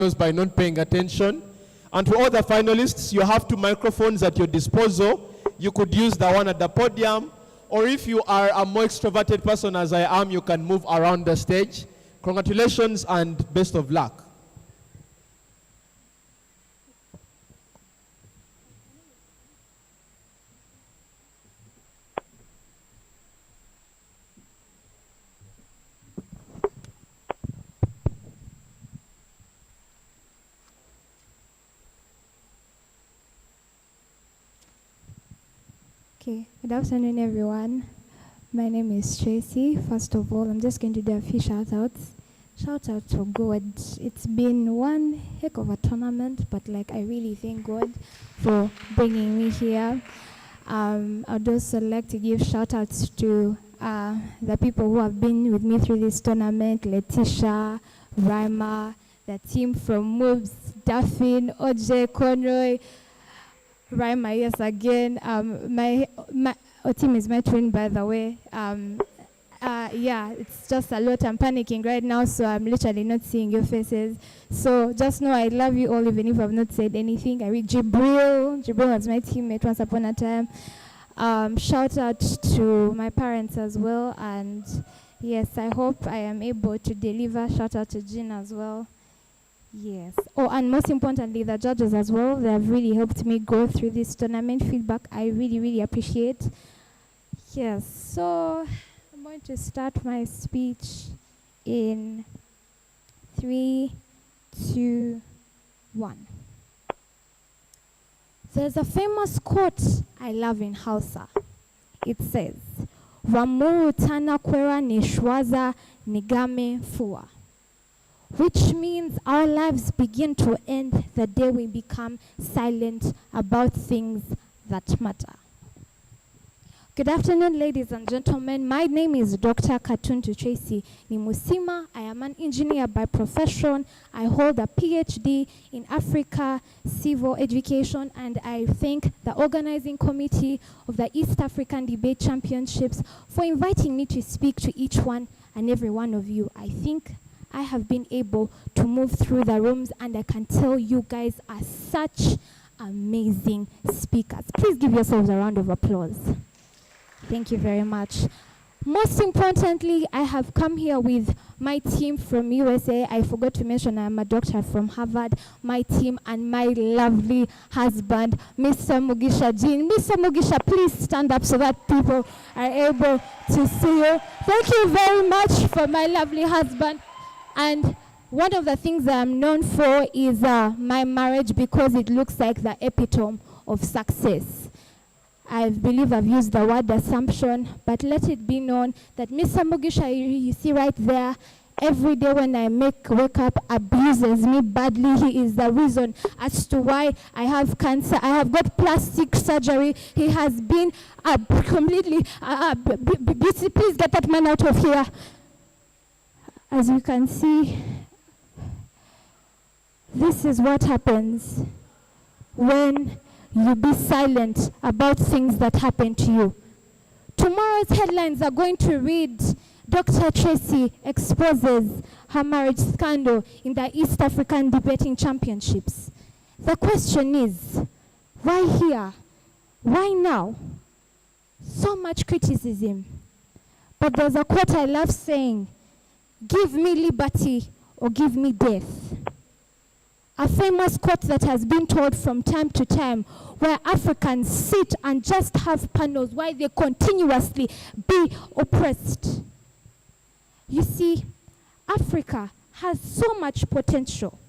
by not paying attention. And to all the finalists, you have 2 microphones at your disposal. You could use the one at the podium, or if you are a more extroverted person as I am, you can move around the stage. Congratulations and best of luck. Okay, good afternoon, everyone. My name is Tracy. First of all, I'm just going to do a few shout-outs. Shout out to God. It's been one heck of a tournament, but I really thank God for bringing me here. I'd also like to give shout-outs to the people who have been with me through this tournament: Letitia, Rima, the team from Moves, Daphne, OJ, Conroy, Rima, yes, again. My team is my twin, by the way. Yeah, it's just a lot. I'm panicking right now, so I'm literally not seeing your faces. So just know I love you all, even if I've not said anything. I read Jibril. Jibril was my teammate once upon a time. Shout out to my parents as well. And yes, I hope I am able to deliver. Shout out to Jean as well. Yes. Oh, and most importantly, the judges as well. They have really helped me go through this tournament. Feedback I really, really appreciate. Yes. So I'm going to start my speech in 3, 2, 1. There's a famous quote I love in Hausa. It says, "Wamuru tana kwera nishwaza nigame fua," which means our lives begin to end the day we become silent about things that matter. Good afternoon, ladies and gentlemen. My name is Dr. Katuntu Tracy Nimusima. I am an engineer by profession. I hold a PhD in Africa Civil Education, and I thank the organizing committee of the East African Debate Championships for inviting me to speak to each one and every one of you. I think I have been able to move through the rooms, and I can tell you guys are such amazing speakers. Please give yourselves a round of applause. Thank you very much. Most importantly, I have come here with my team from USA. I forgot to mention I am a doctor from Harvard. My team and my lovely husband, Mr. Mugisha Jean. Mr. Mugisha, please stand up so that people are able to see you. Thank you very much for my lovely husband. And one of the things that I'm known for is my marriage, because it looks like the epitome of success. I believe I've used the word assumption, but let it be known that Mr. Mugisha, you see right there, every day when I wake up, abuses me badly. He is the reason as to why I have cancer. I have got plastic surgery. He has been completely busy. Please get that man out of here. As you can see, this is what happens when you be silent about things that happen to you. Tomorrow's headlines are going to read, Dr. Tracy exposes her marriage scandal in the East African Debating Championships. The question is, why here? Why now? So much criticism. But there's a quote I love saying, "Give me liberty or give me death." A famous quote that has been told from time to time, where Africans sit and just have panels while they continuously be oppressed. You see, Africa has so much potential.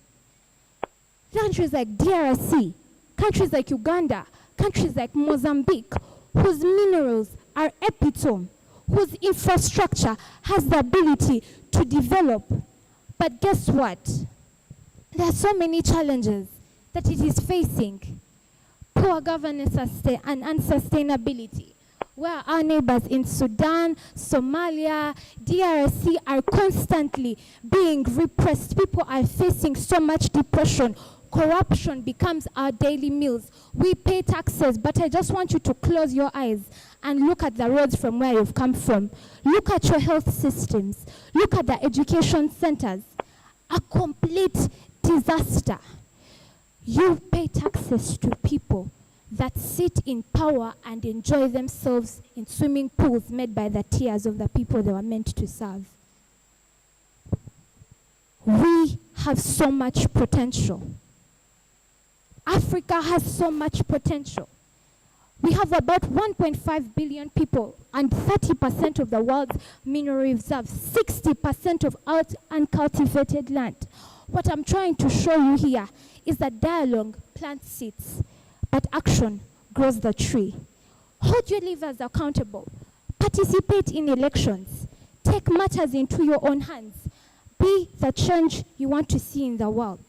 Countries like DRC, countries like Uganda, countries like Mozambique, whose minerals are epitome, whose infrastructure has the ability to develop. But guess what? There are so many challenges that it is facing. Poor governance and unsustainability, where our neighbors in Sudan, Somalia, DRC are constantly being repressed. People are facing so much depression. Corruption becomes our daily meals. We pay taxes, but I just want you to close your eyes and look at the roads from where you've come from. Look at your health systems. Look at the education centers. A complete disaster. You pay taxes to people that sit in power and enjoy themselves in swimming pools made by the tears of the people they were meant to serve. We have so much potential. Africa has so much potential. We have about 1.5 billion people and 30% of the world's mineral reserves, 60% of uncultivated land. What I'm trying to show you here is that dialogue plants seeds, but action grows the tree. Hold your leaders accountable. Participate in elections. Take matters into your own hands. Be the change you want to see in the world.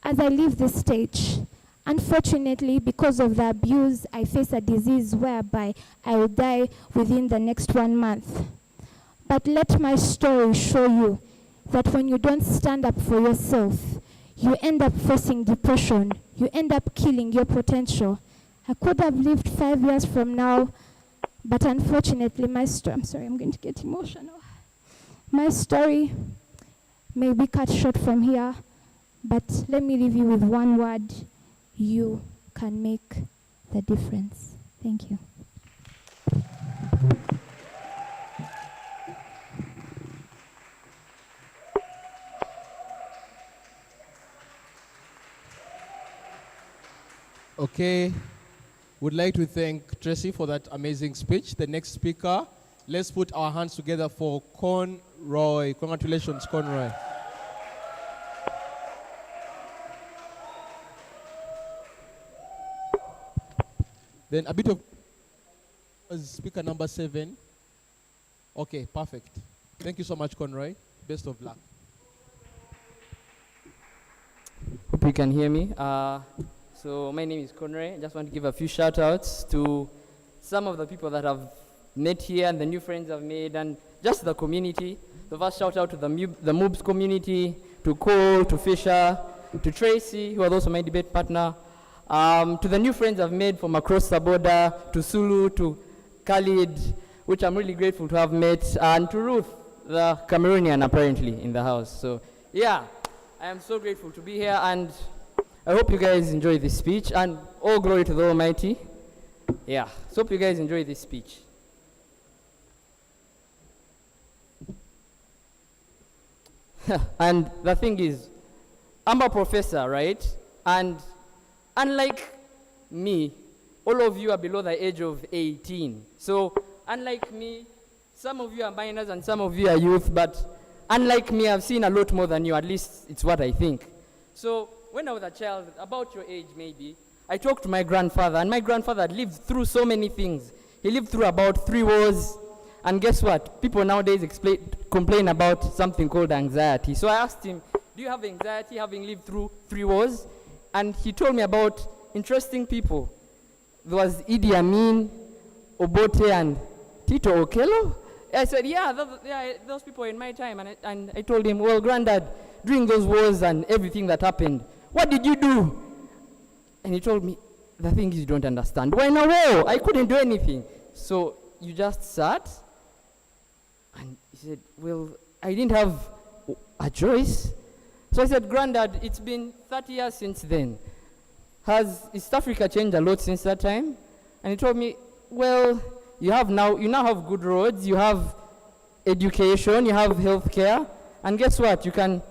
As I leave this stage, unfortunately, because of the abuse, I face a disease whereby I will die within the next 1 month. But let my story show you that when you don't stand up for yourself, you end up facing depression. You end up killing your potential. I could have lived 5 years from now, but unfortunately, my story, I'm sorry, I'm going to get emotional. My story may be cut short from here, but let me leave you with one word. You can make the difference. Thank you. Okay, would like to thank Tracy for that amazing speech. The next speaker, let's put our hands together for Conroy. Congratulations, Conroy. Then a bit of speaker number 7. Okay, perfect. Thank you so much, Conroy. Best of luck. Hope you can hear me. So my name is Conroy. I just want to give a few shout outs to some of the people that I've met here and the new friends I've made and just the community. The first shout out to the MOOBS community, to Cole, to Fisher, to Tracy, who are also my debate partner, to the new friends I've made from across the border, to Sulu, to Khalid, which I'm really grateful to have met, and to Ruth, the Cameroonian apparently in the house. So yeah, I am so grateful to be here, and I hope you guys enjoy this speech, and all glory to the Almighty. Yeah, so hope you guys enjoy this speech. And the thing is, I'm a professor, right? And unlike me, all of you are below the age of 18. So unlike me, some of you are minors and some of you are youth, but unlike me, I've seen a lot more than you, at least it's what I think. So when I was a child, about your age maybe, I talked to my grandfather, and my grandfather had lived through so many things. He lived through about 3 wars, and guess what? People nowadays complain about something called anxiety. So I asked him, do you have anxiety having lived through 3 wars? And he told me about interesting people. There was Idi Amin, Obote, and Tito Okello. I said, yeah, those people were in my time. And I told him, well, Granddad, during those wars and everything that happened, what did you do? And he told me, the thing is you don't understand. We're in a war. I couldn't do anything. So you just sat? And he said, well, I didn't have a choice. So I said, Granddad, it's been 30 years since then. Has East Africa changed a lot since that time? And he told me, well, you now have good roads, you have education, you have healthcare, and guess what? You can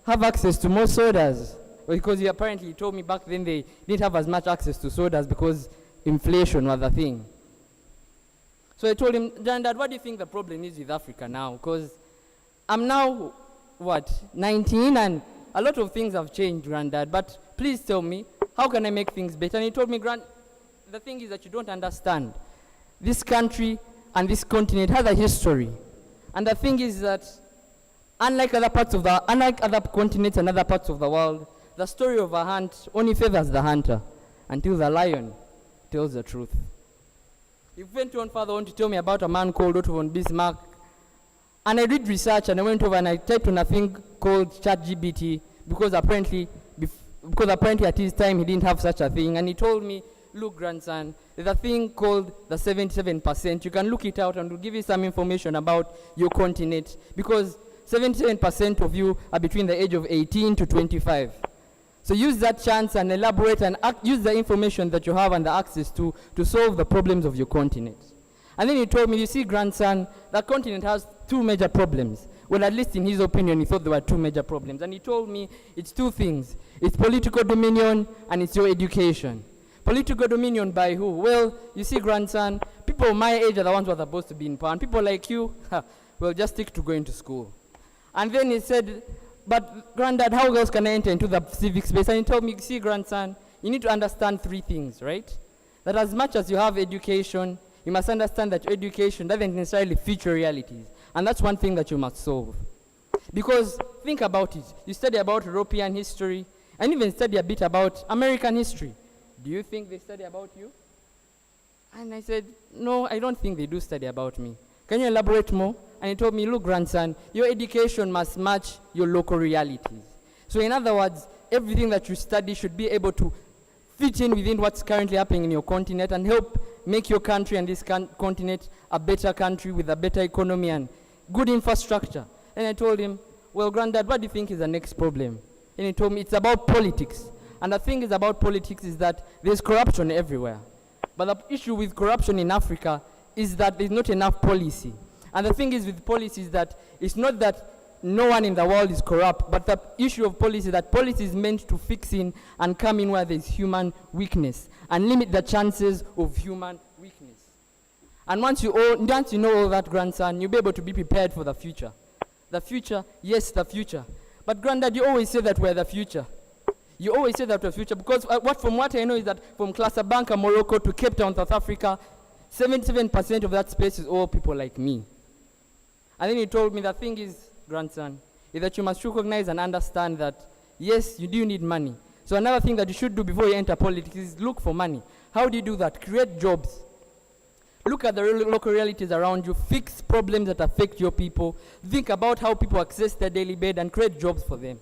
have access to more sodas. Because he told me back then they didn't have as much access to sodas because inflation was a thing. So I told him, Granddad, what do you think the problem is with Africa now? Because I'm now, 19, and a lot of things have changed, Granddad, but please tell me, how can I make things better? And he told me, the thing is that you don't understand. This country and this continent has a history. And the thing is that unlike other continents and other parts of the world, the story of a hunt only favors the hunter until the lion tells the truth. He went on further on to tell me about a man called Otto von Bismarck. And I did research and I went over and I typed on a thing called ChatGPT because apparently at his time he didn't have such a thing. And he told me, look, grandson, there's a thing called the 77%. You can look it out and we'll give you some information about your continent. Because 77% of you are between the age of 18 to 25. So use that chance and elaborate and use the information that you have and the access to solve the problems of your continent. And then he told me, you see, grandson, that continent has two major problems. Well, at least in his opinion, he thought there were two major problems. And he told me it's two things. It's political dominion and it's your education. Political dominion by who? Well, you see, grandson, people my age are the ones who are supposed to be in power. And people like you, well, just stick to going to school. And then he said, but granddad, how else can I enter into the civic space? And he told me, see, grandson, you need to understand three things, right? That as much as you have education, you must understand that your education doesn't necessarily fit your realities. And that's one thing that you must solve. Because think about it. You study about European history and even study a bit about American history. Do you think they study about you? And I said, no, I don't think they do study about me. Can you elaborate more? And he told me, look, grandson, your education must match your local realities. So in other words, everything that you study should be able to fit in within what's currently happening in your continent and help make your country and this continent a better country with a better economy and good infrastructure. And I told him, well, granddad, what do you think is the next problem? And he told me, it's about politics. And the thing is about politics is that there's corruption everywhere. But the issue with corruption in Africa is that there's not enough policy. And the thing is with policy is that it's not that no one in the world is corrupt, but the issue of policy, that policy is meant to fix in and come in where there's human weakness and limit the chances of human weakness. And once you know all that, grandson, you'll be able to be prepared for the future. The future, yes, the future. But granddad, you always say that we're the future. You always say that we're the future because from what I know is that from Casablanca, Morocco to Cape Town, South Africa, 77% of that space is all people like me. And then he told me the thing is, grandson, is that you must recognize and understand that, yes, you do need money. So another thing that you should do before you enter politics is look for money. How do you do that? Create jobs. Look at the local realities around you. Fix problems that affect your people. Think about how people access their daily bread and create jobs for them.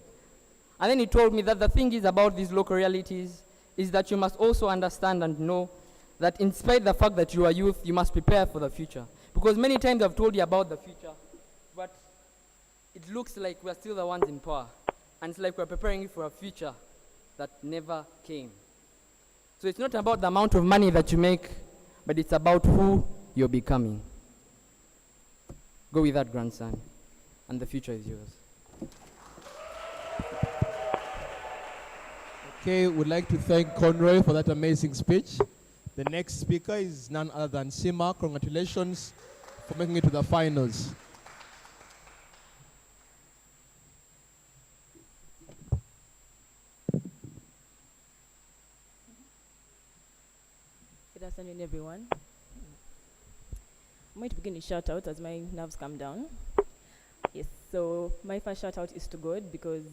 And then he told me that the thing is about these local realities is that you must also understand and know that in spite of the fact that you are youth, you must prepare for the future. Because many times I've told you about the future, but it looks like we're still the ones in power. And it's like we're preparing you for a future that never came. So it's not about the amount of money that you make, but it's about who you're becoming. Go with that, grandson, and the future is yours. Okay, we'd like to thank Conroy for that amazing speech. The next speaker is none other than Sima. Congratulations for making it to the finals. Good afternoon, everyone. I'm going to begin with shout out as my nerves calm down. Yes, so my first shout out is to God because,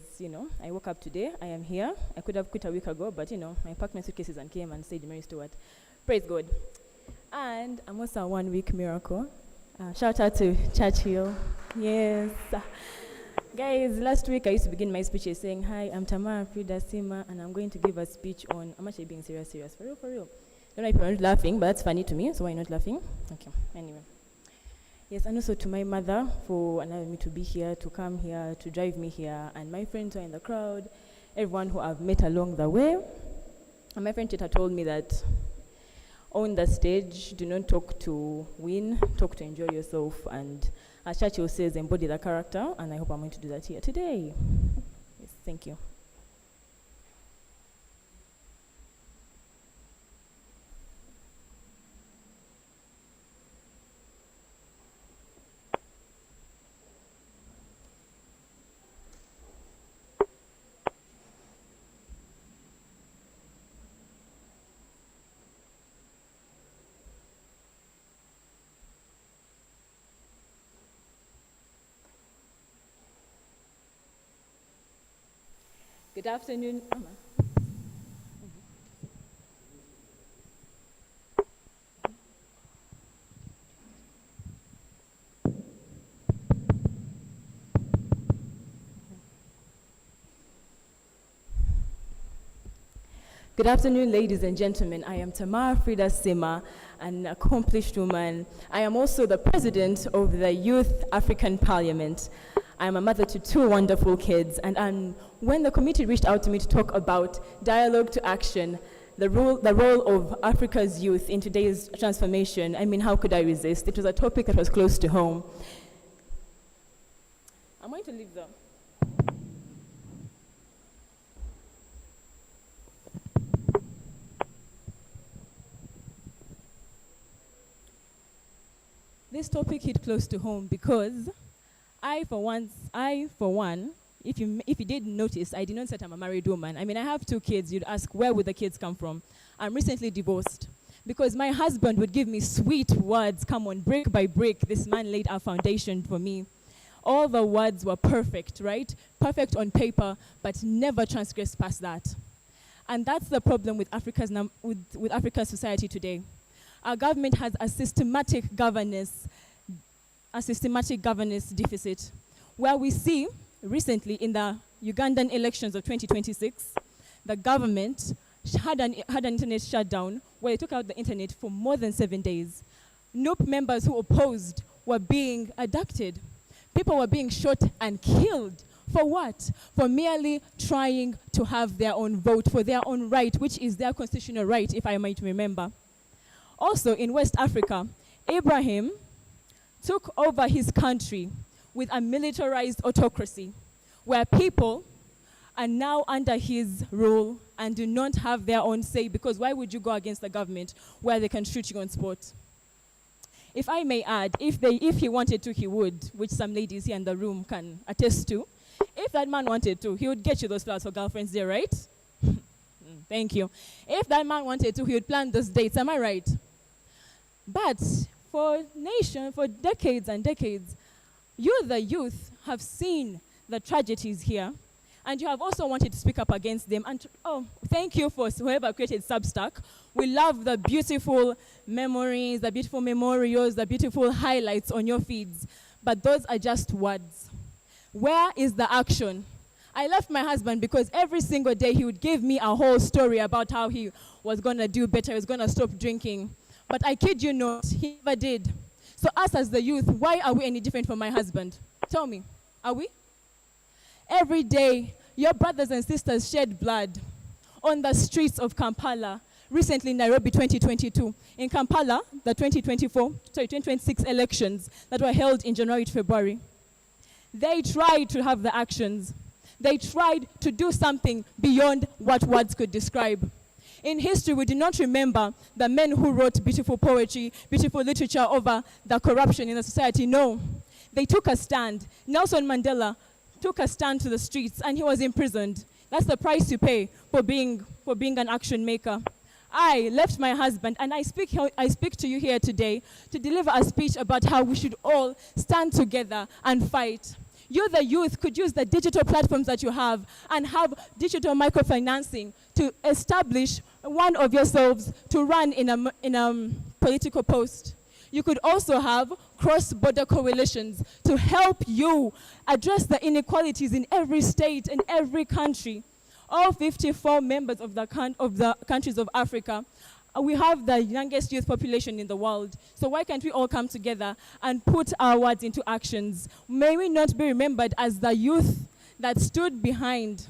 I woke up today, I am here. I could have quit a week ago, but, I packed my suitcases and came and said, Mary Stewart, praise God. And I'm also a 1 week miracle. Shout out to Churchill. Yes. Guys, last week I used to begin my speeches saying, hi, I'm Tamara Frida Sima, and I'm going to give a speech on, I'm actually being serious, for real. I don't know if you're not laughing, but that's funny to me, so why not laughing? Okay, anyway. Yes, and also to my mother for allowing me to be here, to come here, to drive me here, and my friends who are in the crowd, everyone who I've met along the way. And my friend Cheta told me that on the stage, do not talk to win, talk to enjoy yourself, and as Churchill says, embody the character, and I hope I'm going to do that here today. Yes, thank you. Good afternoon. Good afternoon, ladies and gentlemen. I am Tamara Frida Sima, an accomplished woman. I am also the president of the Youth African Parliament. I'm a mother to 2 wonderful kids, and when the committee reached out to me to talk about dialogue to action, the role of Africa's youth in today's transformation, I mean, how could I resist? It was a topic that was close to home. I'm going to leave the... This topic hit close to home because I, for one, if you didn't notice, I did not say I'm a married woman. I mean, I have 2 kids. You'd ask, where would the kids come from? I'm recently divorced because my husband would give me sweet words. Come on, brick by brick, this man laid a foundation for me. All the words were perfect, right? Perfect on paper, but never transgressed past that. And that's the problem with with Africa's society today. Our government has a systematic governance deficit, where we see recently in the Ugandan elections of 2026, the government had an internet shutdown where they took out the internet for more than 7 days. NUP members who opposed were being abducted. People were being shot and killed. For what? For merely trying to have their own vote, for their own right, which is their constitutional right, if I might remember. Also, in West Africa, Ibrahim took over his country with a militarized autocracy, where people are now under his rule and do not have their own say, because why would you go against the government where they can shoot you on spot? If I may add, if he wanted to, he would, which some ladies here in the room can attest to. If that man wanted to, he would get you those flowers for Girlfriend's Day, right? Thank you. If that man wanted to, he would plan those dates, am I right? But for decades and decades, you, the youth, have seen the tragedies here, and you have also wanted to speak up against them. And thank you for whoever created Substack. We love the beautiful memories, the beautiful memorials, the beautiful highlights on your feeds. But those are just words. Where is the action? I left my husband because every single day he would give me a whole story about how he was going to do better, he was going to stop drinking. But I kid you not, he never did. So us as the youth, why are we any different from my husband? Tell me, are we? Every day, your brothers and sisters shed blood on the streets of Kampala. Recently, Nairobi 2022. In Kampala, the 2026 elections that were held in January to February. They tried to have the actions. They tried to do something beyond what words could describe. In history, we do not remember the men who wrote beautiful poetry, beautiful literature over the corruption in the society. No, they took a stand. Nelson Mandela took a stand to the streets, and he was imprisoned. That's the price you pay for being an action maker. I left my husband, and I speak to you here today to deliver a speech about how we should all stand together and fight. You, the youth, could use the digital platforms that you have and have digital microfinancing to establish one of yourselves to run in a political post. You could also have cross-border coalitions to help you address the inequalities in every state and every country. All 54 members of the countries of Africa, we have the youngest youth population in the world. So why can't we all come together and put our words into actions? May we not be remembered as the youth that stood behind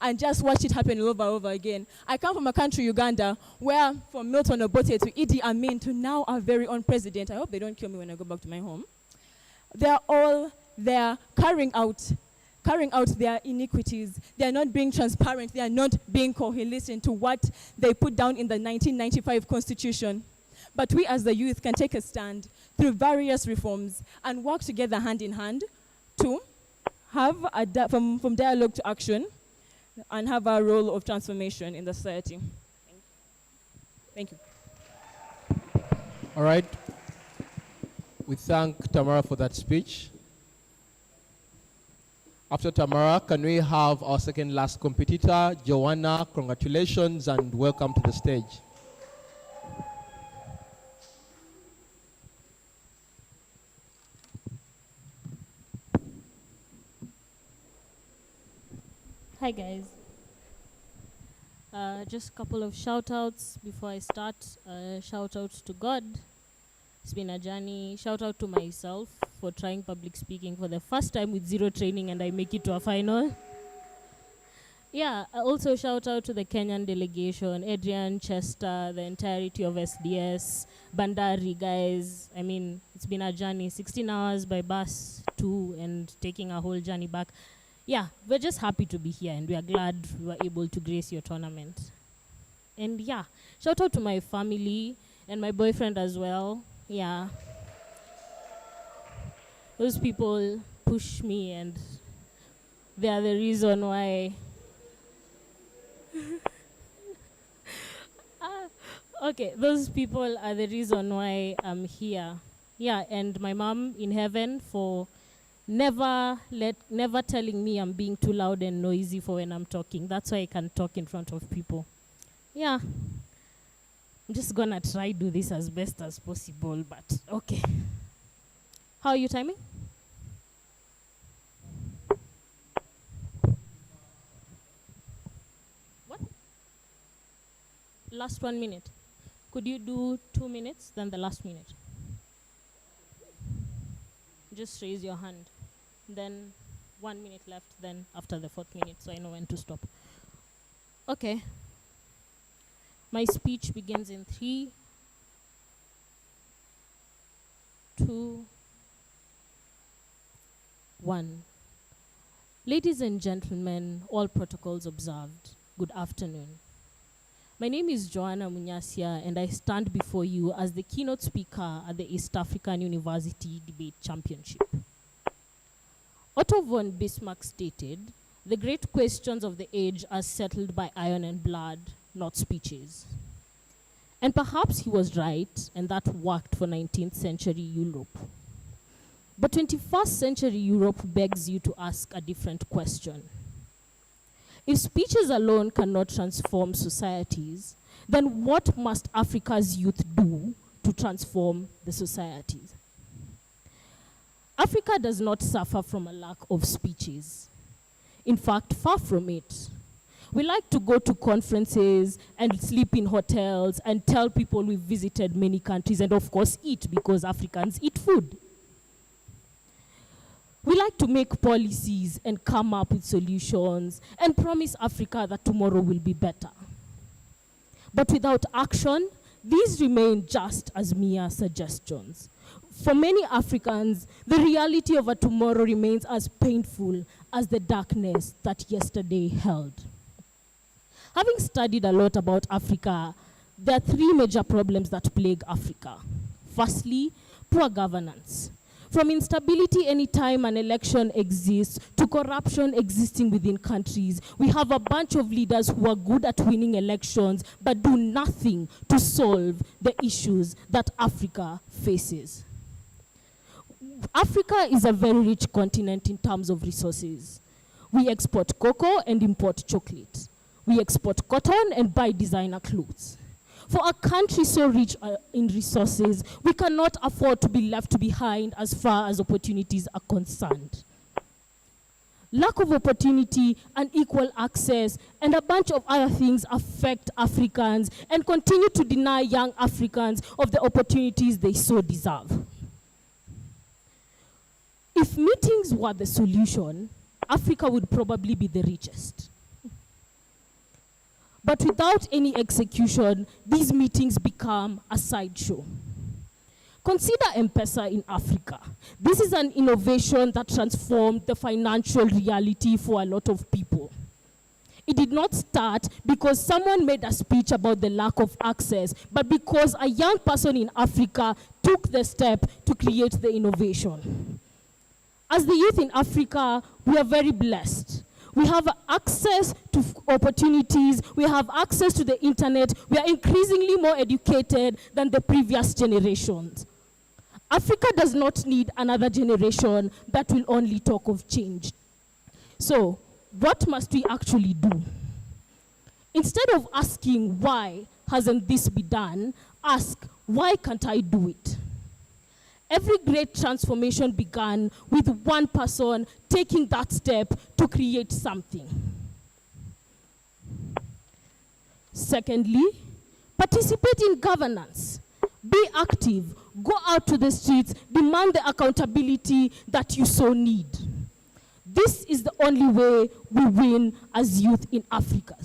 and just watched it happen over and over again. I come from a country, Uganda, where from Milton Obote to Idi Amin to now our very own president, I hope they don't kill me when I go back to my home, they're all there carrying out their iniquities. They are not being transparent. They are not being coherent to what they put down in the 1995 Constitution. But we as the youth can take a stand through various reforms and work together hand in hand to have from dialogue to action and have a role of transformation in the society. Thank you. All right. We thank Tamara for that speech. After Tamara, can we have our second last competitor, Joanna? Congratulations and welcome to the stage. Hi guys. Just a couple of shout outs before I start. Shout out to God It's been a journey. Shout out to myself for trying public speaking for the first time with zero training and I make it to a final. Yeah, also shout out to the Kenyan delegation, Adrian, Chester, the entirety of SDS, Bandari guys. I mean, it's been a journey, 16 hours by bus to and taking a whole journey back. Yeah, we're just happy to be here and we are glad we were able to grace your tournament. And yeah, shout out to my family and my boyfriend as well. Yeah. Those people push me and they are the reason why. Okay, those people are the reason why I'm here. Yeah, and my mom in heaven for never telling me I'm being too loud and noisy for when I'm talking. That's why I can talk in front of people. Yeah. I'm just gonna try do this as best as possible, but okay. How are you timing? What? Last 1 minute. Could you do 2 minutes, then the last minute? Just raise your hand. Then 1 minute left, then after the 4th minute, so I know when to stop. Okay. My speech begins in 3, 2, 1. Ladies and gentlemen, all protocols observed, good afternoon. My name is Joanna Munyasia, and I stand before you as the keynote speaker at the East African University Debate Championship. Otto von Bismarck stated, "The great questions of the age are settled by iron and blood, not speeches." And perhaps he was right, and that worked for 19th century Europe. But 21st century Europe begs you to ask a different question. If speeches alone cannot transform societies, then what must Africa's youth do to transform the societies? Africa does not suffer from a lack of speeches. In fact, far from it. We like to go to conferences and sleep in hotels and tell people we've visited many countries and of course eat because Africans eat food. We like to make policies and come up with solutions and promise Africa that tomorrow will be better. But without action, these remain just as mere suggestions. For many Africans, the reality of a tomorrow remains as painful as the darkness that yesterday held. Having studied a lot about Africa, there are 3 major problems that plague Africa. Firstly, poor governance. From instability anytime an election exists to corruption existing within countries, we have a bunch of leaders who are good at winning elections but do nothing to solve the issues that Africa faces. Africa is a very rich continent in terms of resources. We export cocoa and import chocolate. We export cotton and buy designer clothes. For a country so rich in resources, we cannot afford to be left behind as far as opportunities are concerned. Lack of opportunity, unequal access, and a bunch of other things affect Africans and continue to deny young Africans of the opportunities they so deserve. If meetings were the solution, Africa would probably be the richest. But without any execution, these meetings become a sideshow. Consider M-Pesa in Africa. This is an innovation that transformed the financial reality for a lot of people. It did not start because someone made a speech about the lack of access, but because a young person in Africa took the step to create the innovation. As the youth in Africa, we are very blessed. We have access to opportunities, we have access to the internet, we are increasingly more educated than the previous generations. Africa does not need another generation that will only talk of change. So, what must we actually do? Instead of asking why hasn't this been done, ask why can't I do it? Every great transformation began with one person taking that step to create something. Secondly, participate in governance. Be active. Go out to the streets, demand the accountability that you so need. This is the only way we win as youth in Africa.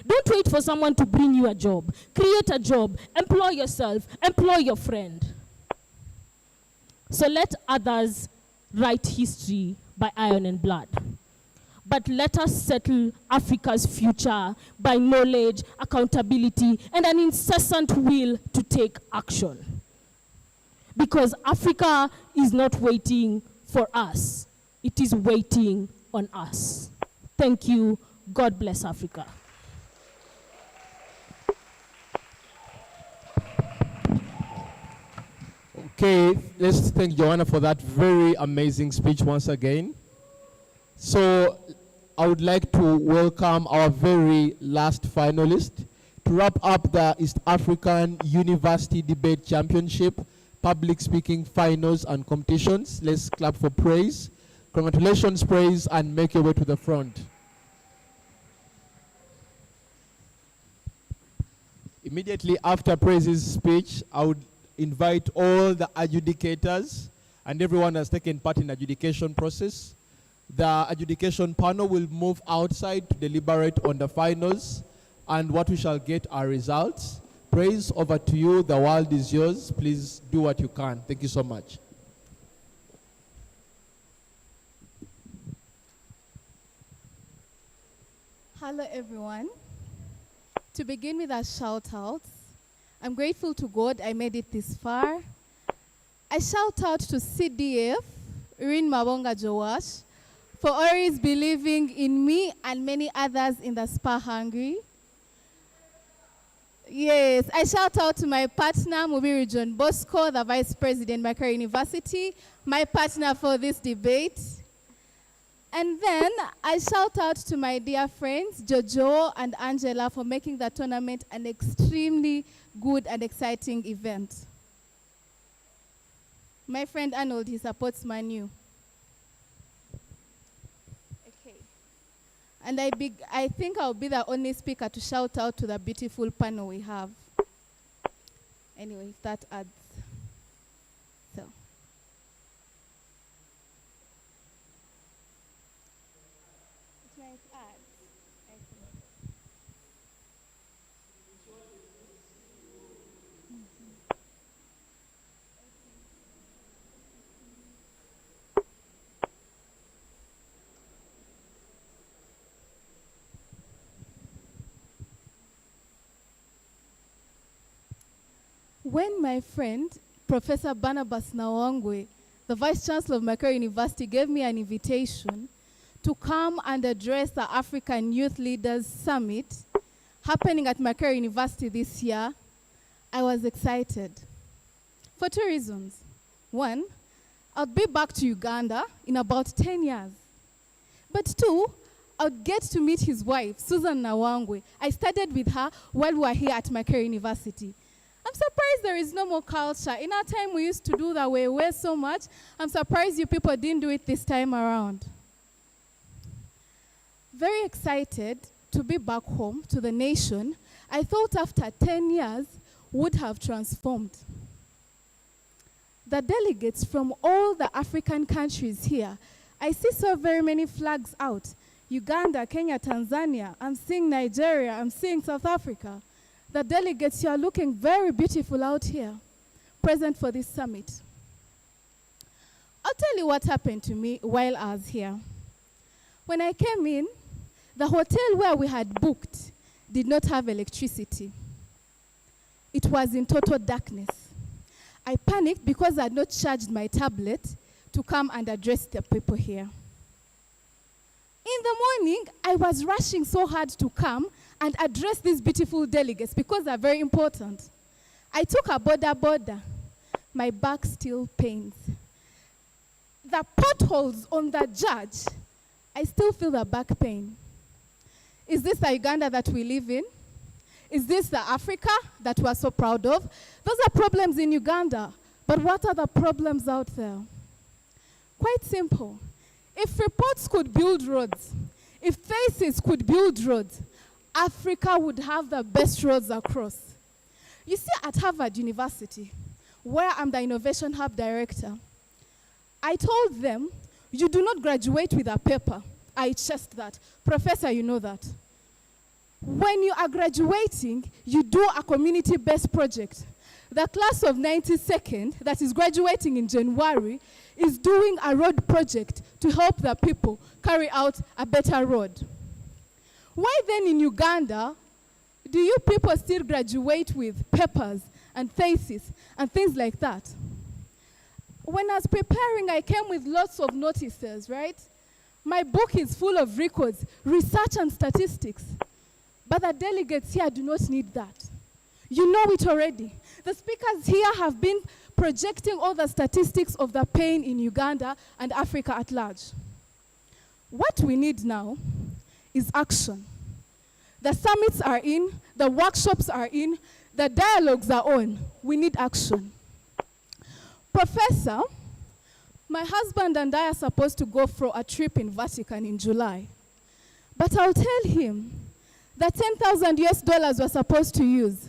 Don't wait for someone to bring you a job. Create a job, employ yourself, employ your friend. So let others write history by iron and blood. But let us settle Africa's future by knowledge, accountability, and an incessant will to take action. Because Africa is not waiting for us. It is waiting on us. Thank you. God bless Africa. Okay, let's thank Joanna for that very amazing speech once again. So I would like to welcome our very last finalist to wrap up the East African University Debate Championship Public Speaking Finals and Competitions. Let's clap for Praise. Congratulations, Praise, and make your way to the front. Immediately after Praise's speech, I would invite all the adjudicators and everyone that's taken part in the adjudication process. The adjudication panel will move outside to deliberate on the finals and what we shall get are results. Praise, over to you. The world is yours. Please do what you can. Thank you so much. Hello, everyone. To begin with a shout out, I'm grateful to God I made it this far. I shout out to CDF, Irin Mabonga Joash, for always believing in me and many others in the Spa Hungry. Yes, I shout out to my partner, Mubiru John Bosco, the Vice President, Makerere University, my partner for this debate. And then I shout out to my dear friends, Jojo and Angela, for making the tournament an extremely good and exciting event. My friend Arnold, he supports Manu. Okay. And I think I'll be the only speaker to shout out to the beautiful panel we have. Anyway, if that adds. So. It might add, I think. When my friend, Professor Barnabas Nawangwe, the Vice Chancellor of Makerere University, gave me an invitation to come and address the African Youth Leaders Summit happening at Makerere University this year, I was excited for two reasons. One, I'll be back to Uganda in about 10 years. But two, I'll get to meet his wife, Susan Nawangwe. I studied with her while we were here at Makerere University. I'm surprised there is no more culture. In our time, we used to do that way so much. I'm surprised you people didn't do it this time around. Very excited to be back home to the nation. I thought after 10 years would have transformed. The delegates from all the African countries here, I see so very many flags out. Uganda, Kenya, Tanzania. I'm seeing Nigeria. I'm seeing South Africa. The delegates, you are looking very beautiful out here, present for this summit. I'll tell you what happened to me while I was here. When I came in, the hotel where we had booked did not have electricity. It was in total darkness. I panicked because I had not charged my tablet to come and address the people here. In the morning, I was rushing so hard to come and address these beautiful delegates because they're very important. I took a border. My back still pains. The potholes on the judge, I still feel the back pain. Is this the Uganda that we live in? Is this the Africa that we're so proud of? Those are problems in Uganda, but what are the problems out there? Quite simple. If reports could build roads, if faces could build roads, Africa would have the best roads across. You see, at Harvard University, where I'm the Innovation Hub Director. I told them, you do not graduate with a paper. I chest that. Professor, you know that. When you are graduating, you do a community-based project. The class of 92nd that is graduating in January is doing a road project to help the people carry out a better road. Why then in Uganda do you people still graduate with papers and theses and things like that? When I was preparing, I came with lots of notices, right? My book is full of records, research and statistics. But the delegates here do not need that. You know it already. The speakers here have been projecting all the statistics of the pain in Uganda and Africa at large. What we need now is action. The summits are in, the workshops are in, the dialogues are on. We need action. Professor, my husband and I are supposed to go for a trip in Vatican in July. But I'll tell him the 10,000 US dollars we're supposed to use,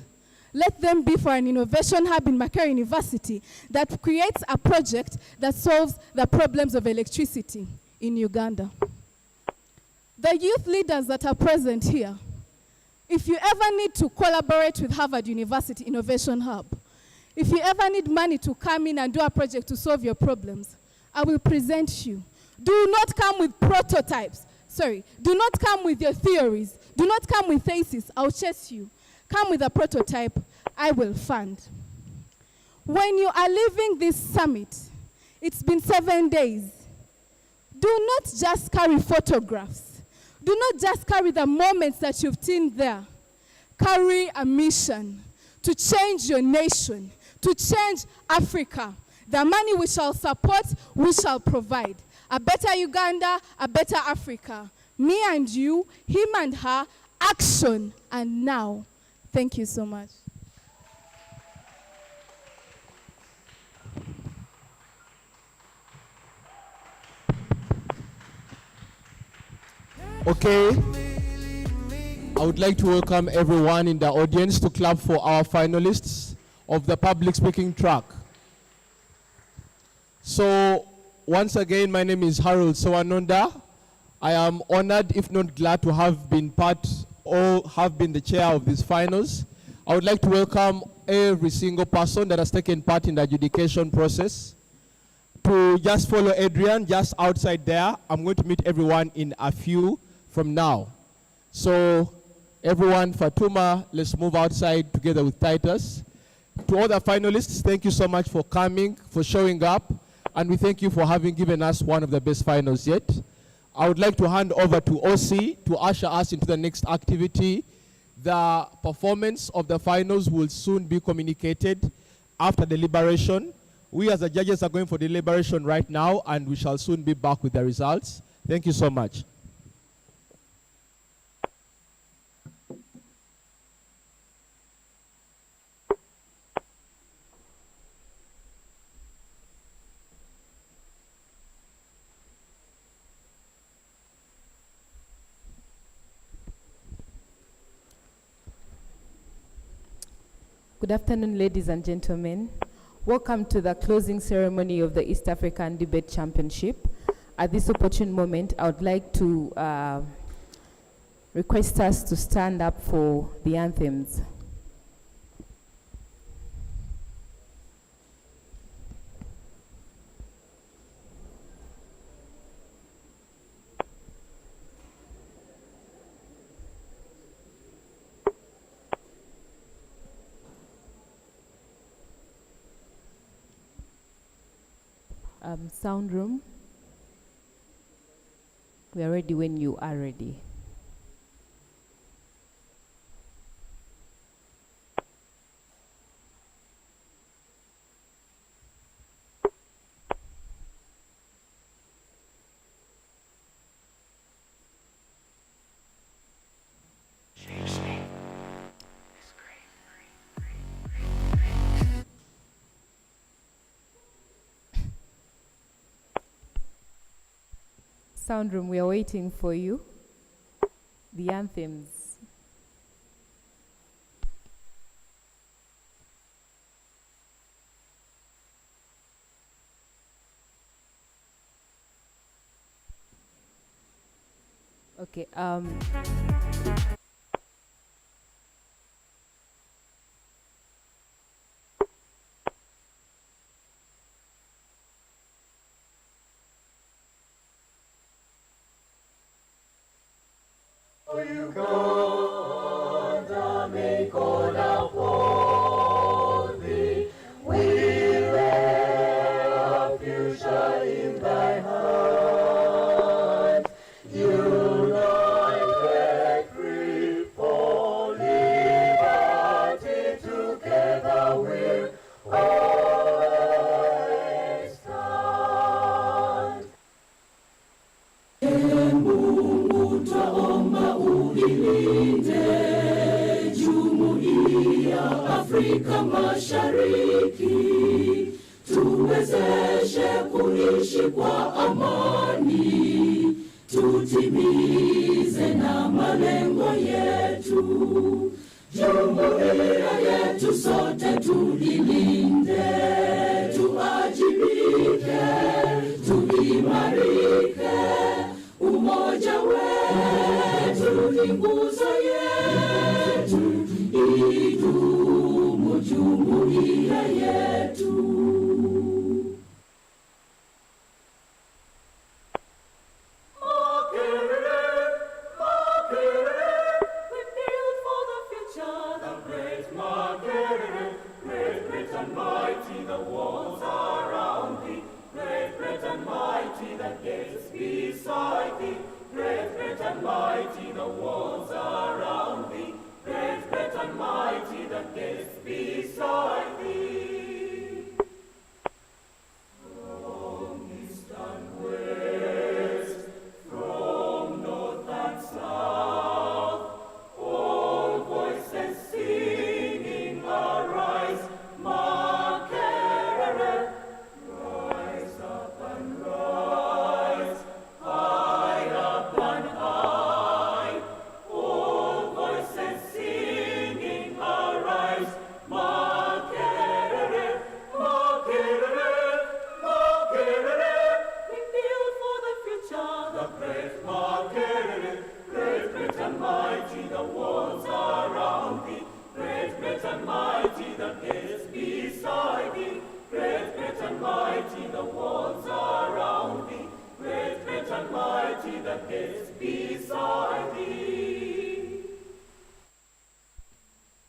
let them be for an innovation hub in Makerere University that creates a project that solves the problems of electricity in Uganda. The youth leaders that are present here, if you ever need to collaborate with Harvard University Innovation Hub, if you ever need money to come in and do a project to solve your problems, I will present you. Do not come with prototypes. Sorry, do not come with your theories. Do not come with thesis. I'll chase you. Come with a prototype. I will fund. When you are leaving this summit, it's been 7 days. Do not just carry photographs. Do not just carry the moments that you've seen there. Carry a mission to change your nation, to change Africa. The money we shall support, we shall provide. A better Uganda, a better Africa. Me and you, him and her, action, and now. Thank you so much. Okay. I would like to welcome everyone in the audience to clap for our finalists of the public speaking track. So, once again, my name is Harold Sawanonda. I am honored, if not glad, to have been part or have been the chair of these finals. I would like to welcome every single person that has taken part in the adjudication process. To just follow Adrian, just outside there. I'm going to meet everyone in a few from now. So, everyone, Fatuma, let's move outside together with Titus. To all the finalists, thank you so much for coming, for showing up, and we thank you for having given us one of the best finals yet. I would like to hand over to OC to usher us into the next activity. The performance of the finals will soon be communicated after deliberation. We as the judges are going for deliberation right now, and we shall soon be back with the results. Thank you so much. Good afternoon, ladies and gentlemen. Welcome to the closing ceremony of the East African Debate Championship. At this opportune moment, I would like to request us to stand up for the anthems. Sound room, we are ready when you are ready. Sound room, we are waiting for you. The anthems. Okay. Afrika Mashariki, tuwezeshe kuishi kwa amani, tutimize na malengo yetu. Jumuiya yetu sote tulilinde, tuajibike, tuimarike, umoja wetu ni nguzo yetu, idumu jumuiya yetu.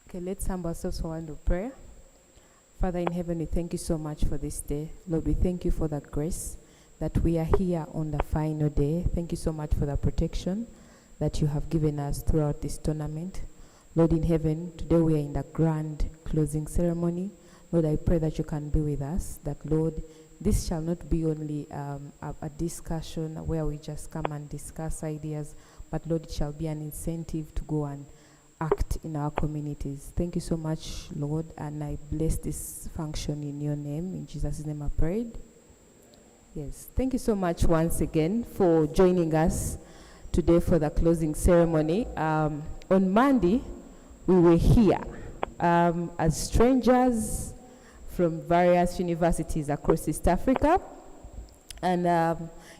Okay, let's humble ourselves for a word of prayer. Father in heaven, we thank you so much for this day. Lord, we thank you for the grace that we are here on the final day. Thank you so much for the protection that you have given us throughout this tournament. Lord in heaven, today we are in the grand closing ceremony. Lord, I pray that you can be with us, that Lord, this shall not be only a discussion where we just come and discuss ideas, but Lord, it shall be an incentive to go and act in our communities. Thank you so much, Lord, and I bless this function in your name. In Jesus' name I prayed. Yes, thank you so much once again for joining us today for the closing ceremony. On Monday, we were here as strangers from various universities across East Africa, and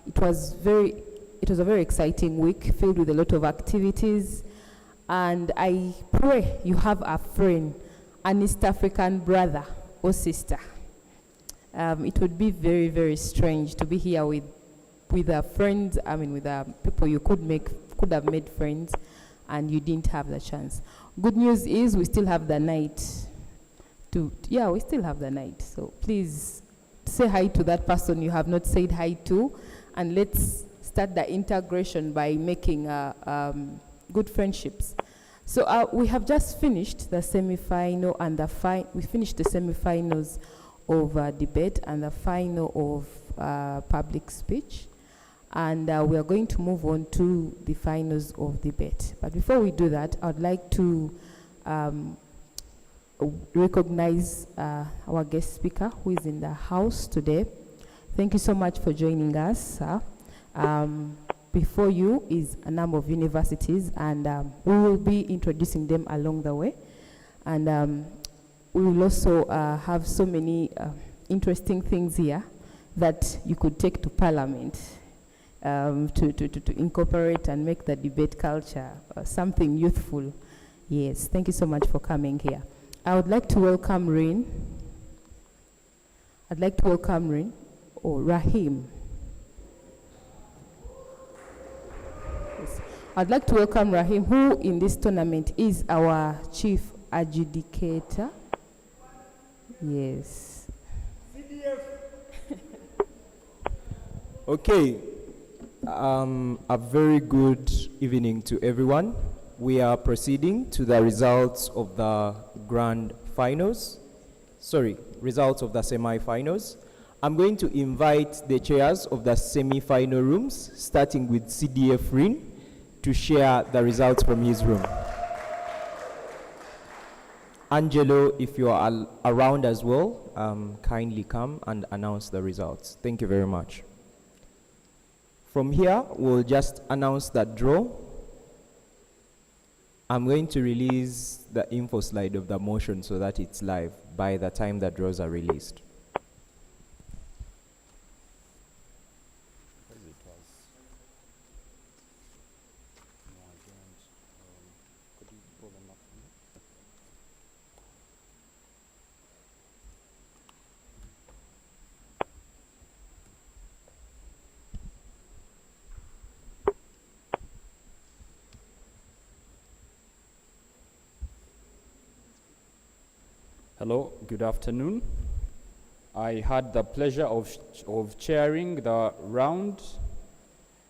it was a very exciting week filled with a lot of activities. And I pray you have a friend, an East African brother or sister. It would be very, very strange to be here with a friend, with people you could have made friends, and you didn't have the chance. Good news is we still have the night. We still have the night. So please say hi to that person you have not said hi to, and let's start the integration by making good friendships. So we have just finished the semi-final and we finished the semi-finals of debate and the final of public speech, and we are going to move on to the finals of debate. But before we do that, I would like to recognize our guest speaker who is in the house today. Thank you so much for joining us, sir. Before you is a number of universities, and we will be introducing them along the way. And we will also have so many interesting things here that you could take to Parliament. to incorporate and make the debate culture something youthful. Yes, thank you so much for coming here. I would like to welcome Rain. Or Rahim. Yes. I'd like to welcome Rahim, who in this tournament is our chief adjudicator. Yes. Okay. A very good evening to everyone. We are proceeding to the results of the grand finals. Results of the semi-finals. I'm going to invite the chairs of the semi-final rooms, starting with CDF Rin, to share the results from his room. Angelo, if you are around as well, kindly come and announce the results. Thank you very much. From here, we'll just announce the draw. I'm going to release the info slide of the motion so that it's live by the time the draws are released. Hello, good afternoon. I had the pleasure of chairing the round,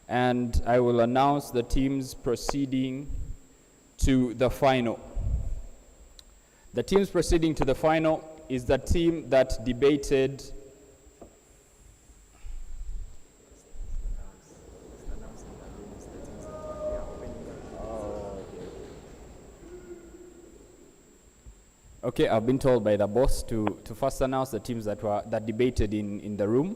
and I will announce the teams proceeding to the final. The teams proceeding to the final is the team that debated Okay, I've been told by the boss to first announce the teams that debated in the room.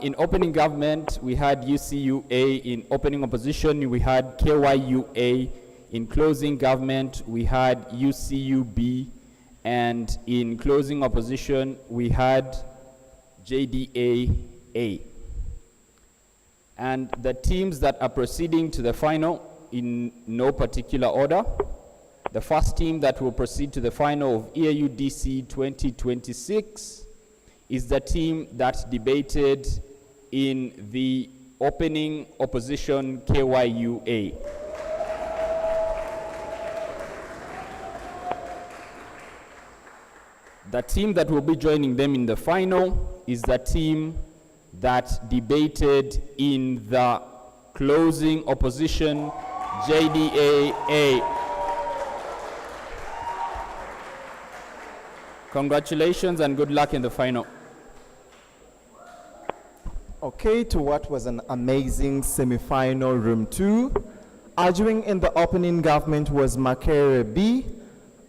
In opening government, we had UCUA. In opening opposition, we had KYUA. In closing government, we had UCUB. And in closing opposition, we had JDAA. And the teams that are proceeding to the final in no particular order. The first team that will proceed to the final of EAUDC 2026 is the team that debated in the opening opposition KYUA. The team that will be joining them in the final is the team that debated in the closing opposition JDAA. Congratulations and good luck in the final. Okay, to what was an amazing semi-final room 2. Arguing in the opening government was Makerere B.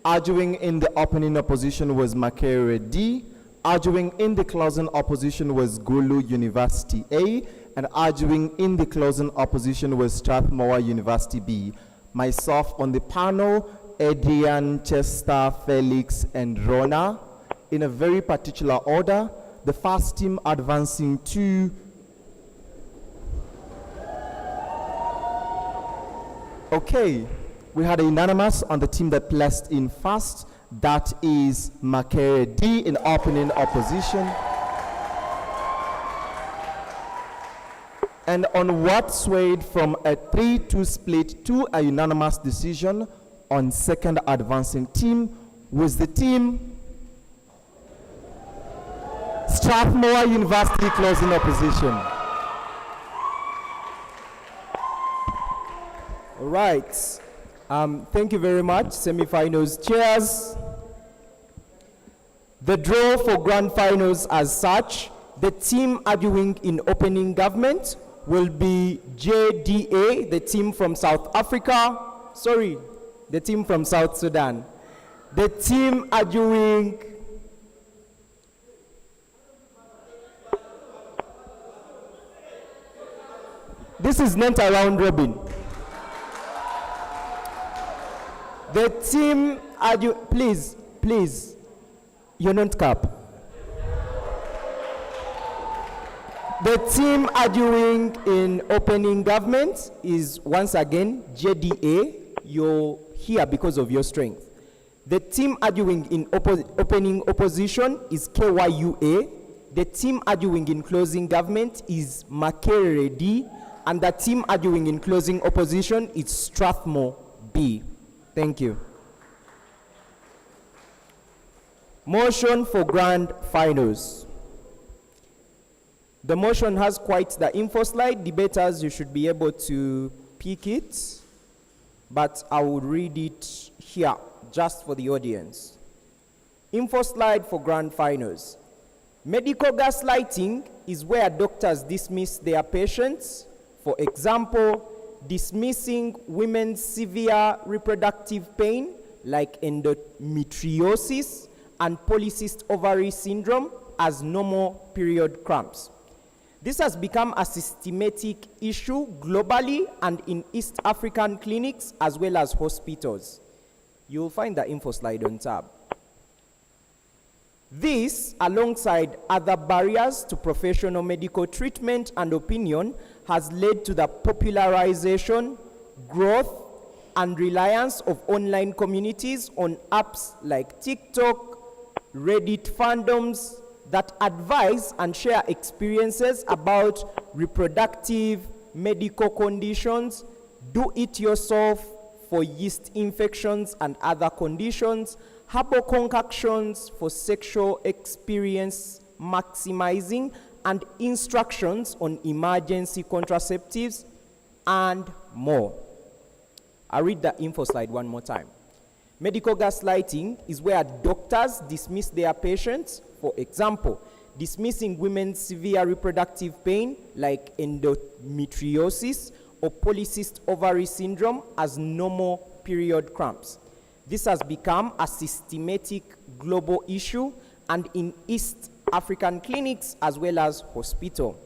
Arguing in the opening opposition was Makerere D. Arguing in the closing opposition was Gulu University A. And arguing in the closing opposition was Strathmore University B. Myself on the panel, Adrian, Chester, Felix, and Rona, in a very particular order. The first team advancing to we had a unanimous on the team that placed in first. That is Makerere D in opening opposition. And on what swayed from a 3-2 split to a unanimous decision on second advancing team was the team Strathmore University closing opposition. All right. Thank you very much, semi-finals chairs. The draw for grand finals as such, the team arguing in opening government will be JDA, the team from South Africa. Sorry, the team from South Sudan. The team arguing this is not a round robin. The team please, you're not cap. The team arguing in opening government is once again JDA. You're here because of your strength. The team arguing in opening opposition is KYUA. The team arguing in closing government is Makerere D. And the team arguing in closing opposition is Strathmore B. Thank you. Motion for grand finals. The motion has quite the info slide. Debaters, you should be able to pick it, but I will read it here just for the audience. Info slide for grand finals. Medical gaslighting is where doctors dismiss their patients. For example, dismissing women's severe reproductive pain like endometriosis and polycystic ovary syndrome as normal period cramps. This has become a systematic issue globally and in East African clinics as well as hospitals. You'll find the info slide on tab. This, alongside other barriers to professional medical treatment and opinion, has led to the popularization, growth, and reliance of online communities on apps like TikTok, Reddit fandoms that advise and share experiences about reproductive medical conditions, do-it-yourself for yeast infections and other conditions, herbal concoctions for sexual experience maximizing, and instructions on emergency contraceptives, and more. I'll read the info slide one more time. Medical gaslighting is where doctors dismiss their patients, for example, dismissing women's severe reproductive pain like endometriosis or polycystic ovary syndrome as normal period cramps. This has become a systematic global issue and in East African clinics as well as hospitals.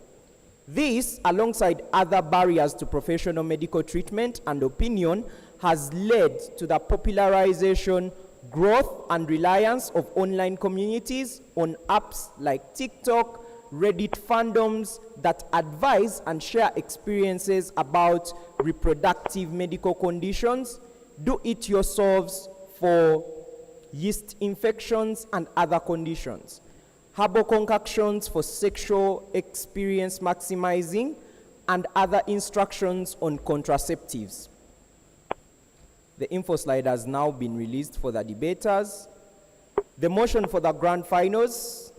This, alongside other barriers to professional medical treatment and opinion, has led to the popularization, growth, and reliance of online communities on apps like TikTok, Reddit fandoms that advise and share experiences about reproductive medical conditions, do-it-yourselves for yeast infections and other conditions, herbal concoctions for sexual experience maximizing, and other instructions on contraceptives. The info slide has now been released for the debaters. The motion for the grand finals.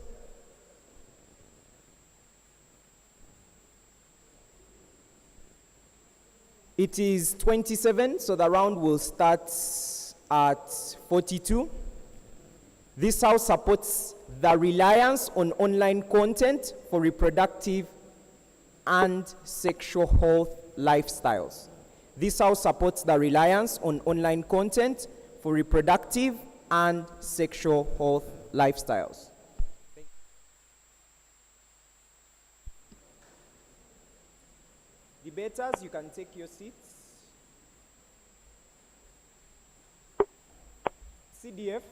It is 27, so the round will start at 42. This house supports the reliance on online content for reproductive and sexual health lifestyles. This house supports the reliance on online content for reproductive and sexual health lifestyles. Debaters, you can take your seats. CDF,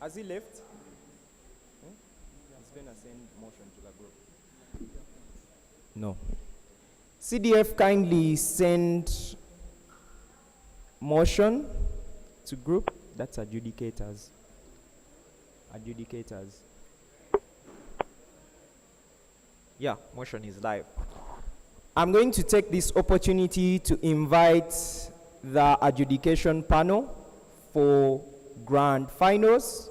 has he left? He's going to send motion to the group. No. CDF, kindly send motion to group. That's adjudicators. Adjudicators. Yeah, motion is live. I'm going to take this opportunity to invite the adjudication panel for grand finals.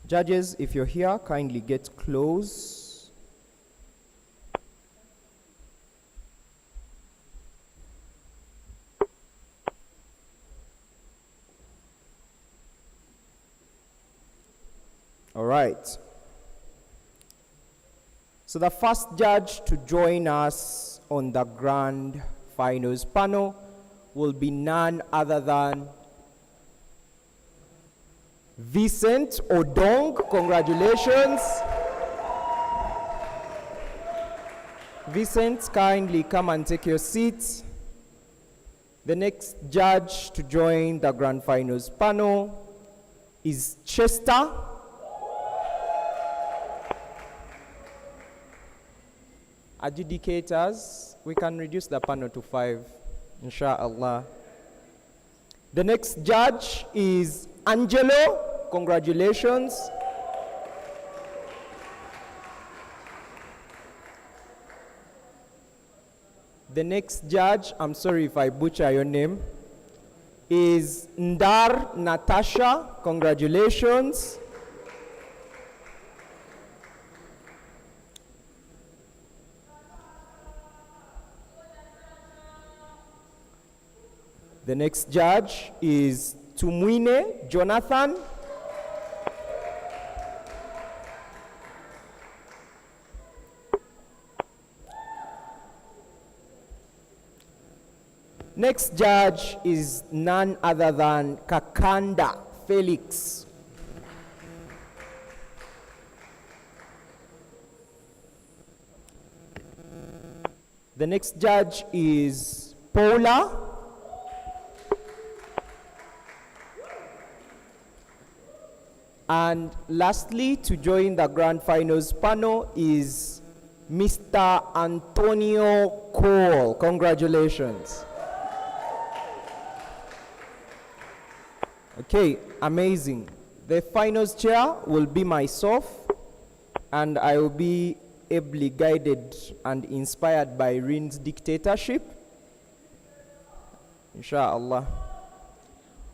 Judges, if you're here, kindly get close. All right. So the first judge to join us on the grand finals panel will be none other than Vincent Odong, congratulations. Vincent, kindly come and take your seat. The next judge to join the grand finals panel is Chester. Adjudicators, we can reduce the panel to 5, inshallah. The next judge is Angelo. Congratulations. The next judge, I'm sorry if I butcher your name, is Ndar Natasha. Congratulations. The next judge is Tumwine Jonathan. Next judge is none other than Kakanda Felix. The next judge is Paula. And lastly, to join the grand finals panel is Mr. Antonio Cole. Congratulations. Okay, amazing. The finals chair will be myself, and I will be ably guided and inspired by Rin's dictatorship. Inshallah.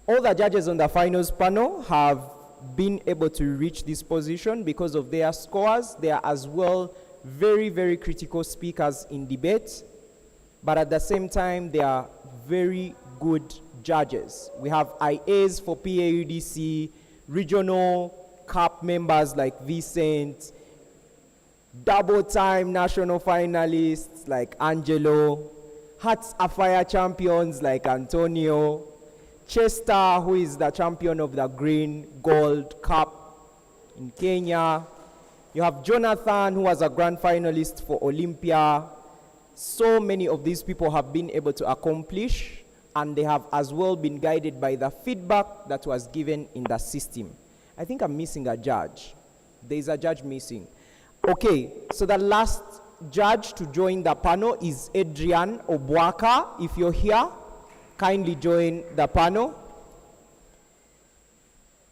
All the judges on the finals panel have been able to reach this position because of their scores. They are as well very, very critical speakers in debate, but at the same time, they are very good judges. We have IAs for PAUDC, regional CAP members like Vincent, double-time national finalists like Angelo, Hearts Afire champions like Antonio, Chester, who is the champion of the Green Gold Cup in Kenya. You have Jonathan, who was a grand finalist for Olympia. So many of these people have been able to accomplish, and they have as well been guided by the feedback that was given in the system. I think I'm missing a judge. There is a judge missing. Okay, so the last judge to join the panel is Adrian Obwaka. If you're here, kindly join the panel.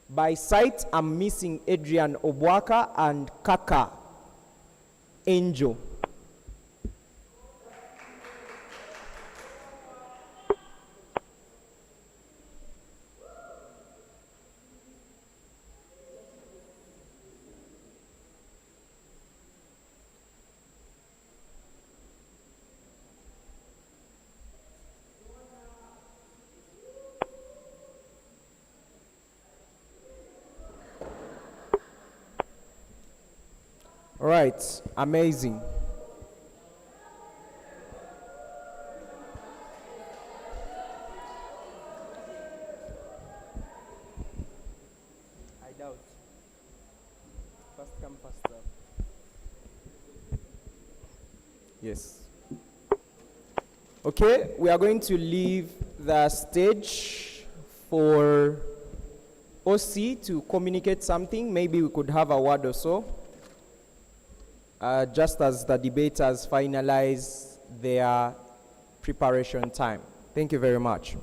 By sight, I'm missing Adrian Obwaka and Kaka Angel. All right, amazing. I doubt. First come, first serve. Yes. Okay, we are going to leave the stage for OC to communicate something. Maybe we could have a word or so. Just as the debaters finalize their preparation time. Thank you very much.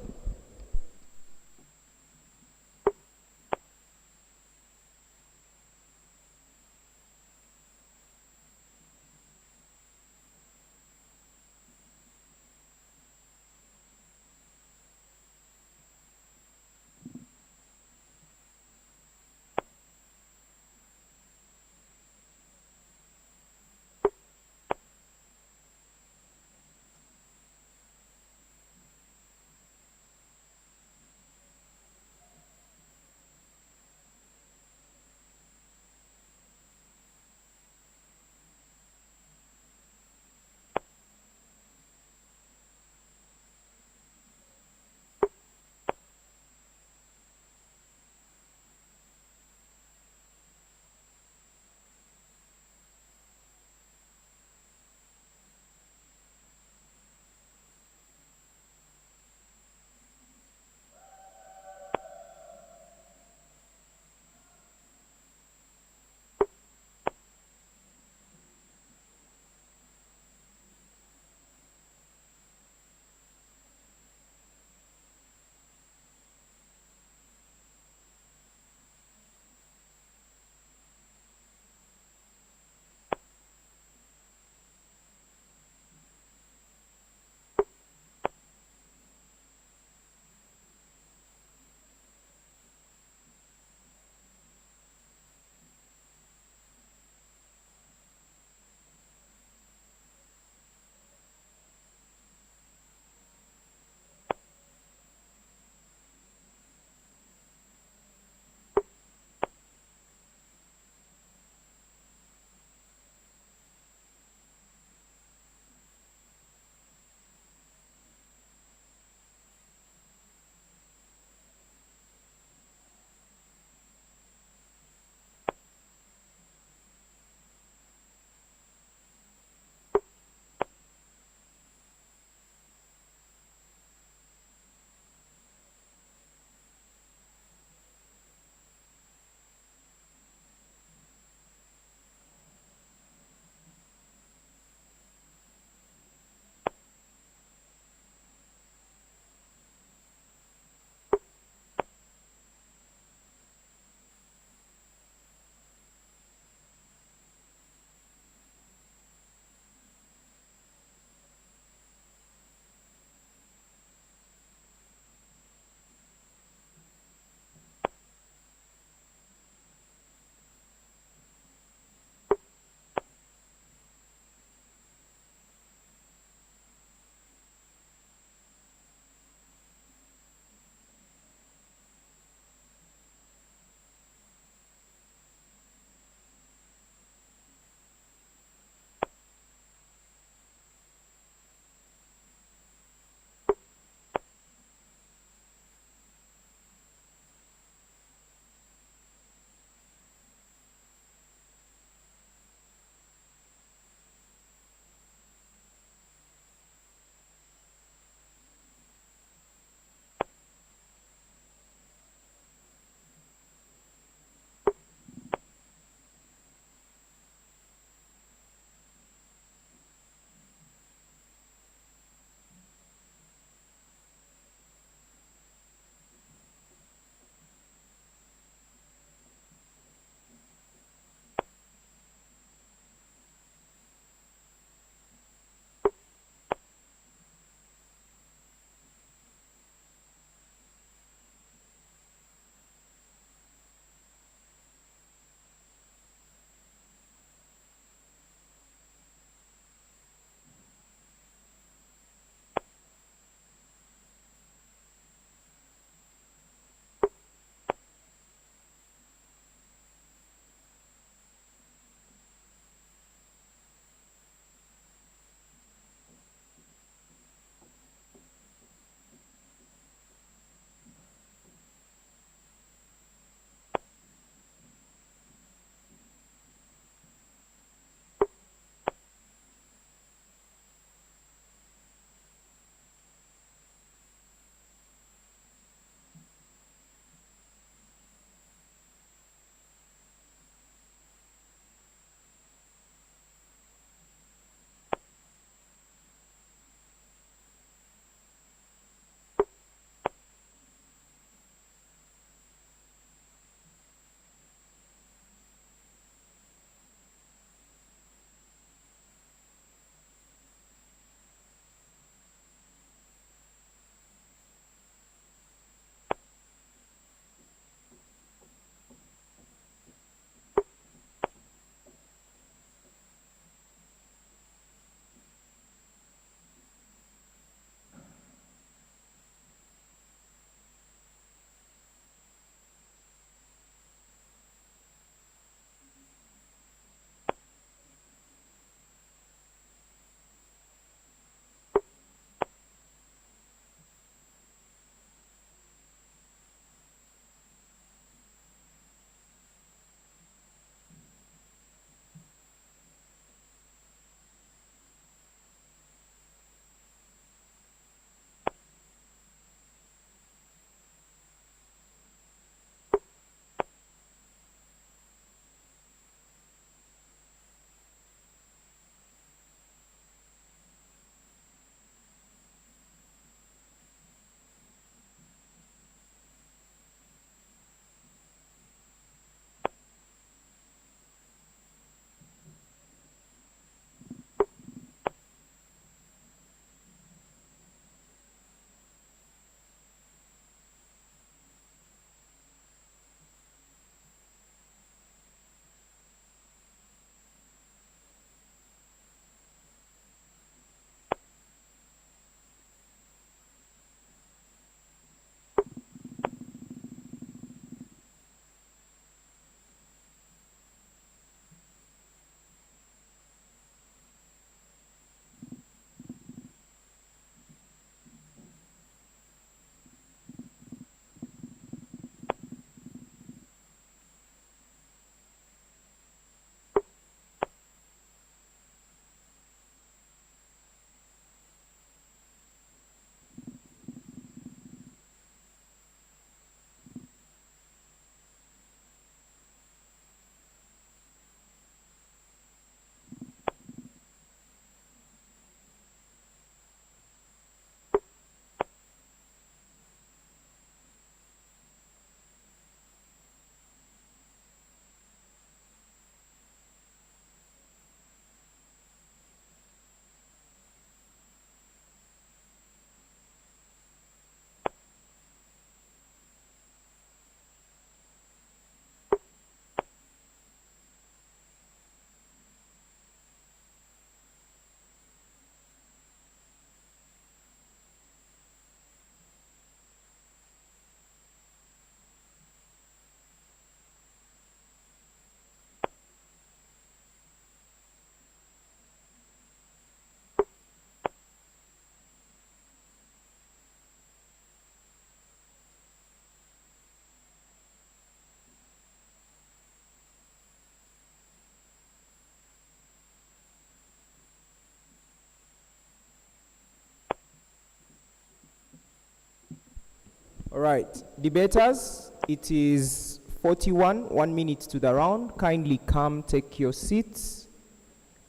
All right, debaters, it is 1 minute to the round. Kindly come take your seats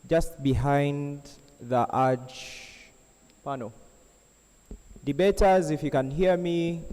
just behind the urge panel. Debaters, if you can hear me.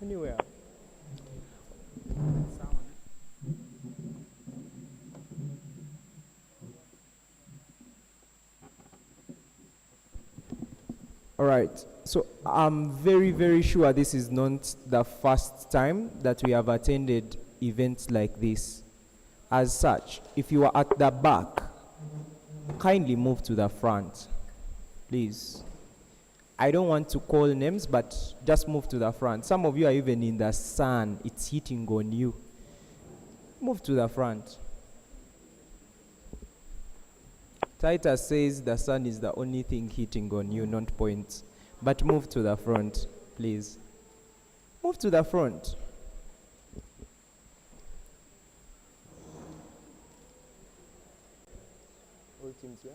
Anywhere. All right, so I'm very, very sure this is not the first time that we have attended events like this. As such, if you are at the back, kindly move to the front, please. I don't want to call names, but just move to the front. Some of you are even in the sun, it's hitting on you. Move to the front. Titus says the sun is the only thing hitting on you, not points. But move to the front, please. Move to the front. All teams here.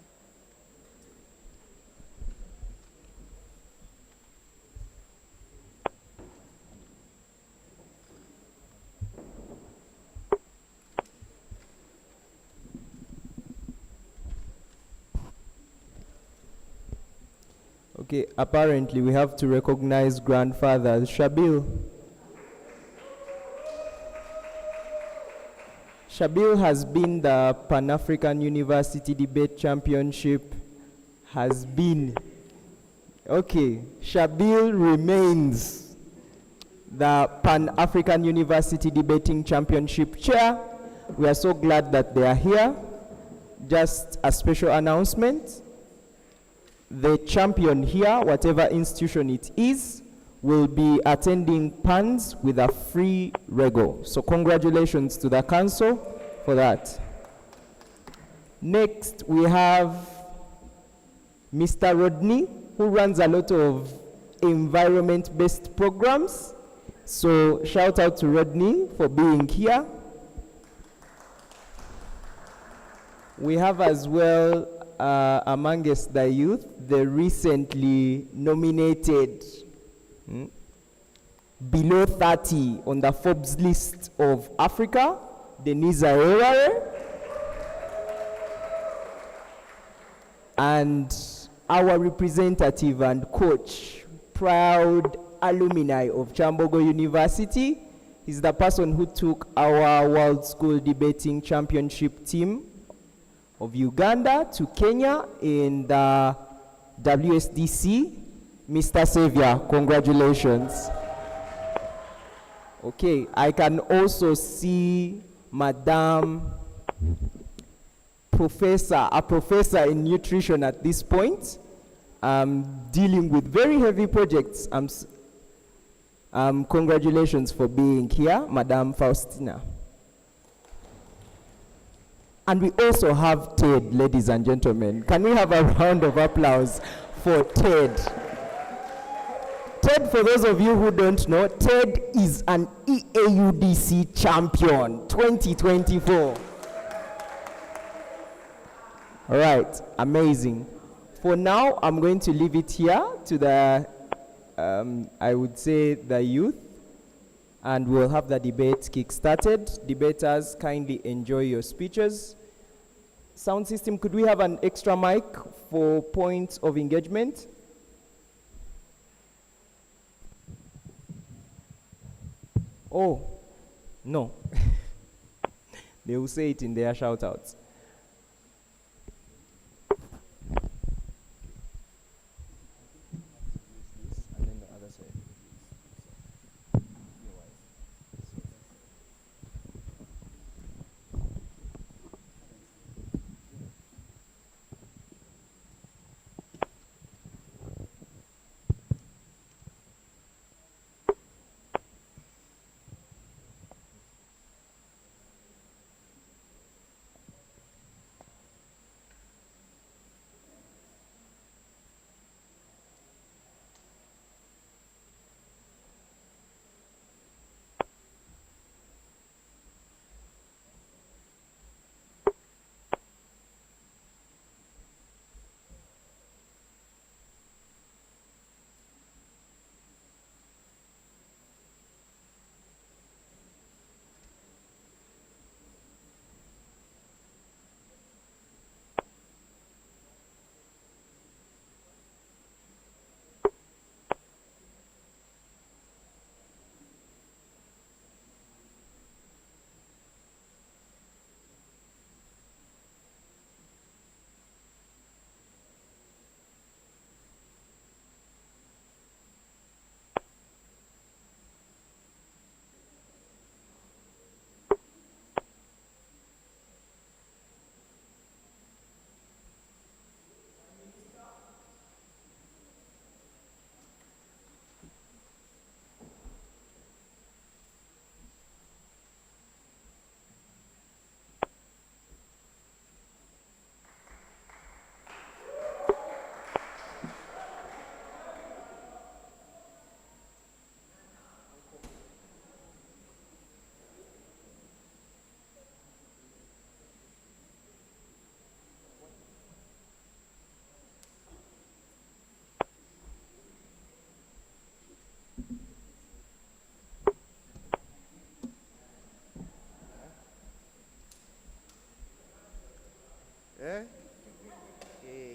Okay, apparently we have to recognize grandfather Shabil. Shabil has been the Pan-African University Debate Championship, Okay, Shabil remains the Pan-African University Debating Championship chair. We are so glad that they are here. Just a special announcement. The champion here, whatever institution it is, will be attending PANS with a free rego. So congratulations to the council for that. Next, we have Mr. Rodney, who runs a lot of environment-based programs. So shout out to Rodney for being here. We have as well amongst the youth, the recently nominated below 30 on the Forbes list of Africa, Denise Makerere. And our representative and coach, proud alumni of Chambogo University, is the person who took our World School Debating Championship team of Uganda to Kenya in the WSDC. Mr. Savior, congratulations. Okay, I can also see Madam a professor in nutrition at this point, dealing with very heavy projects. Congratulations for being here, Madam Faustina. And we also have Ted, ladies and gentlemen. Can we have a round of applause for Ted? Ted, for those of you who don't know, Ted is an EAUDC champion 2024. All right, amazing. For now, I'm going to leave it here to the, I would say, the youth, and we'll have the debate kick-started. Debaters, kindly enjoy your speeches. Sound system, could we have an extra mic for points of engagement? Oh, no. They will say it in their shout-outs.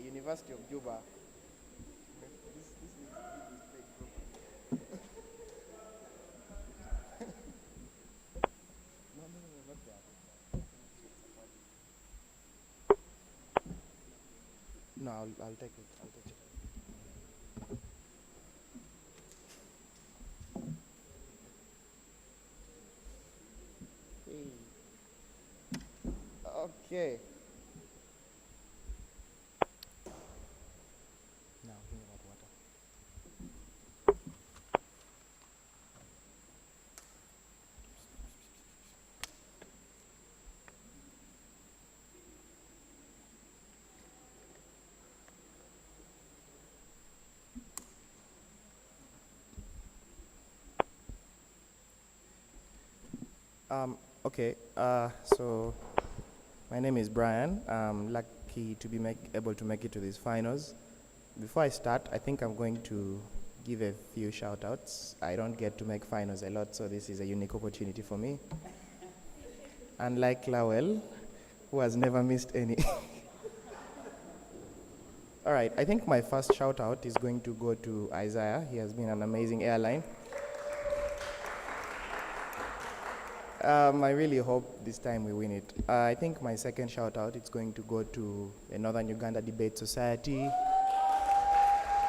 University of Juba. No, I'll take it. I'll take it. Okay. Now, bring about water. Okay, so my name is Brian. I'm lucky to be able to make it to these finals. Before I start, I think I'm going to give a few shout outs. I don't get to make finals a lot, so this is a unique opportunity for me. Unlike Lowell, who has never missed any. All right, I think my first shout out is going to go to Isaiah. He has been an amazing airline. I really hope this time we win it. I think my second shout out is going to go to the Northern Uganda Debate Society.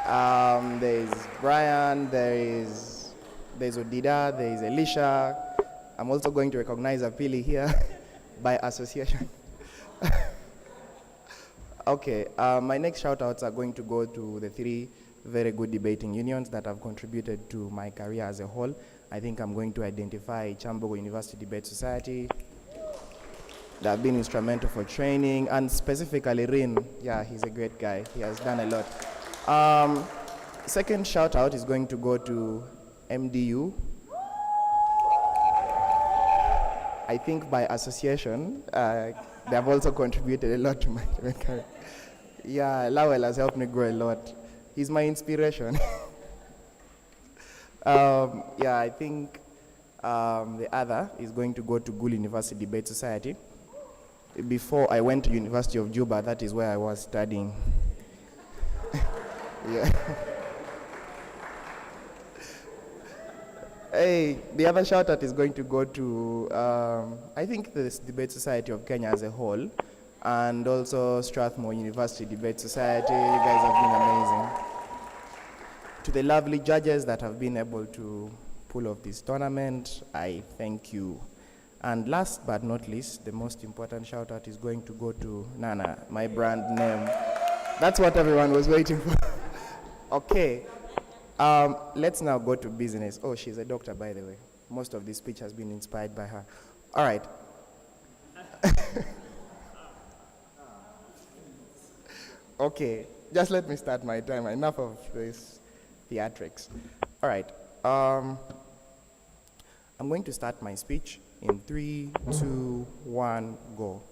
There's Brian, there's Odida, there's Elisha. I'm also going to recognize Apili here by association. Okay, my next shout outs are going to go to the 3 very good debating unions that have contributed to my career as a whole. I think I'm going to identify Chambogo University Debate Society. They have been instrumental for training, and specifically Rin. Yeah, he's a great guy. He has done a lot. Second shout out is going to go to MDU. I think by association, they have also contributed a lot to my career. Yeah, Lowell has helped me grow a lot. He's my inspiration. Yeah, I think the other is going to go to Gul University Debate Society. Before I went to University of Juba, that is where I was studying. Yeah. Hey, the other shout out is going to go to, I think the Debate Society of Kenya as a whole, and also Strathmore University Debate Society. You guys have been amazing. To the lovely judges that have been able to pull off this tournament, I thank you. And last but not least, the most important shout out is going to go to Nana, my brand name. That's what everyone was waiting for. Okay. Let's now go to business. Oh, she's a doctor, by the way. Most of this speech has been inspired by her. All right. Okay, just let me start my time. Enough of this theatrics. All right. I'm going to start my speech in 3, 2, 1, go.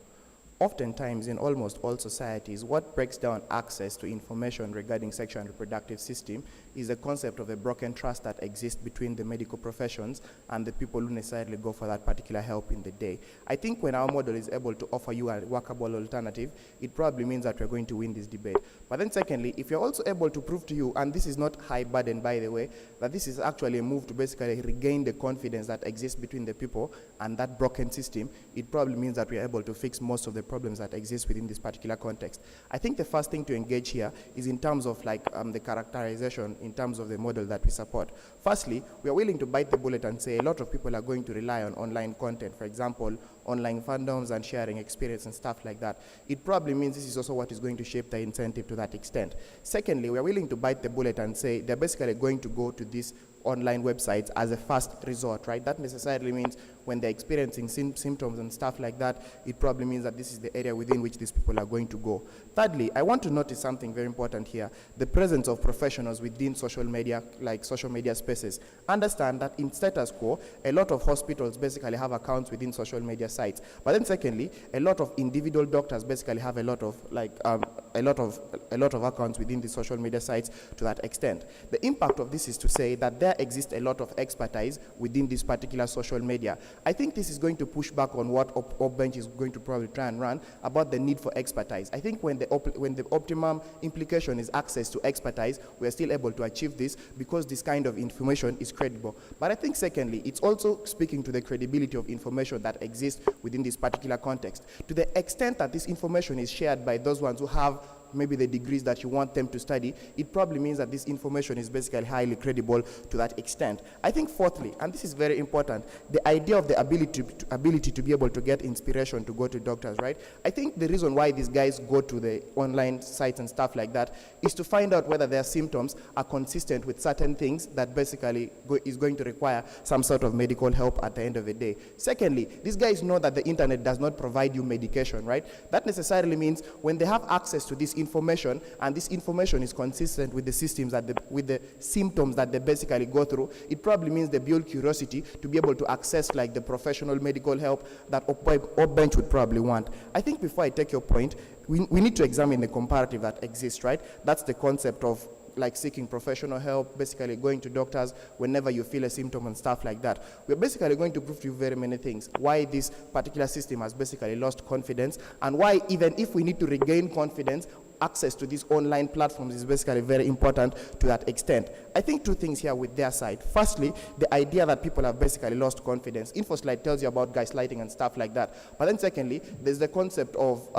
Oftentimes, in almost all societies, what breaks down access to information regarding sexual and reproductive system is the concept of a broken trust that exists between the medical professions and the people who necessarily go for that particular help in the day. I think when our model is able to offer you a workable alternative, it probably means that we're going to win this debate. But then secondly, if you're also able to prove to you, and this is not high burden, by the way, that this is actually a move to basically regain the confidence that exists between the people and that broken system, it probably means that we're able to fix most of the problems that exist within this particular context. I think the first thing to engage here is in terms of the characterization in terms of the model that we support. Firstly, we are willing to bite the bullet and say a lot of people are going to rely on online content, for example, online fandoms and sharing experience and stuff like that. It probably means this is also what is going to shape the incentive to that extent. Secondly, we are willing to bite the bullet and say they're basically going to go to these online websites as a first resort, right? That necessarily means when they're experiencing symptoms and stuff like that, it probably means that this is the area within which these people are going to go. Thirdly, I want to notice something very important here, the presence of professionals within social media, like social media spaces. Understand that in status quo, a lot of hospitals basically have accounts within social media sites. But then secondly, a lot of individual doctors basically have a lot of accounts within the social media sites to that extent. The impact of this is to say that there exists a lot of expertise within this particular social media. I think this is going to push back on what Opbench is going to probably try and run about the need for expertise. I think when the optimum implication is access to expertise, we are still able to achieve this because this kind of information is credible. But I think secondly, it's also speaking to the credibility of information that exists within this particular context. To the extent that this information is shared by those ones who have maybe the degrees that you want them to study, it probably means that this information is basically highly credible to that extent. I think fourthly, and this is very important, the idea of the ability to be able to get inspiration to go to doctors, right? I think the reason why these guys go to the online sites and stuff like that is to find out whether their symptoms are consistent with certain things that basically is going to require some sort of medical help at the end of the day. Secondly, these guys know that the internet does not provide you medication, right? That necessarily means when they have access to this misinformation, and this information is consistent with the systems with the symptoms that they basically go through, it probably means they build curiosity to be able to access like the professional medical help that op bench would probably want. I think before I take your point, we need to examine the comparative that exists, right? That's the concept of like seeking professional help, basically going to doctors whenever you feel a symptom and stuff like that. We're basically going to prove to you very many things, why this particular system has basically lost confidence, and why even if we need to regain confidence, access to these online platforms is basically very important to that extent. I think two things here with their side. Firstly, the idea that people have basically lost confidence. InfoSlide tells you about gaslighting and stuff like that. But then secondly, there's the concept of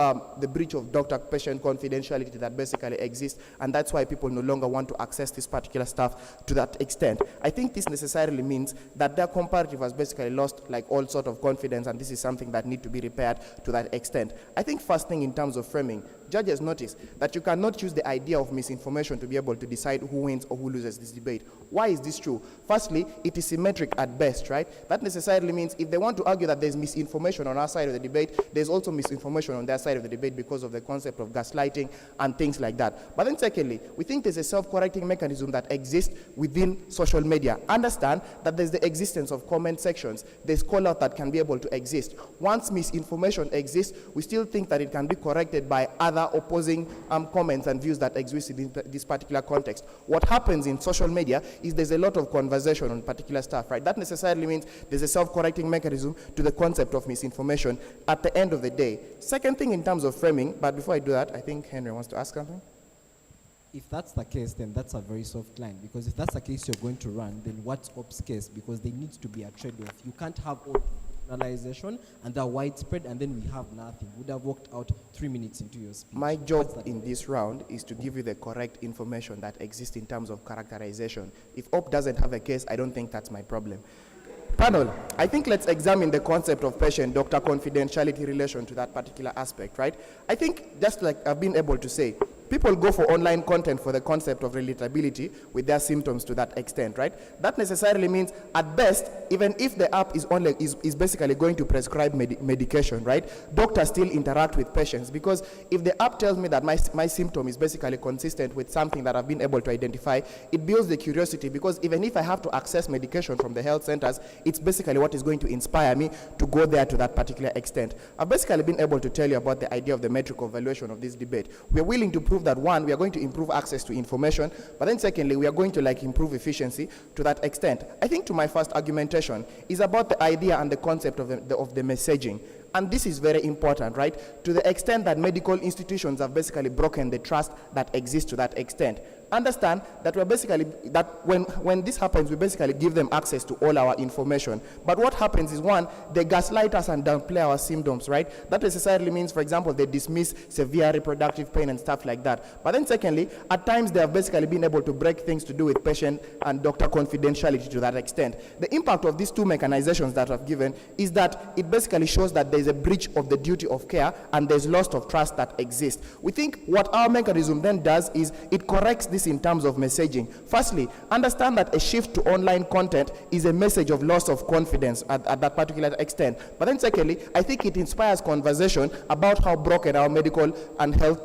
the breach of doctor-patient confidentiality that basically exists, and that's why people no longer want to access this particular stuff to that extent. I think this necessarily means that their comparative has basically lost like all sort of confidence, and this is something that need to be repaired to that extent. I think first thing in terms of framing, judges notice that you cannot use the idea of misinformation to be able to decide who wins or who loses this debate. Why is this true? Firstly, it is symmetric at best, right? That necessarily means if they want to argue that there's misinformation on our side of the debate, there's also misinformation on their side of the debate because of the concept of gaslighting and things like that. But then secondly, we think there's a self-correcting mechanism that exists within social media. Understand that there's the existence of comment sections. There's call-out that can be able to exist. Once misinformation exists, we still think that it can be corrected by other opposing comments and views that exist in this particular context. What happens in social media is there's a lot of conversation on particular stuff, right? That necessarily means there's a self-correcting mechanism to the concept of misinformation at the end of the day. Second thing in terms of framing, but before I do that, I think Henry wants to ask something. If that's the case, then that's a very soft line, because if that's the case you're going to run, then what's OP's case? Because there needs to be a trade-off. You can't have all generalization and they're widespread and then we have nothing. Would have worked out 3 minutes into your speech. My job in this round is to give you the correct information that exists in terms of characterization. If OP doesn't have a case, I don't think that's my problem. Panel, I think let's examine the concept of patient-doctor confidentiality relation to that particular aspect, right? I think, just like I've been able to say, people go for online content for the concept of relatability with their symptoms to that extent, right? That necessarily means, at best, even if the app is basically going to prescribe medication, right? Doctors still interact with patients, because if the app tells me that my symptom is basically consistent with something that I've been able to identify, it builds the curiosity, because even if I have to access medication from the health centers, it's basically what is going to inspire me to go there to that particular extent. I've basically been able to tell you about the idea of the metric of valuation of this debate. We're willing to prove that, one, we are going to improve access to information, but then secondly, we are going to improve efficiency to that extent. I think to my first argumentation is about the idea and the concept of the messaging. And this is very important, right? To the extent that medical institutions have basically broken the trust that exists to that extent. Understand that we're basically, that when this happens, we basically give them access to all our information. But what happens is, one, they gaslight us and downplay our symptoms, right? That necessarily means, for example, they dismiss severe reproductive pain and stuff like that. But then secondly, at times they have basically been able to break things to do with patient and doctor confidentiality to that extent. The impact of these two mechanizations that I've given is that it basically shows that there's a breach of the duty of care and there's loss of trust that exists. We think what our mechanism then does is it corrects this in terms of messaging. Firstly, understand that a shift to online content is a message of loss of confidence at that particular extent. But then secondly, I think it inspires conversation about how broken our medical and health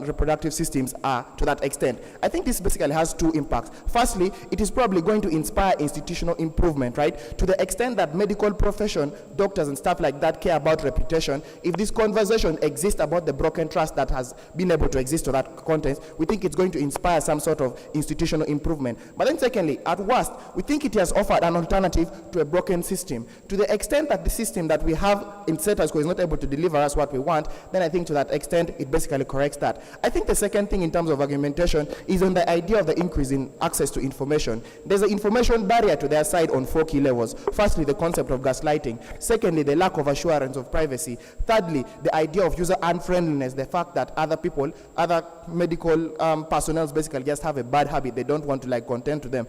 reproductive systems are to that extent. I think this basically has two impacts. Firstly, it is probably going to inspire institutional improvement, right? To the extent that medical profession, doctors and stuff like that care about reputation, if this conversation exists about the broken trust that has been able to exist to that content, we think it's going to inspire some sort of institutional improvement. But then secondly, at worst, we think it has offered an alternative to a broken system. To the extent that the system that we have in status quo is not able to deliver us what we want, then I think to that extent, it basically corrects that. I think the second thing in terms of argumentation is on the idea of the increase in access to information. There's an information barrier to their side on 4 key levels. Firstly, the concept of gaslighting. Secondly, the lack of assurance of privacy. Thirdly, the idea of user unfriendliness, the fact that other people, other medical personnel basically basically just have a bad habit. They don't want to like contend to them.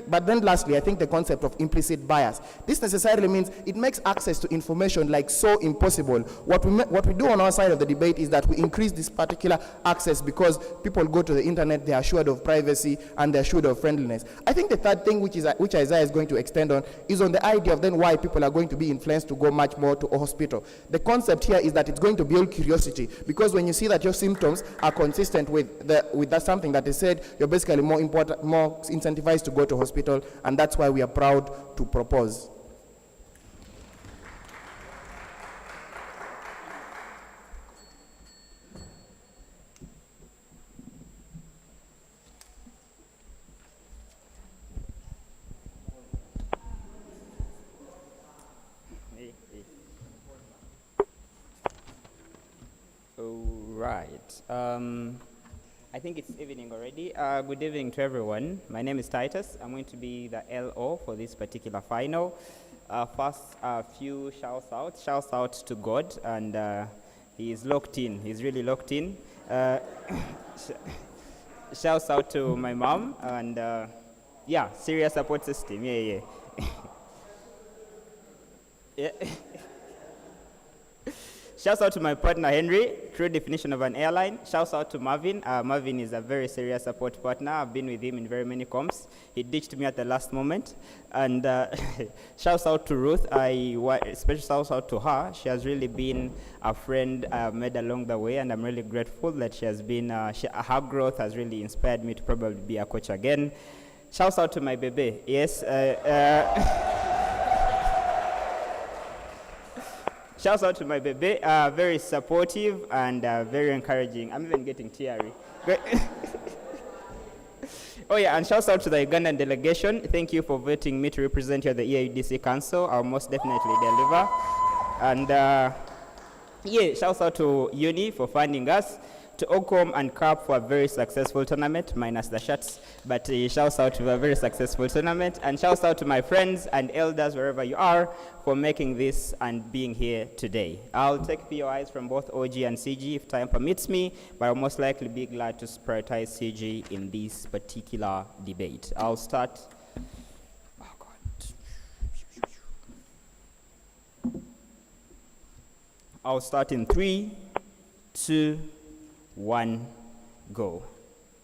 But then lastly, I think the concept of implicit bias. This necessarily means it makes access to information like so impossible. What we do on our side of the debate is that we increase this particular access because people go to the internet, they are assured of privacy and they're assured of friendliness. I think the third thing which Isaiah is going to extend on is on the idea of then why people are going to be influenced to go much more to a hospital. The concept here is that it's going to build curiosity, because when you see that your symptoms are consistent with that something that is said, you're basically more incentivized to go to hospital, and that's why we are proud to propose. Right. I think it's evening already. Good evening to everyone. My name is Titus. I'm going to be the LO for this particular final. First, a few shouts out. Shouts out to God, and he is locked in. He's really locked in. Shouts out to my mom, and yeah, serious support system. Yeah. Yeah. Shouts out to my partner Henry, true definition of an airline. Shouts out to Marvin. Marvin is a very serious support partner. I've been with him in very many comps. He ditched me at the last moment. And shouts out to Ruth. Special shouts out to her. She has really been a friend I've made along the way, and I'm really grateful that she has been, her growth has really inspired me to probably be a coach again. Shouts out to my baby. Yes. Shouts out to my baby, very supportive and very encouraging. I'm even getting teary. Oh yeah, and shouts out to the Ugandan delegation. Thank you for voting me to represent you at the EAUDC Council. I'll most definitely deliver. And yeah, shouts out to Uni for funding us, to Ocom and CAP for a very successful tournament, minus the shots, but shouts out to a very successful tournament, and shouts out to my friends and elders wherever you are for making this and being here today. I'll take POIs from both OG and CG if time permits me, but I'll most likely be glad to prioritize CG in this particular debate. I'll start. Oh God. I'll start in 3, 2, 1, go.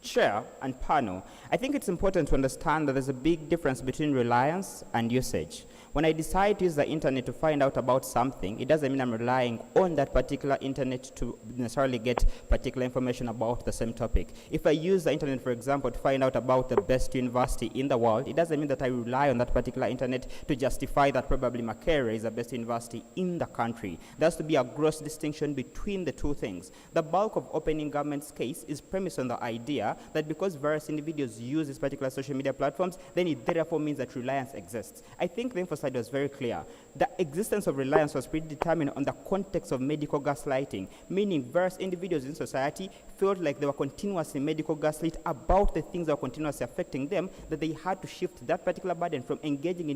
Chair and panel, I think it's important to understand that there's a big difference between reliance and usage. When I decide to use the internet to find out about something, it doesn't mean I'm relying on that particular internet to necessarily get particular information about the same topic. If I use the internet, for example, to find out about the best university in the world, it doesn't mean that I rely on that particular internet to justify that probably Makerere is the best university in the country. There has to be a gross distinction between the two things. The bulk of opening government's case is premised on the idea that because various individuals use these particular social media platforms, then it therefore means that reliance exists. I think the emphasis was very clear. The existence of reliance was predetermined on the context of medical gaslighting, meaning various individuals in society felt like they were continuously medical gaslit about the things that were continuously affecting them, that they had to shift that particular burden from engaging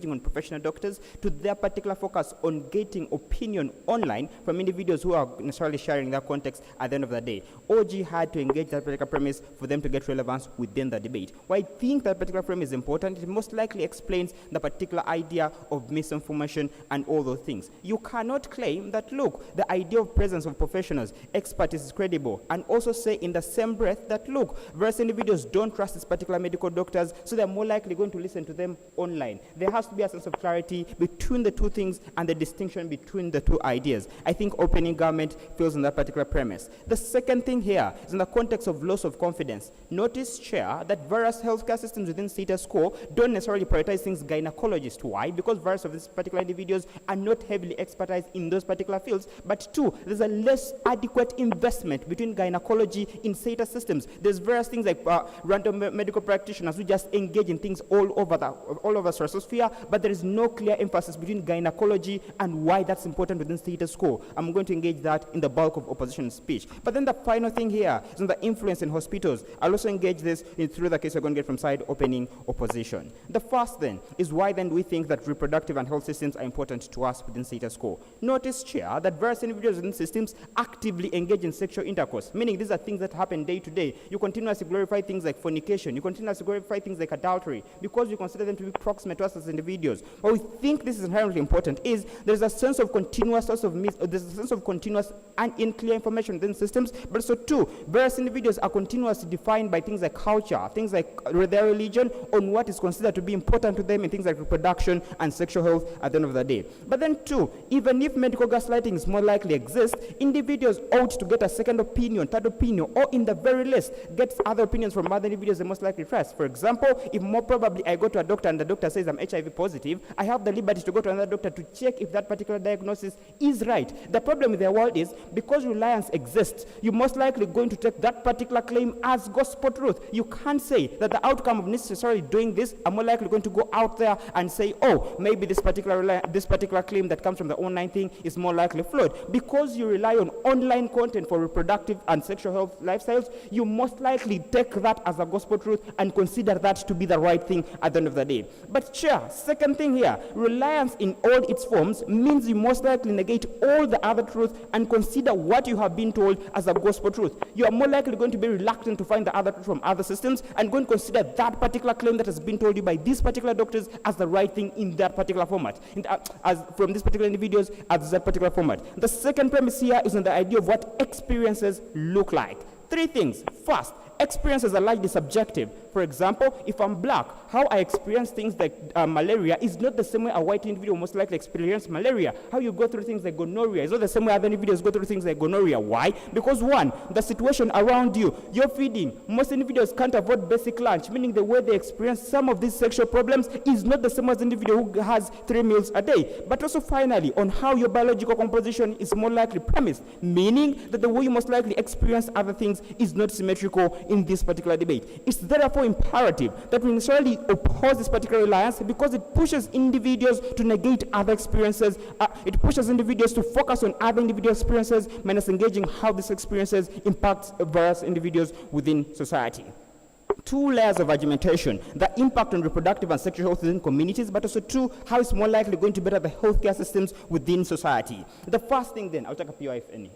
on professional doctors to their particular focus on getting opinion online from individuals who are necessarily sharing their context at the end of the day. OG had to engage that particular premise for them to get relevance within the debate. Why I think that particular frame is important, it most likely explains the particular idea of misinformation and all those things. You cannot claim that, look, the idea of presence of professionals, expertise is credible, and also say in the same breath that, look, various individuals don't trust these particular medical doctors, so they're more likely going to listen to them online. There has to be a sense of clarity between the two things and the distinction between the two ideas. I think opening government fails on that particular premise. The second thing here is in the context of loss of confidence. Notice, Chair, that various healthcare systems within status quo don't necessarily prioritize things gynecologists. Why? Because various of these particular individuals are not heavily expertise in those particular fields. But two, there's a less adequate investment between gynecology in status systems. There's various things like random medical practitioners who just engage in things all over the stratosphere, but there is no clear emphasis between gynecology and why that's important within status quo. I'm going to engage that in the bulk of opposition speech. But then the final thing here is on the influence in hospitals. I'll also engage this through the case we're going to get from side opening opposition. The first then is why then do we think think that reproductive and health systems are important to us within status quo. Notice, Chair, that various individuals within systems actively engage in sexual intercourse, meaning these are things that happen day to day. You continuously glorify things like fornication, you continuously glorify things like adultery, because you consider them to be proximate to us as individuals. What we think this is inherently important is there's a sense of continuous and unclear information within systems, but also too, various individuals are continuously defined by things like culture, things like their religion, on what is considered to be important to them in things like reproduction and sexual health at the end of the day. But then too, even if medical gaslighting is more likely exists, individuals ought to get a second opinion, third opinion, or in the very least, get other opinions from other individuals they most likely trust. For example, if more probably I go to a doctor and the doctor says I'm HIV positive, I have the liberty to go to another doctor to check if that particular diagnosis is right. The problem with the world is, because reliance exists, you're most likely going to take that particular claim as gospel truth. You can't say that the outcome of necessarily doing this, I'm more likely going to go out there and say, oh, maybe this particular claim that comes from the online thing is more likely flawed. Because you rely on online content for reproductive and sexual health lifestyles, you most likely take that as a gospel truth and consider that to be the right thing at the end of the day. But Chair, second thing here, reliance in all its forms means you most likely negate all the other truths and consider what you have been told as a gospel truth. You are more likely going to be reluctant to find the other truth from other systems and going to consider that particular claim that has been told you by these particular doctors as the right thing in that particular format, as from these particular individuals as that particular format. The second premise here is on the idea of what experiences look like. Three things. First, experiences are largely subjective. For example, if I'm black, how I experience things like malaria is not the same way a white individual most likely experience malaria. How you go through things like gonorrhea is not the same way other individuals go through things like gonorrhea. Why? Because one, the situation around you, you're feeding. Most individuals can't afford basic lunch, meaning the way they experience some of these sexual problems is not the same as the individual who has 3 meals a day. But also finally, on how your biological composition is more likely premised, meaning that the way you most likely experience other things is not symmetrical in this particular debate. It's therefore imperative that we necessarily oppose this particular reliance because it pushes individuals to negate other experiences. It pushes individuals to focus on other individual experiences, minus engaging how these experiences impact various individuals within society. Two layers of argumentation: the impact on reproductive and sexual health within communities, but also two, how it's more likely going to better the healthcare systems within society. The first thing then, I'll take a PO if any.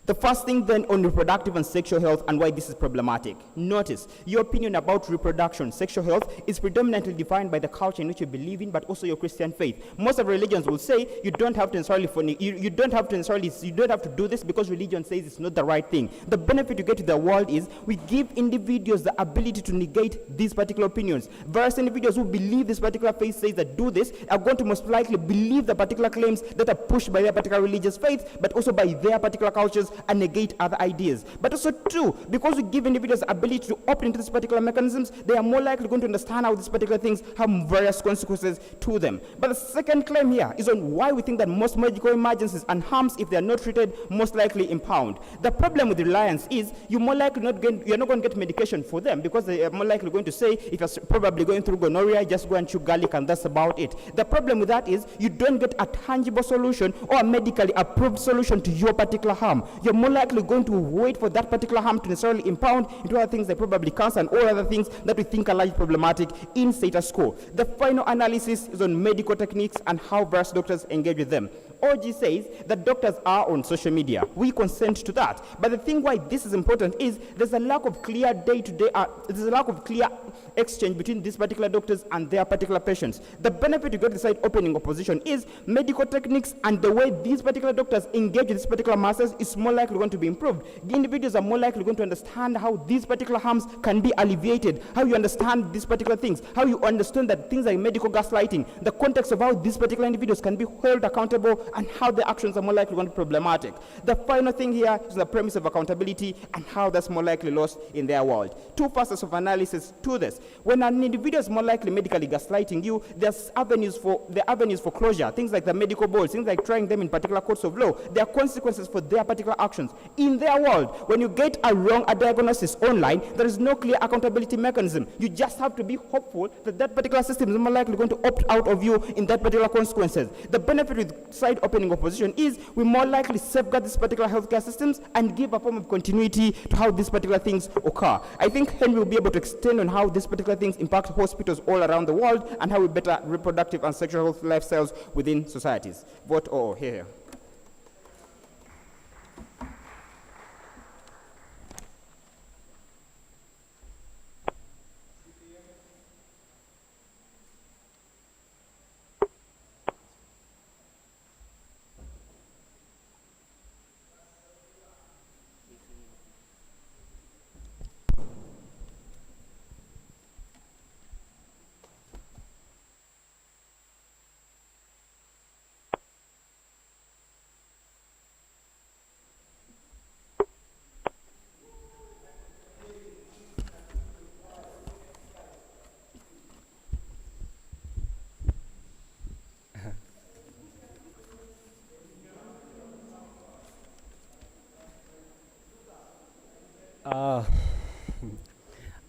The first thing then on reproductive and sexual health and why this is problematic. Notice, your opinion about reproduction, sexual health is predominantly defined by the culture in which you believe in, but also your Christian faith. Most of religions will say you don't have to necessarily you don't have to do this because religion says it's not the right thing. The benefit you get to the world is we give individuals the ability to negate these particular opinions. Various individuals who believe this particular faith says that do this are going to most likely believe the particular claims that are pushed by their particular religious faith, but also by their particular cultures, and negate other ideas. But also too, because we give individuals the ability to opt into these particular mechanisms, they are more likely going to understand how these particular things have various consequences to them. But the second claim here is on why we think that most medical emergencies and harms, if they are not treated, most likely impound. The problem with reliance is you're not going to get medication for them because they are more likely going to say, if you're probably going through gonorrhea, just go and chew garlic and that's about it. The problem with that is you don't get a tangible solution or a medically approved solution to your particular harm. You're more likely going to wait for that particular harm to necessarily impound into other things like probably cancer and all other things that we think are largely problematic in status quo. The final analysis is on medical techniques and how various doctors engage with them. OG says that doctors are on social media. We consent to that. But the thing why this is important is there's a lack of clear there's a lack of clear exchange between these particular doctors and their particular patients. The benefit you get to side opening opposition is medical techniques and the way these particular doctors engage with these particular masses is more likely going to be improved. The individuals are more likely going to understand how these particular harms can be alleviated, how you understand these particular things, how you understand that things like medical gaslighting, the context of how these particular individuals can be held accountable and how their actions are more likely going to be problematic. The final thing here is the premise of accountability and how that's more likely lost in their world. Two facets of analysis to this. When an individual is more likely medically gaslighting you, there's avenues for closure, things like the medical boards, things like trying them in particular courts of law. There are consequences for their particular actions. In their world, when you get a diagnosis online, there is no clear accountability mechanism. You just have to be hopeful that that particular system is more likely going to opt out of you in that particular consequences. The benefit with side guaranteed opening of position is we more likely safeguard these particular healthcare systems and give a form of continuity to how these particular things occur. I think Henry will be able to extend on how these particular things impact hospitals all around the world and how we better reproductive and sexual health lifestyles within societies. Vote or here.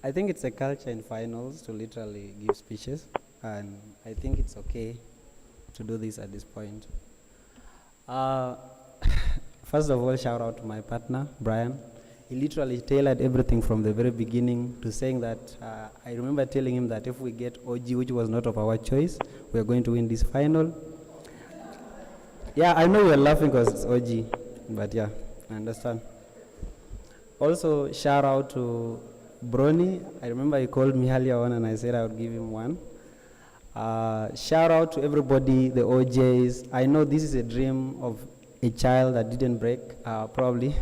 I think it's a culture in finals to literally give speeches, and I think it's okay to do this at this point. First of all, shout out to my partner, Brian. He literally tailored everything from the very beginning to saying that, I remember telling him that if we get OG, which was not of our choice, we are going to win this final. Yeah, I know you're laughing because it's OG, but yeah, I understand. Also, shout out to Brony. I remember he called me earlier on and I said I would give him one. Shout out to everybody, the OJs. I know this is a dream of a child that didn't break, probably.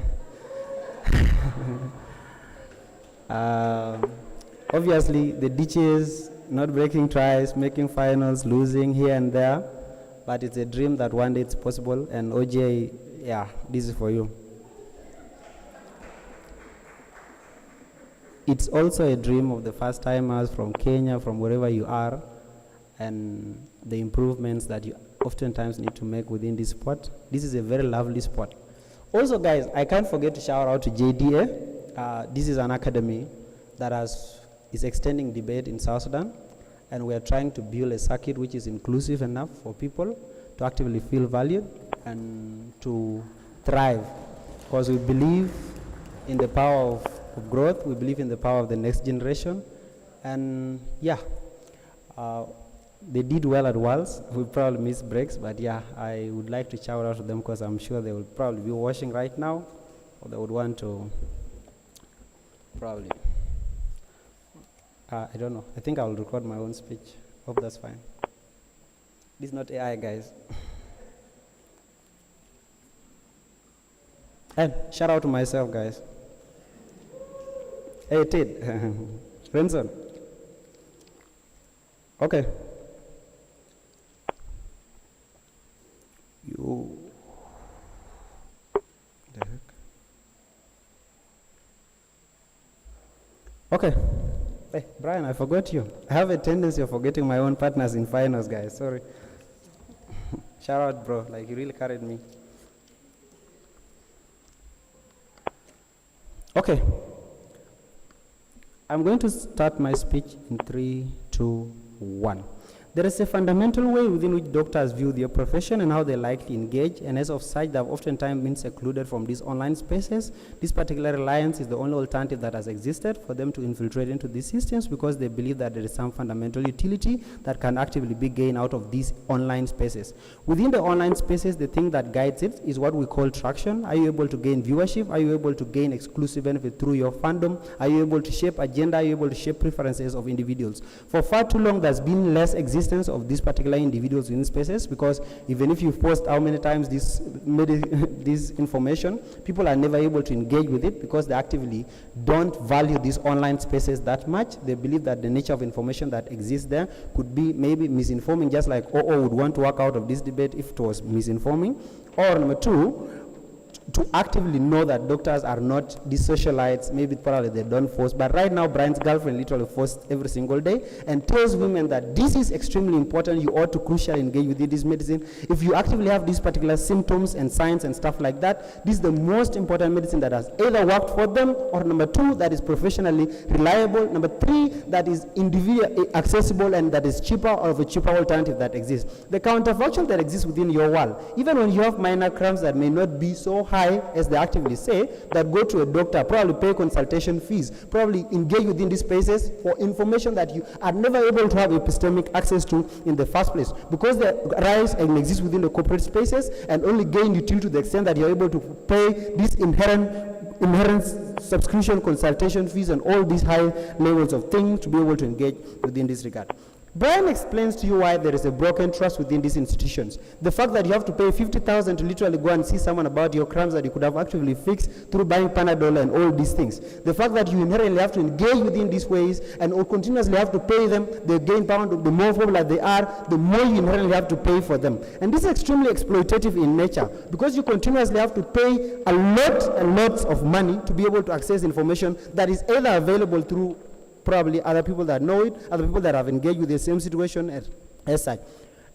Obviously, the ditches, not breaking tries, making finals, losing here and there, but it's a dream that one day it's possible, and OJ, yeah, this is for you. It's also a dream of the first-timers from Kenya, from wherever you are, and the improvements that you oftentimes need to make within this sport. This is a very lovely sport. Also, guys, I can't forget to shout out to JDA. This is an academy that is extending debate in South Sudan, and we are trying to build a circuit which is inclusive enough for people to actively feel valued and to thrive, because we believe in the power of growth. We believe in the power of the next generation, and yeah, they did well at Worlds. We probably missed breaks, but yeah, I would like to shout out to them because I'm sure they will probably be watching right now, or they would want to probably, I don't know. I think I will record my own speech. Hope that's fine. This is not AI, guys. And shout out to myself, guys. Hey, Ted. Renson. Okay. You. The heck? Okay. Hey, Brian, I forgot you. I have a tendency of forgetting my own partners in finals, guys. Sorry. Shout out, bro. Like, you really carried me. Okay. I'm going to start my speech in 3, 2, 1. There is a fundamental way within which doctors view their profession and how they likely engage, and as of such, they have oftentimes been secluded from these online spaces. This particular alliance is the only alternative that has existed for them to infiltrate into these systems, because they believe that there is some fundamental utility that can actively be gained out of these online spaces. Within the online spaces, the thing that guides it is what we call traction. Are you able to gain viewership? Are you able to gain exclusive benefit through your fandom? Are you able to shape agenda? Are you able to shape preferences of individuals? For far too long, there's been less existence of these particular individuals in spaces, because even if you post how many times this information, people are never able to engage with it because they actively don't value these online spaces that much. They believe that the nature of information that exists there could be maybe misinforming, just like OO would want to walk out of this debate if it was misinforming. Or number two, to actively know that doctors are not these socialites, maybe probably they don't force, but right now Brian's girlfriend literally forced every single day and tells women that this is extremely important, you ought to crucially engage with this medicine. If you actively have these particular symptoms and signs and stuff like that, this is the most important medicine that has either worked for them, or number 2, that is professionally reliable, number 3, that is individually accessible and that is cheaper, or of a cheaper alternative that exists. The counterfactual that exists within your wall, even when you have minor cramps that may not be so high as they actively say, that go to a doctor, probably pay consultation fees, probably engage within these spaces for information that you are never able to have epistemic access to in the first place, because they rise and exist within the corporate spaces and only gain utility to the extent that you're able to pay these inherent subscription, consultation fees, and all these high levels of things to be able to engage within this regard. Brian explains to you why there is a broken trust within these institutions. The fact that you have to pay 50,000 to literally go and see someone about your cramps that you could have actually fixed through buying Panadol and all these things. The fact that you inherently have to engage within these ways and continuously have to pay them, they gain pound, the more popular they are, the more you inherently have to pay for them. And this is extremely exploitative in nature, because you continuously have to pay a lot of money to be able to access information that is either available through probably other people that know it, other people that have engaged with the same situation as such.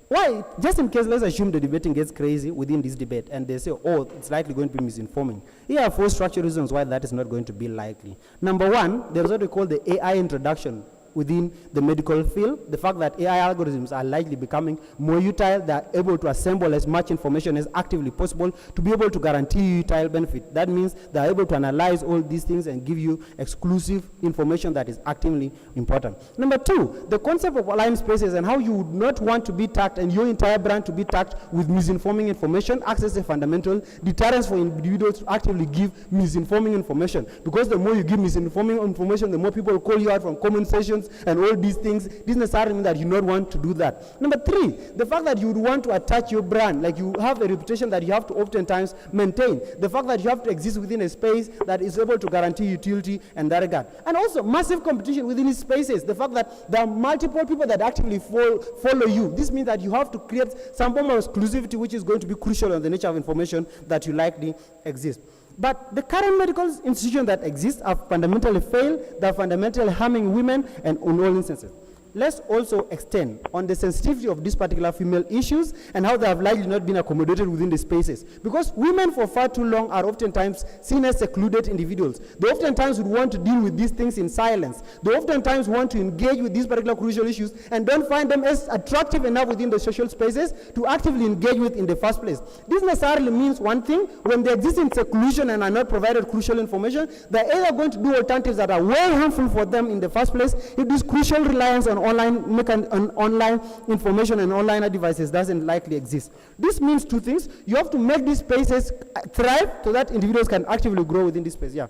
Why? Just in case, let's assume the debating gets crazy within this debate and they say, oh, it's likely going to be misinforming. Here are 4 structural reasons why that is not going to be likely. Number 1, there is what we call the AI introduction within the medical field. The fact that AI algorithms are likely becoming more utile, they are able to assemble as much information as actively possible to be able to guarantee you utile benefit. That means they are able to analyze all these things and give you exclusive information that is actively important. Number 2, the concept of online spaces and how you would not want to be tagged and your entire brand to be tagged with misinforming information acts as a fundamental deterrence for individuals to actively give misinforming information. Because the more you give misinforming information, the more people call you out from comment sessions and all these things. This necessarily means that you not want to do that. Number 3, the fact that you would want to attach your brand, like you have a reputation that you have to oftentimes maintain. The fact that you have to exist within a space that is able to guarantee utility and that regard. And also massive competition within these spaces. The fact that there are multiple people that actively follow you. This means that you have to create some form of exclusivity which is going to be crucial on the nature of information that you likely exist. But the current medical institutions that exist have fundamentally failed, they are fundamentally harming women and in all instances. Let's also extend on the sensitivity of these particular female issues and how they have likely not been accommodated within the spaces. Because women for far too long are oftentimes seen as secluded individuals. They oftentimes would want to deal with these things in silence. They oftentimes want to engage with these particular crucial issues and don't find them as attractive enough within the social spaces to actively engage with in the first place. This necessarily means one thing: when they exist in seclusion and are not provided crucial information, they're either going to do alternatives that are very harmful for them in the first place if this crucial reliance on online information and online devices doesn't likely exist. This means 2 things. You have to make these spaces thrive so that individuals can actively grow within this space. Yeah.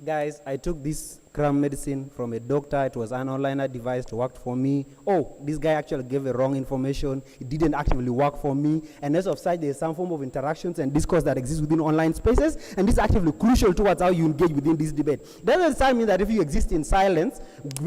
Guys, I took this cram medicine from a doctor. It was an online device. It worked for me. Oh, this guy actually gave the wrong information. It didn't actively work for me. And as of such, there's some form of interactions and discourse that exists within online spaces, and this is actively crucial towards how you engage within this debate. That doesn't mean that if you exist in silence,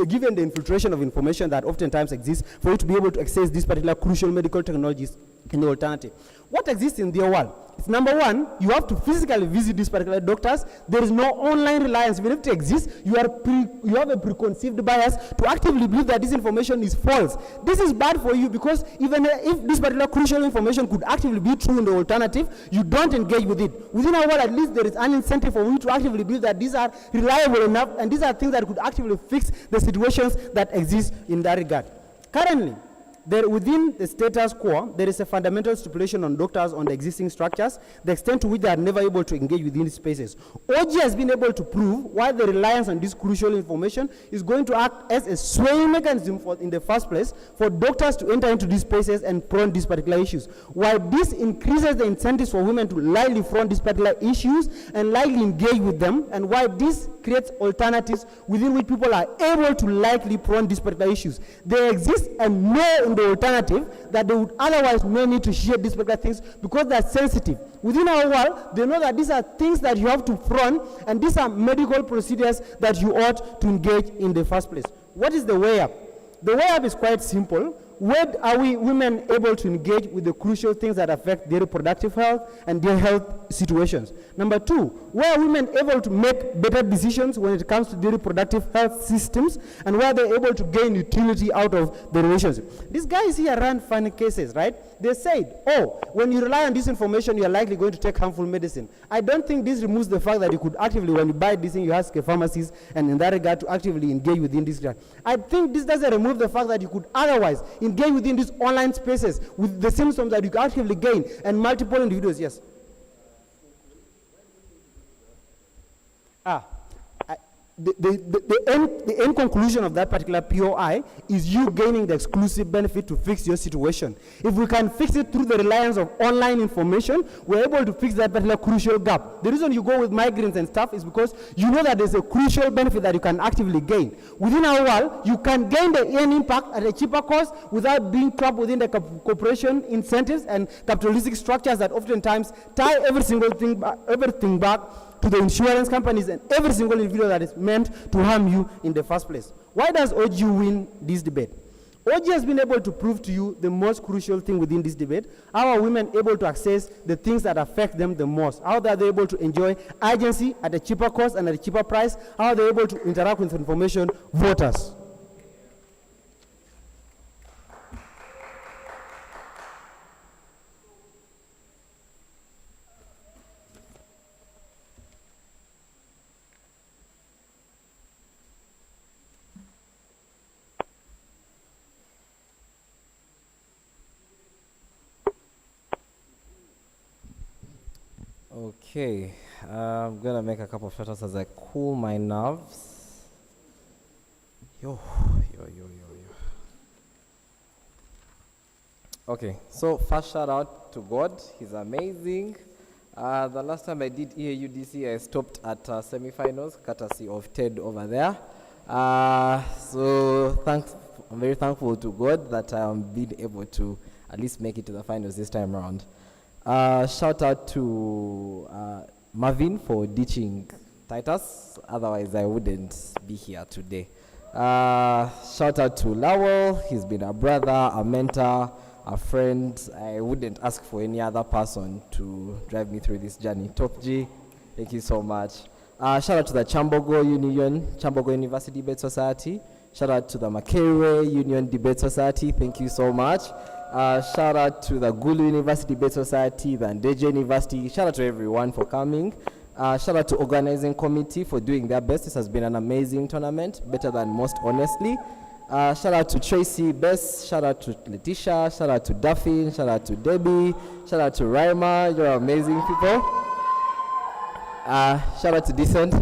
given the infiltration of information that oftentimes exists, for you to be able to access these particular crucial medical technologies in the alternative. What exists in their world? It's number 1, you have to physically visit these particular doctors. There is no online reliance. Even if it exists, you have a preconceived bias to actively believe that this information is false. This is bad for you, because even if this particular crucial information could actively be true in the alternative, you don't engage with it. Within our world, at least there is an incentive for you to actively believe that these are reliable enough, and these are things that could actively fix the situations that exist in that regard. Currently, within the status quo, there is a fundamental stipulation on doctors on the existing structures, the extent to which they are never able to engage within these spaces. OG has been able to prove why the reliance on this crucial information is going to act as a swaying mechanism in the first place for doctors to enter into these spaces and front these particular issues. While this increases the incentives for women to lightly front these particular issues and lightly engage with them, and why this creates alternatives within which people are able to likely front these particular issues. They exist and know in the alternative that they would otherwise may need to share these particular things because they are sensitive. Within our world, they know that these are things that you have to front, and these are medical procedures that you ought to engage in the first place. What is the way up? The way up is quite simple. Where are we women able to engage with the crucial things that affect their reproductive health and their health situations? Number two, where are women able to make better decisions when it comes to their reproductive health systems, and where they're able to gain utility out of the relationship? These guys here ran funny cases, right? They said, oh, when you rely on this information, you're likely going to take harmful medicine. I don't think this removes the fact that you could actively, when you buy this thing, you ask a pharmacist, and in that regard, to actively engage within this. I think this doesn't remove the fact that you could otherwise engage within these online spaces with the symptoms that you can actively gain, and multiple individuals. Yes. The end conclusion of that particular POI is you gaining the exclusive benefit to fix your situation. If we can fix it through the reliance of online information, we're able to fix that particular crucial gap. The reason you go with migrants and stuff is because you know that there's a crucial benefit that you can actively gain. Within our world, you can gain the earn impact at a cheaper cost without being trapped within the corporation incentives and capitalistic structures that oftentimes tie everything back to the insurance companies and every single individual that is meant to harm you in the first place. Why does OG win this debate? OG has been able to prove to you the most crucial thing within this debate. How are women able to access the things that affect them the most? How are they able to enjoy agency at a cheaper cost and at a cheaper price? How are they able to interact with information voters? Okay, I'm gonna make a couple of shout-outs as I cool my nerves. Yo. Okay, so first shout out to God, He's amazing. The last time I did EAUDC, I stopped at semi-finals, courtesy of Ted over there. So I'm very thankful to God that I'm being able to at least make it to the finals this time around. Shout out to Marvin for ditching Titus, otherwise I wouldn't be here today. Shout out to Lowell, he's been a brother, a mentor, a friend. I wouldn't ask for any other person to drive me through this journey. Top G, thank you so much. Shout out to the Chambogo University Debate Society. Shout out to the Makerere Union Debate Society, thank you so much. Shout out to the Gulu University Debate Society, the Ndeje University. Shout out to everyone for coming. Shout out to organizing committee for doing their best. This has been an amazing tournament, better than most, honestly. Shout out to Tracy Bess. Shout out to Letitia. Shout out to Duffin. Shout out to Debbie. Shout out to Raima. You're amazing people. Shout out to Decent.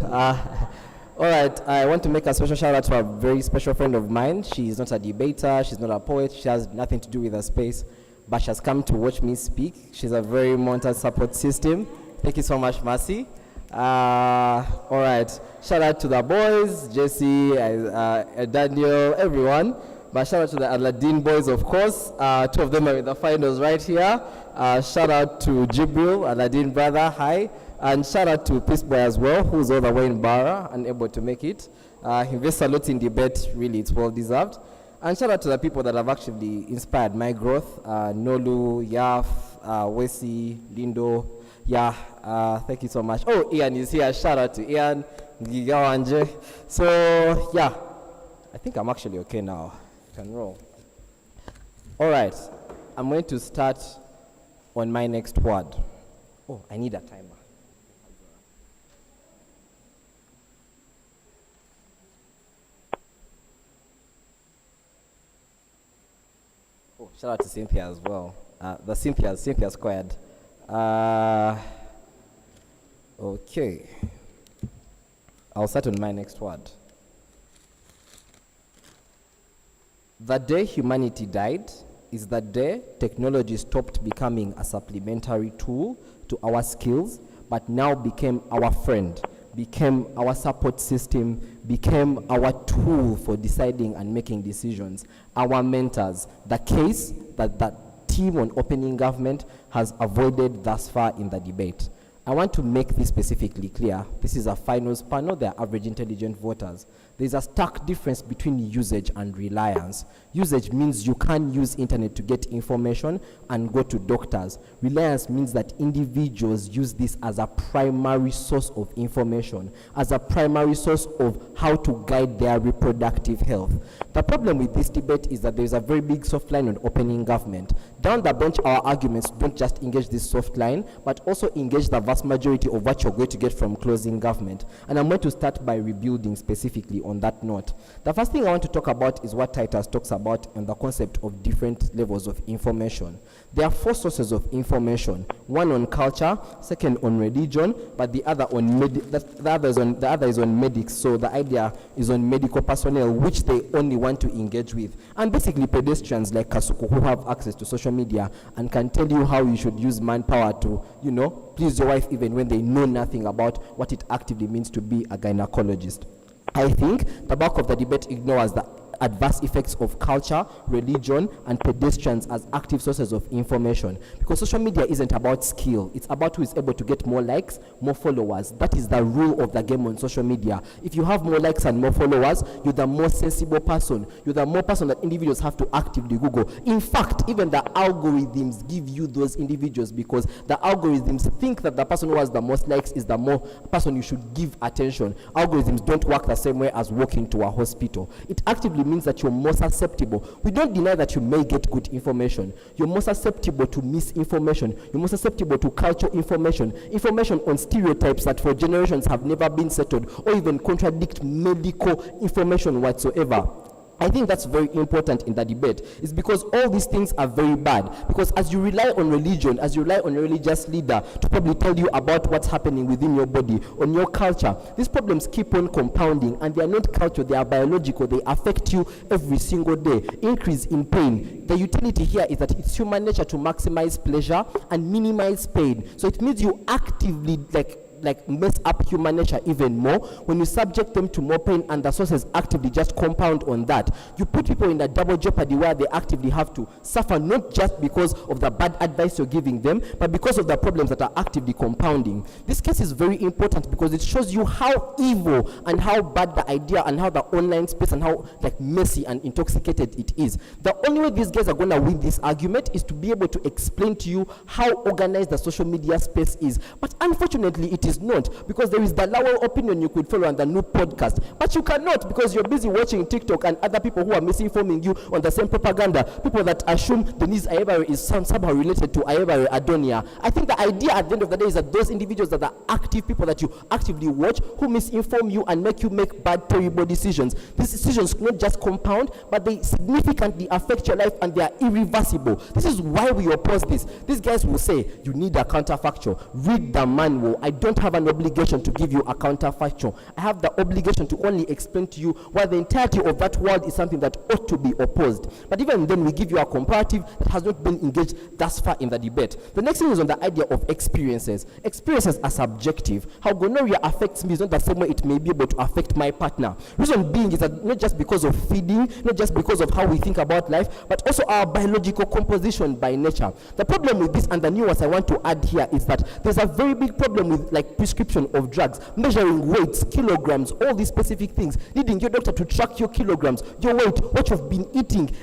All right, I want to make a special shout out to a very special friend of mine. She is not a debater, she's not a poet, she has nothing to do with the space, but she has come to watch me speak. She's a very mounted support system. Thank you so much, Mercy. All right, shout out to the boys, Jesse, Daniel, everyone. But shout out to the Aladdin boys, of course. Two of them are in the finals right here. Shout out to Jibril, Aladdin brother, hi. And shout out to Peace Boy as well, who's all the way in Barra, unable to make it. He invests a lot in debate, really, it's well deserved. And shout out to the people that have actually inspired my growth. Nolu, Yaf, Wesi, Lindo, thank you so much. Oh, Ian is here, shout out to Ian, Gigawanje. So, yeah, I think I'm actually okay now. I can roll. All right, I'm going to start on my next word. Oh, I need a timer. Oh, shout out to Cynthia as well. The Cynthia squared. Okay. I'll start on my next word. The day humanity died is the day technology stopped becoming a supplementary tool to our skills, but now became our friend, became our support system, became our tool for deciding and making decisions, our mentors. The case that team on opening government has avoided thus far in the debate. I want to make this specifically clear. This is a finals panel, they are average intelligent voters. There's a stark difference between usage and reliance. Usage means you can use internet to get information and go to doctors. Reliance means that individuals use this as a primary source of information, as a primary source of how to guide their reproductive health. The problem with this debate is that there's a very big soft line on opening government. Down the bench, our arguments don't just engage this soft line, but also engage the vast majority of what you're going to get from closing government. And I'm going to start by rebuilding specifically on that note. The first thing I want to talk about is what Titus talks about and the concept of different levels of information. There are 4 sources of information, one on culture, second on religion, but the other on the other is on medics. So the idea is on medical personnel, which they only want to engage with. And basically pedestrians like Kasuku who have access to social media and can tell you how you should use manpower to, please your wife even when they know nothing about what it actively means to be a gynecologist. I think the bulk of the debate ignores the adverse effects of culture, religion, and pedestrians as active sources of information. Because social media isn't about skill, it's about who is able to get more likes, more followers. That is the rule of the game on social media. If you have more likes and more followers, you're the more sensible person. You're the more person that individuals have to actively Google. In fact, even the algorithms give you those individuals because the algorithms think that the person who has the most likes is the more person you should give attention. Algorithms don't work the same way as walking to a hospital. It actively means that you're more susceptible. We don't deny that you may get good information. You're more susceptible to misinformation. You're more susceptible to cultural information on stereotypes that for generations have never been settled or even contradict medical information whatsoever. I think that's very important in the debate, is because all these things are very bad. Because as you rely on religion, as you rely on a religious leader to probably tell you about what's happening within your body, on your culture, these problems keep on compounding, and they are not cultural, they are biological, they affect you every single day. Increase in pain. The utility here is that it's human nature to maximize pleasure and minimize pain. So it means you actively mess up human nature even more when you subject them to more pain, and the sources actively just compound on that. You put people in a double jeopardy where they actively have to suffer, not just because of the bad advice you're giving them, but because of the problems that are actively compounding. This case is very important because it shows you how evil and how bad the idea and how the online space and how messy and intoxicated it is. The only way these guys are going to win this argument is to be able to explain to you how organized the social media space is. But unfortunately, it is not, because there is the Lowell opinion you could follow on the new podcast, but you cannot because you're busy watching TikTok and other people who are misinforming you on the same propaganda, people that assume Denise Ayebare is somehow related to Ayebare Adonia. I think the idea at the end of the day is that those individuals that are active people that you actively watch who misinform you and make you make bad, terrible decisions. These decisions not just compound, but they significantly affect your life and they are irreversible. This is why we oppose this. These guys will say, you need a counterfactual. Read the manual. I don't have an obligation to give you a counterfactual. I have the obligation to only explain to you why the entirety of that world is something that ought to be opposed. But even then, we give you a comparative that has not been engaged thus far in the debate. The next thing is on the idea of experiences. Experiences are subjective. How gonorrhea affects me is not the same way it may be able to affect my partner. Reason being is that not just because of feeding, not just because of how we think about life, but also our biological composition by nature. The problem with this, and the nuance I want to add here, is that there's a very big problem with prescription of drugs, measuring weights, kilograms, all these specific things, needing your doctor to track your kilograms, your weight, what you've been eating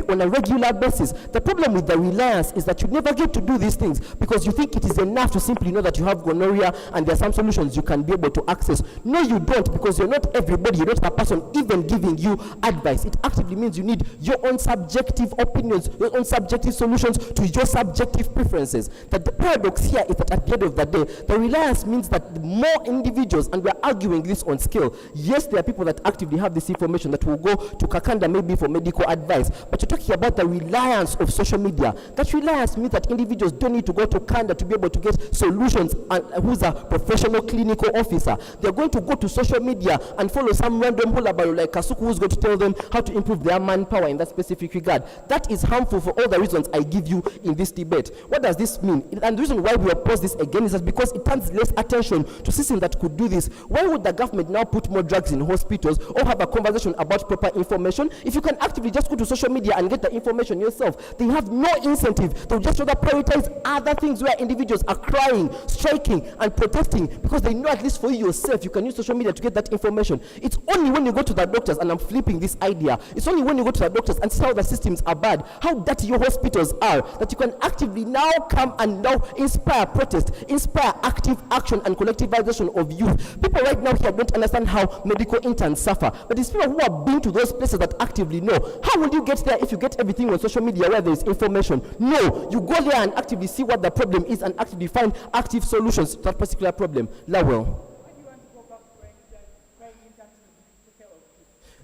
on a regular basis. The problem with the reliance is that you never get to do these things because you think it is enough to simply know that you have gonorrhea and there are some solutions you can be able to access. No, you don't, because you're not everybody, you're not a person even giving you advice. It actively means you need your own subjective opinions, your own subjective solutions to your subjective preferences. That the paradox here is that at the end of the day, the reliance means that more individuals, and we're arguing this on scale. Yes, there are people that actively have this information that will go to Kakanda maybe for medical advice, but you're talking about the reliance of social media. That reliance means that individuals don't need to go to Kanda to be able to get solutions, and who's a professional clinical officer. They're going to go to social media and follow some random hulabaru like Kasuku who's going to tell them how to improve their manpower in that specific regard. That is harmful for all the reasons I give you in this debate. What does this mean? And the reason why we oppose this again is that because it turns less attention to systems that could do this. Why would the government now put more drugs in hospitals or have a conversation about proper information if you can actively just go to social media and get the information yourself? They have no incentive. They'll just rather prioritize other things where individuals are crying, striking, and protesting because they know at least for you yourself you can use social media to get that information. It's only when you go to the doctors, and I'm flipping this idea, it's only when you go to the doctors and see how the systems are bad, how dirty your hospitals are, that you can actively now come and now inspire protest, inspire active action and collectivization of youth. People right now here don't understand how medical interns suffer, but it's people who have been to those places that actively know. How will you get there if you get everything on social media where there is information? No, you go there and actively see what the problem is and actively find active solutions to that particular problem. Lawel.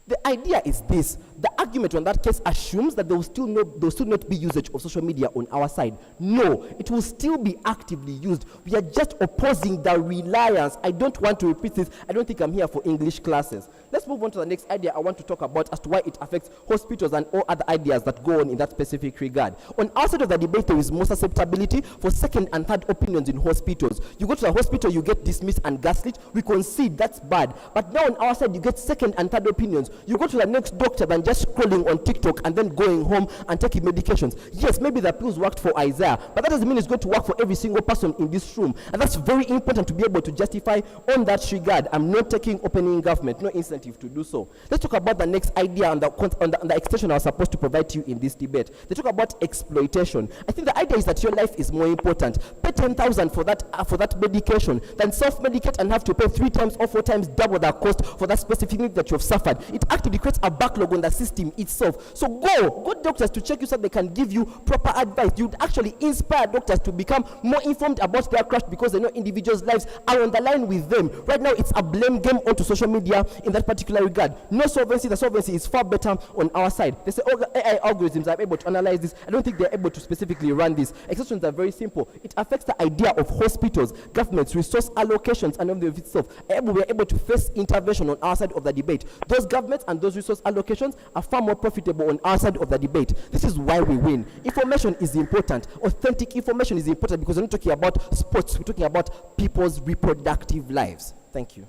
The idea is this: the argument on that case assumes that there will still not be usage of social media on our side. No, it will still be actively used. We are just opposing the reliance. I don't want to repeat this. I don't think I'm here for English classes. Let's move on to the next idea I want to talk about as to why it affects hospitals and all other ideas that go on in that specific regard. On our side of the debate, there is more susceptibility for second and third opinions in hospitals. You go to the hospital, you get dismissed and gaslit. We concede that's bad. But now on our side, you get second and third opinions. You go to the next doctor than just scrolling on TikTok and then going home and taking medications. Yes, maybe the pills worked for Isaiah, but that doesn't mean it's going to work for every single person in this room. And that's very important to be able to justify on that regard. I'm not taking opening government, no incentive to do so. Let's talk about the next idea on the extension I was supposed to provide to you in this debate. They talk about exploitation. I think the idea is that your life is more important. Pay 10,000 for that medication than self-medicate and have to pay 3 times or 4 times double the cost for that specific need that you have suffered. It actively creates a backlog on the system itself. So go doctors to check you so they can give you proper advice. You'd actually inspire doctors to become more informed about their craft because they know individuals' lives are on the line with them. Right now, it's a blame game onto social media in that particular regard. No solvency. The solvency is far better on our side. They say, oh, AI algorithms are able to analyze this. I don't think they're able to specifically run this. Exceptions are very simple. It affects the idea of hospitals, governments, resource allocations, and of itself. We're able to face intervention on our side of the debate. Those governments and those resource allocations are far more profitable on our side of the debate. This is why we win. Information is important. Authentic information is important because we're not talking about sports. We're talking about people's reproductive lives. Thank you.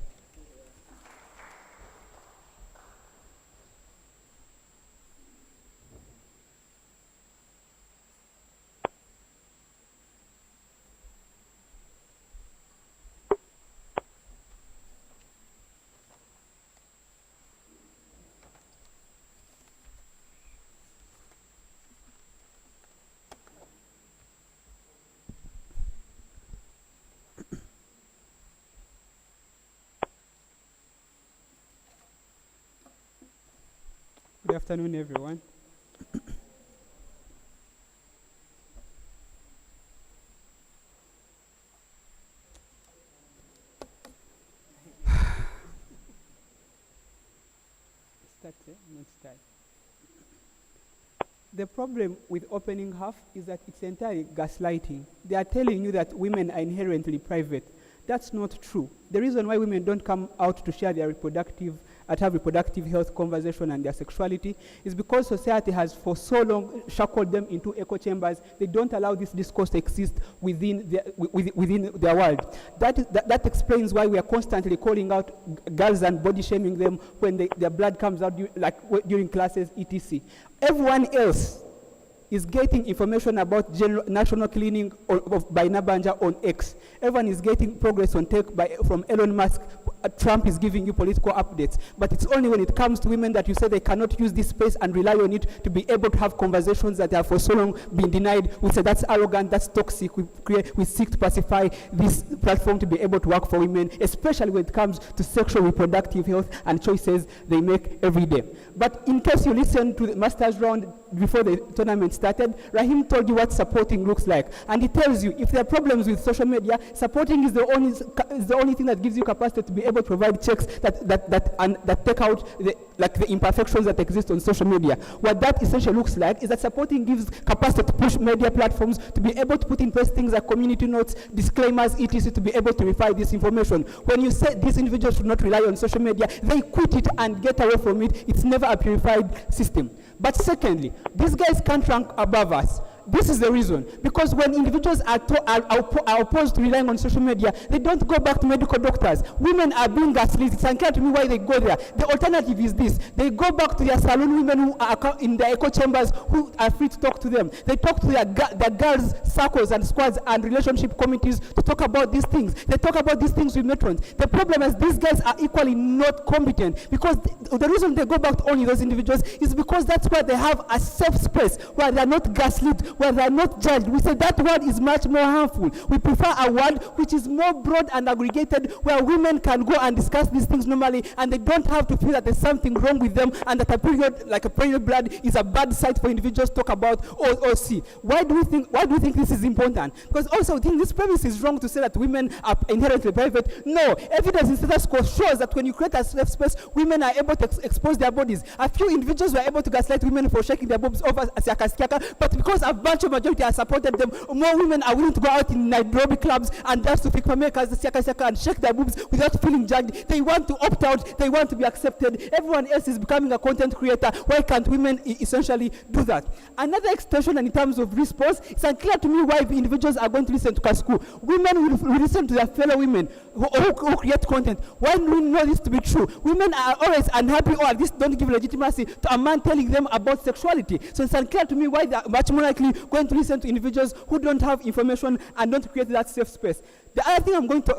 Good afternoon, everyone. The problem with opening half is that it's entirely gaslighting. They are telling you that women are inherently private. That's not true. The reason why women don't come out to share their reproductive health conversation and their sexuality is because society has for so long shackled them into echo chambers. They don't allow this discourse to exist within their world. That explains why we are constantly calling out girls and body shaming them when their blood comes out during classes, etc. Everyone else is getting information about national cleaning by Nabanja on X. Everyone is getting progress on tech from Elon Musk. Trump is giving you political updates. But it's only when it comes to women that you say they cannot use this space and rely on it to be able to have conversations that have for so long been denied. We say that's arrogant, that's toxic. We seek to pacify this platform to be able to work for women, especially when it comes to sexual reproductive health and choices they make every day. But in case you listen to the master's round before the tournament started, Rahim told you what supporting looks like. And he tells you if there are problems with social media, supporting is the only thing that gives you capacity to be able to provide checks that take out the imperfections that exist on social media. What that essentially looks like is that supporting gives capacity to push media platforms to be able to put in place things like community notes, disclaimers, etc. to be able to verify this information. When you say these individuals should not rely on social media, they quit it and get away from it. It's never a purified system. But secondly, these guys can't rank above us. This is the reason. Because when individuals are opposed to relying on social media, they don't go back to medical doctors. Women are being gaslit. It's unclear to me why they go there. The alternative is this. They go back to their saloon women who are in their echo chambers who are free to talk to them. They talk to their girls' circles and squads and relationship committees to talk about these things. They talk about these things with matrons. The problem is these guys are equally not competent, because the reason they go back to only those individuals is because that's where they have a safe space, where they're not gaslit, where they're not judged. We say that word is much more harmful. We prefer a word which is more broad and aggregated, where women can go and discuss these things normally, and they don't have to feel that there's something wrong with them, and that a period, like a period blood, is a bad sight for individuals to talk about or see. Why do we think this is important? Because also I think this premise is wrong to say that women are inherently private. No, evidence in status quo shows that when you create a safe space, women are able to expose their bodies. A few individuals were able to gaslight women for shaking their boobs over siaka, but because a bunch of majority has supported them, more women are willing to go out in Nairobi clubs and dance to fikma makers, siaka, and shake their boobs without feeling judged. They want to opt out. They want to be accepted. Everyone else is becoming a content creator. Why can't women essentially do that? Another extension in terms of response, it's unclear to me why individuals are going to listen to Kasku. Women will listen to their fellow women who create content. Why do we know this to be true? Women are always unhappy, or at least don't give legitimacy to a man telling them about sexuality. So it's unclear to me why they are much more likely going to listen to individuals who don't have information and don't create that safe space. The other thing I'm going to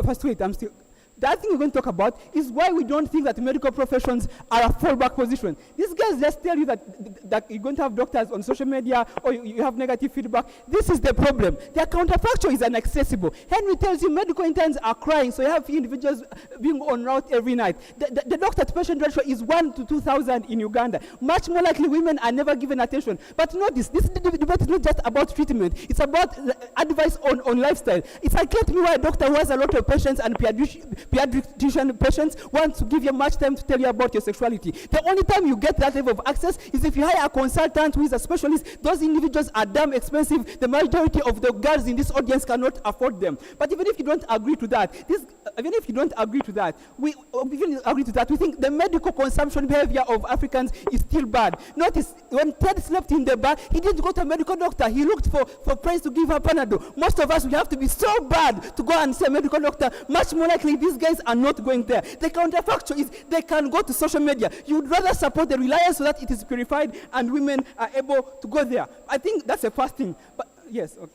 the other thing we're going to talk about is why we don't think that medical professions are a fallback position. These guys just tell you that you're going to have doctors on social media or you have negative feedback. This is the problem. Their counterfactual is inaccessible. Henry tells you medical interns are crying, so you have individuals being on route every night. The doctor-to-patient ratio is 1 to 2,000 in Uganda. Much more likely women are never given attention. But notice, this debate is not just about treatment. It's about advice on lifestyle. It's unclear to me why a doctor who has a lot of patients and pediatrician patients want to give you much time to tell you about your sexuality. The only time you get that level of access is if you hire a consultant who is a specialist. Those individuals are damn expensive. The majority of the girls in this audience cannot afford them. But even if you don't agree to that, we think the medical consumption behavior of Africans is still bad. Notice, when Ted slept in the bar, he didn't go to a medical doctor. He looked for friends to give her Panadol. Most of us, we have to be so bad to go and see a medical doctor. Much more likely, these guys are not going there. The counterfactual is they can go to social media. You would rather support the reliance so that it is purified and women are able to go there. I think that's the first thing. But yes, okay.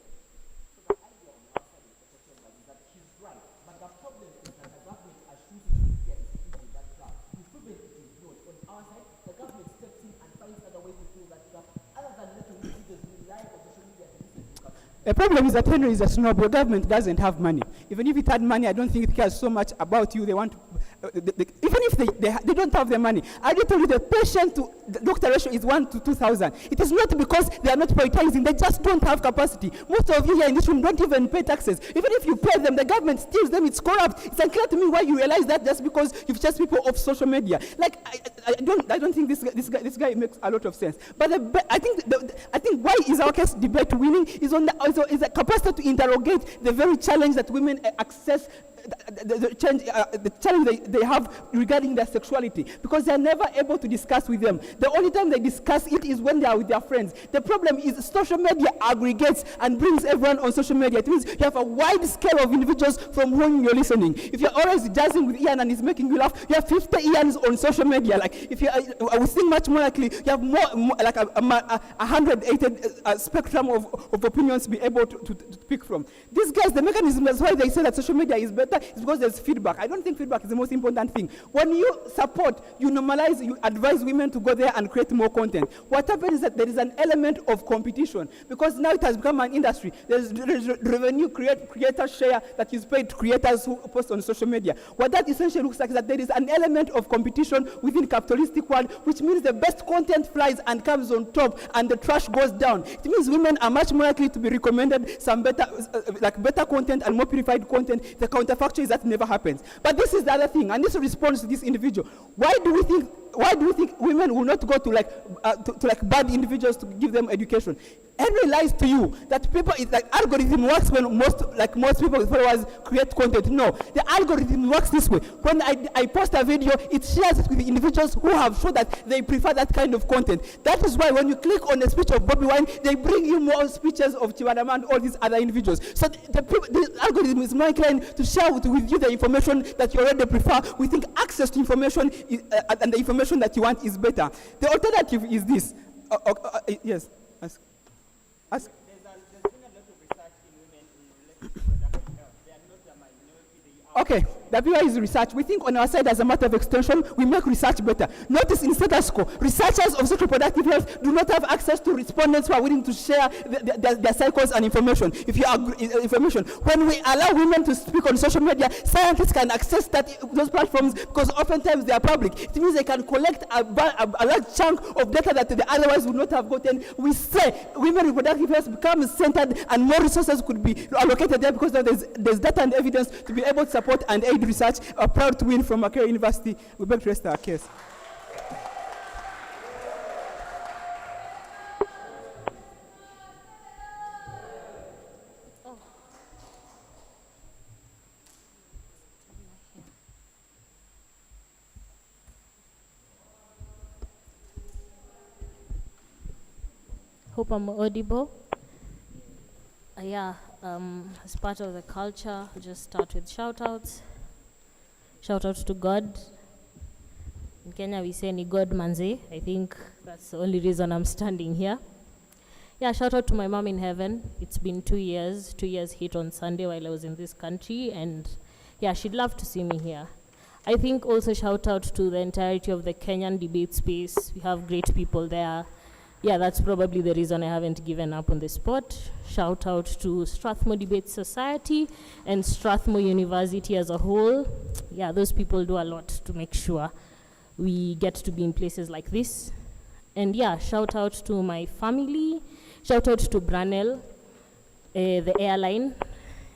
The problem is that Henry is a snob. Your government doesn't have money. Even if it had money, I don't think it cares so much about you. They want to, even if they don't have the money. I did tell you the patient to the doctor ratio is 1 to 2,000. It is not because they are not prioritizing. They just don't have capacity. Most of you here in this room don't even pay taxes. Even if you pay them, the government steals them. It's corrupt. It's unclear to me why you realize that just because you've chased people off social media. Like I don't think this guy makes a lot of sense. But I think why is our case debate winning is on the capacity to interrogate the very challenge that women access. The challenge they have regarding their sexuality, because they are never able to discuss with them. The only time they discuss it is when they are with their friends. The problem is social media aggregates and brings everyone on social media. It means you have a wide scale of individuals from whom you're listening. If you're always jazzing with Ian and he's making you laugh, you have 50 Ians on social media. Like if you, I would think much more likely you have more like a 180 spectrum of opinions to be able to pick from. These guys, the mechanism, that's why they say that social media is better. It's because there's feedback. I don't think feedback is the most important thing. When you support, you normalize, you advise women to go there and create more content. What happens is that there is an element of competition, because now it has become an industry. There's revenue creator share that is paid to creators who post on social media. What that essentially looks like is that there is an element of competition within capitalistic world, which means the best content flies and comes on top and the trash goes down. It means women are much more likely to be recommended some better content and more purified content. The counterfactual is that never happens. But this is the other thing, and this responds to this individual. Why do we think why do you think women will not go to like bad individuals to give them education? Henry lies to you that people is like algorithm works when most people with followers create content. No, the algorithm works this way. When I post a video, it shares it with the individuals who have shown that they prefer that kind of content. That is why when you click on a speech of Bobby Wine, they bring you more speeches of Chiwadama and all these other individuals. So the algorithm is more inclined to share with you the information that you already prefer. We think access to information and the information that you want is better. The alternative is this. Yes. There's been a lot of research in women in reproductive health. They are not the minority. Okay, WI is research. We think on our side, as a matter of extension, we make research better. Notice in status quo, researchers of sexual reproductive health do not have access to respondents who are willing to share their cycles and information. If you information, when we allow women to speak on social media, scientists can access those platforms because oftentimes they are public. It means they can collect a large chunk of data that they otherwise would not have gotten. We say women reproductive health becomes centered and more resources could be allocated there because there's data and evidence to be able to support and aid research. Are proud to win from Makerere University. We beg to rest our case. Hope I'm audible. As part of the culture, I'll just start with shout-outs. Shout out to God. In Kenya, we say ni God manze. I think that's the only reason I'm standing here. Yeah, shout out to my mom in heaven. It's been 2 years. 2 years hit on Sunday while I was in this country. And yeah, she'd love to see me here. I think also shout out to the entirety of the Kenyan debate space. We have great people there. Yeah, that's probably the reason I haven't given up on the spot. Shout out to Strathmore Debate Society and Strathmore University as a whole. Yeah, those people do a lot to make sure we get to be in places like this. And yeah, shout out to my family. Shout out to Branel, the airline.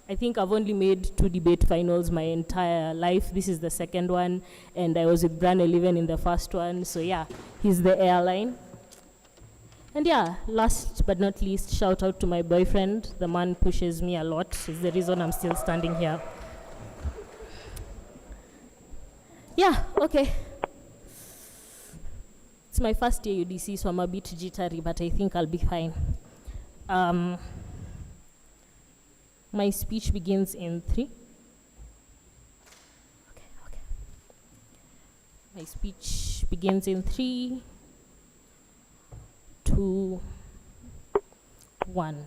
I think I've only made 2 debate finals my entire life. This is the second one, and I was with Branel even in the first one. So yeah, he's the airline. And yeah, last but not least, shout out to my boyfriend. The man pushes me a lot. He's the reason I'm still standing here. Yeah, okay. It's my first year UDC, so I'm a bit jittery, but I think I'll be fine. My speech begins in 3. Okay. My speech begins in 3, 2, 1.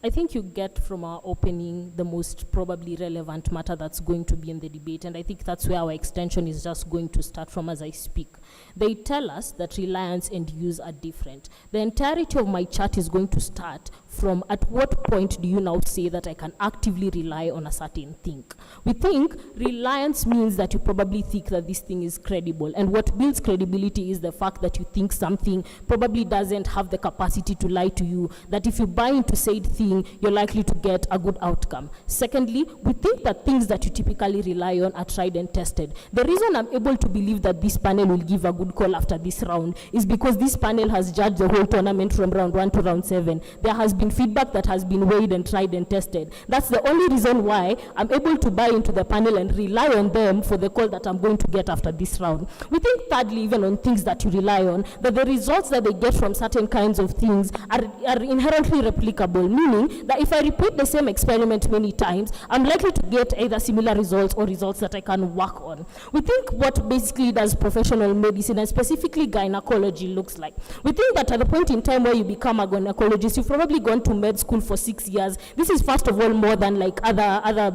I think you get from our opening the most probably relevant matter that's going to be in the debate, and I think that's where our extension is just going to start from as I speak. They tell us that reliance and use are different. The entirety of my chat is going to start from at what point do you now say that I can actively rely on a certain thing. We think reliance means that you probably think that this thing is credible, and what builds credibility is the fact that you think something probably doesn't have the capacity to lie to you, that if you buy into said thing, you're likely to get a good outcome. Secondly, we think that things that you typically rely on are tried and tested. The reason I'm able to believe that this panel will give a good call after this round is because this panel has judged the whole tournament from round 1 to round 7. There has been feedback that has been weighed and tried and tested. That's the only reason why I'm able to buy into the panel and rely on them for the call that I'm going to get after this round. We think thirdly, even on things that you rely on, that the results that they get from certain kinds of things are inherently replicable, meaning that if I repeat the same experiment many times, I'm likely to get either similar results or results that I can work on. We think what basically does professional medicine, and specifically gynecology, looks like. We think that at the point in time where you become a gynecologist, you've probably gone to med school for 6 years. This is first of all more than like other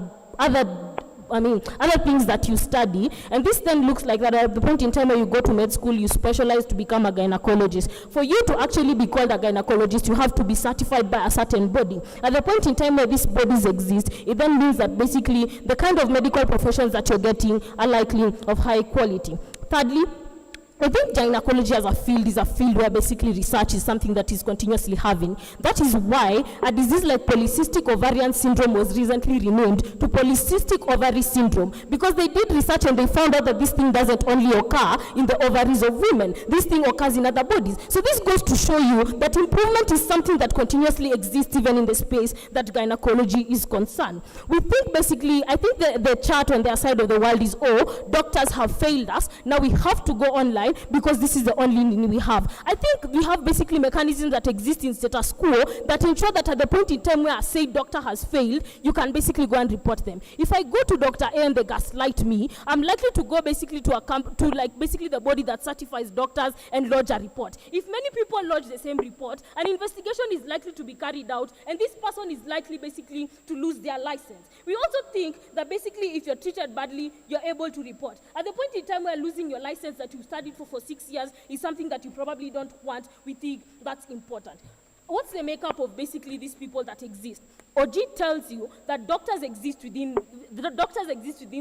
things that you study, and this then looks like that at the point in time where you go to med school, you specialize to become a gynecologist. For you to actually be called a gynecologist, you have to be certified by a certain body. At the point in time where these bodies exist, it then means that basically the kind of medical professions that you're getting are likely of high quality. Thirdly, I think gynecology as a field is a field where basically research is something that is continuously having. That is why a disease like polycystic ovarian syndrome was recently renamed to polycystic ovary syndrome, because they did research and they found out that this thing doesn't only occur in the ovaries of women. This thing occurs in other bodies. So this goes to show you that improvement is something that continuously exists even in the space that gynecology is concerned. We think basically, I think the chart on their side of the world is, oh, doctors have failed us, now we have to go online because this is the only thing we have. I think we have basically mechanisms that exist in status quo that ensure that at the point in time where a said doctor has failed, you can basically go and report them. If I go to Dr. A and they gaslight me, I'm likely to go basically to basically the body that certifies doctors and lodge a report. If many people lodge the same report, an investigation is likely to be carried out, and this person is likely basically to lose their license. We also think that basically if you're treated badly, you're able to report. At the point in time where losing your license that you studied for 6 years is something that you probably don't want, we think that's important. What's the makeup of basically these people that exist? OG tells you that doctors exist within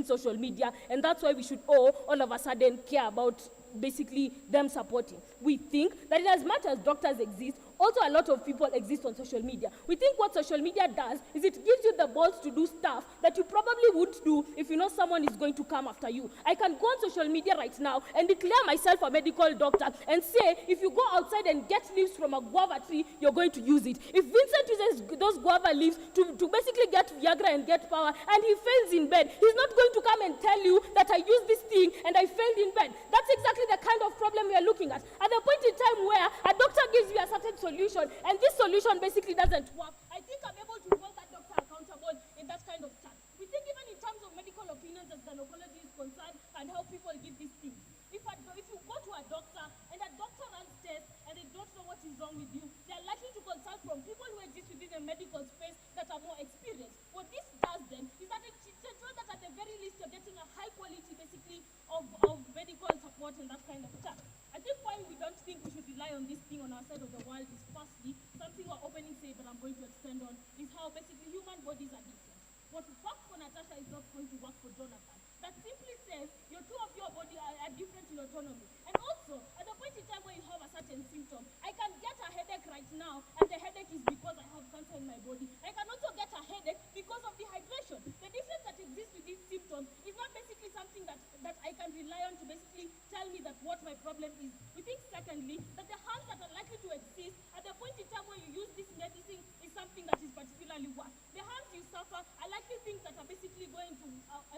social media, and that's why we should all of a sudden care about basically them supporting. We think that in as much as doctors exist, also a lot of people exist on social media. We think what social media does is it gives you the balls to do stuff that you probably would do if you know someone is going to come after you. I can go on social media right now and declare myself a medical doctor and say, if you go outside and get leaves from a guava tree, you're going to use it. If Vincent uses those guava leaves to basically get Viagra and get power, and he fails in bed, he's not going to come and tell you that I used this thing and I failed in bed. That's exactly the kind of problem we are looking at. At the point in time where a doctor gives you a certain solution, and this solution basically doesn't work, I think I'm able to hold that doctor accountable in that kind of chat. We think even in terms of medical opinions as gynecology is concerned and how people give these things. If you go to a doctor and a doctor runs tests and they don't know what is wrong with you, they are likely to consult from people who exist within the medical space that are more experienced. What this does then is that it ensures that at the very least you're getting a high quality basically of medical support and that kind of chat. I think why we don't think we should rely on this thing on our side of the world is firstly, something our opening said that I'm going to extend on is how basically human bodies are different. What works for Natasha is not going to work for Jonathan. That simply says your two of your body are different in autonomy. And also, at the point in time where you have a certain symptom, I can get a headache right now, and the headache is because I have cancer in my body. I can also get a headache because of dehydration. The difference that exists with these symptoms is not basically something that I can rely on to basically tell me that what my problem is. We think secondly, that the harms that are likely to exist at the point in time when you use this medicine is something that is particularly worse. The harms you suffer are likely things that are basically going to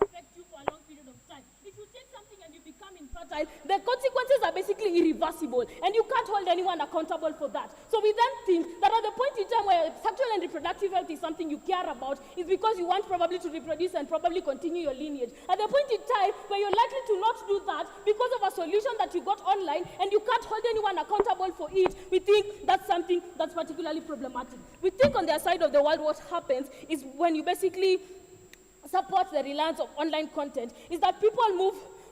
affect you for a long period of time. If you take something and you become infertile, the consequences are basically irreversible, and you can't hold anyone accountable for that. So we then think that at the point in time where sexual and reproductive health is something you care about, is because you want probably to reproduce and probably continue your lineage. At the point in time where you're likely to not do that because of a solution that you got online and you can't hold anyone accountable for it, we think that's something that's particularly problematic. We think on their side of the world what happens is when you basically support the reliance of online content is that people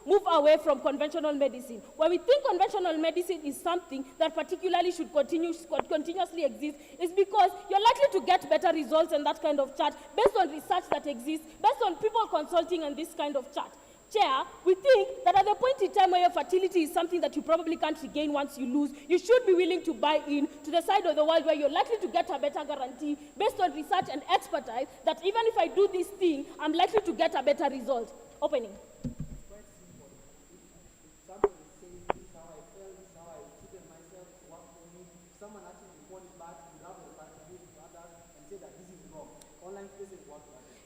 move away from conventional medicine. When we think conventional medicine is something that particularly should continuously exist, is because you're likely to get better results and that kind of chat based on research that exists, based on people consulting and this kind of chat. Chair, we think that at the point in time where your fertility is something that you probably can't regain once you lose, you should be willing to buy in to the side of the world where you're likely to get a better guarantee based on research and expertise that even if I do this thing, I'm likely to get a better result. Opening.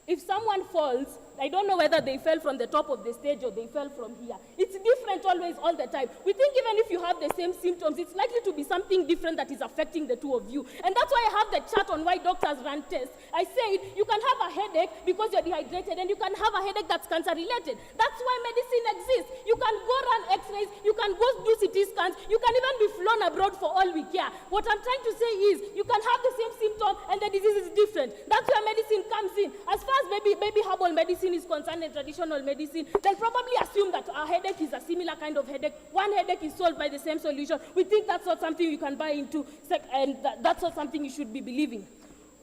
If someone falls, I don't know whether they fell from the top of the stage or they fell from here. It's different always, all the time. We think even if you have the same symptoms, it's likely to be something different that is affecting the two of you. And that's why I have the chart on why doctors run tests. I said you can have a headache because you're dehydrated, and you can have a headache that's cancer-related. That's why medicine exists. You can go run x-rays, you can go do CT scans, you can even be flown abroad for all we care. What I'm trying to say is you can have the same symptom and the disease is different. That's where medicine comes in. As far as maybe herbal medicine is concerned and traditional medicine, they'll probably assume that a headache is a similar kind of headache. One headache is solved by the same solution. We think that's not something you can buy into, and that's not something you should be believing.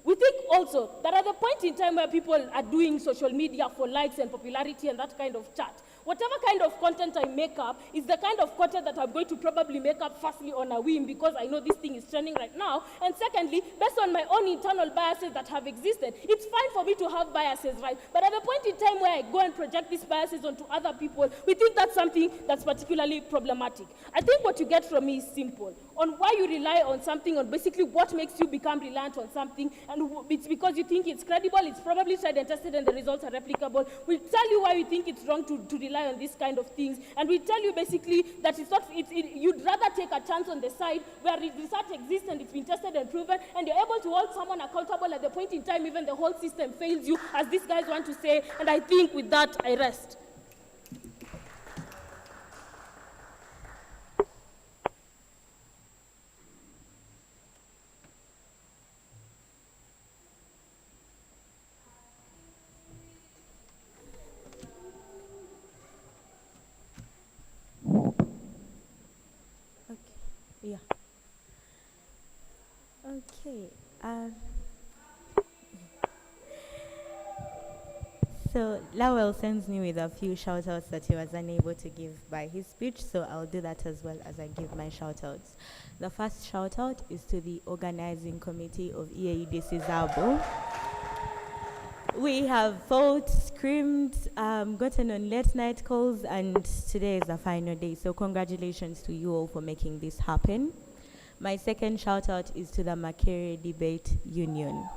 We think also that at the point in time where people are doing social media for likes and popularity and that kind of chat, Whatever kind of content I make up is the kind of content that I'm going to probably make up firstly on a whim because I know this thing is trending right now, and secondly, based on my own internal biases that have existed. It's fine for me to have biases, right? But at the point in time where I go and project these biases onto other people, we think that's something that's particularly problematic. I think what you get from me is simple. On why you rely on something, on basically what makes you become reliant on something, and it's because you think it's credible, it's probably tried and tested, and the results are replicable. We'll tell you why we think it's wrong to rely on these kind of things, and we tell you basically that it's not, you'd rather take a chance on the side where research exists and it's been tested and proven, and you're able to hold someone accountable at the point in time even the whole system fails you, as these guys want to say, and I think with that, I rest. Yeah. Okay. So Lowell sends me with a few shout-outs that he was unable to give by his speech, so I'll do that as well as I give my shout-outs. The first shout-out is to the organizing committee of EAEDC Zabo. We have fought, screamed, gotten on late night calls, and today is the final day. So congratulations to you all for making this happen. My second shout out is to the Makerere Debate Union.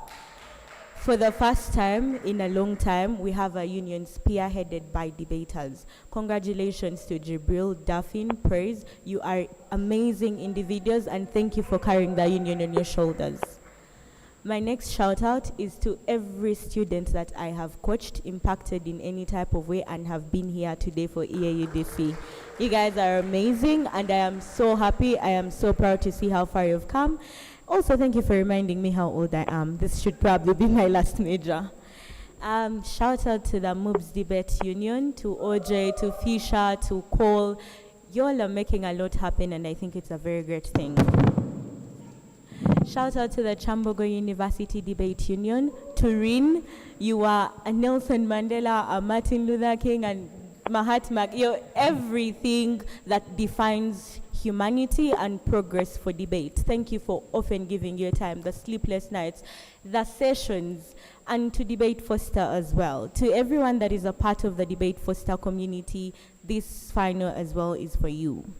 For the first time in a long time, we have a union spearheaded by debaters. Congratulations to Jibril, Daphne, Praise. You are amazing individuals, and thank you for carrying the union on your shoulders. My next shout out is to every student that I have coached, impacted in any type of way, and have been here today for EAEDC. You guys are amazing, and I am so happy. I am so proud to see how far you've come. Also, thank you for reminding me how old I am. This should probably be my last major. Shout out to the MOOBS Debate Union, to OJ, to Fisher, to Cole. You all are making a lot happen, and I think it's a very great thing. Shout out to the Chambogo University Debate Union. Turin, you are a Nelson Mandela, a Martin Luther King, and Mahatma. You're everything that defines humanity and progress for debate. Thank you for often giving your time, the sleepless nights, the sessions, and to Debate Foster as well. To everyone that is a part of the Debate Foster community, this final as well is for you.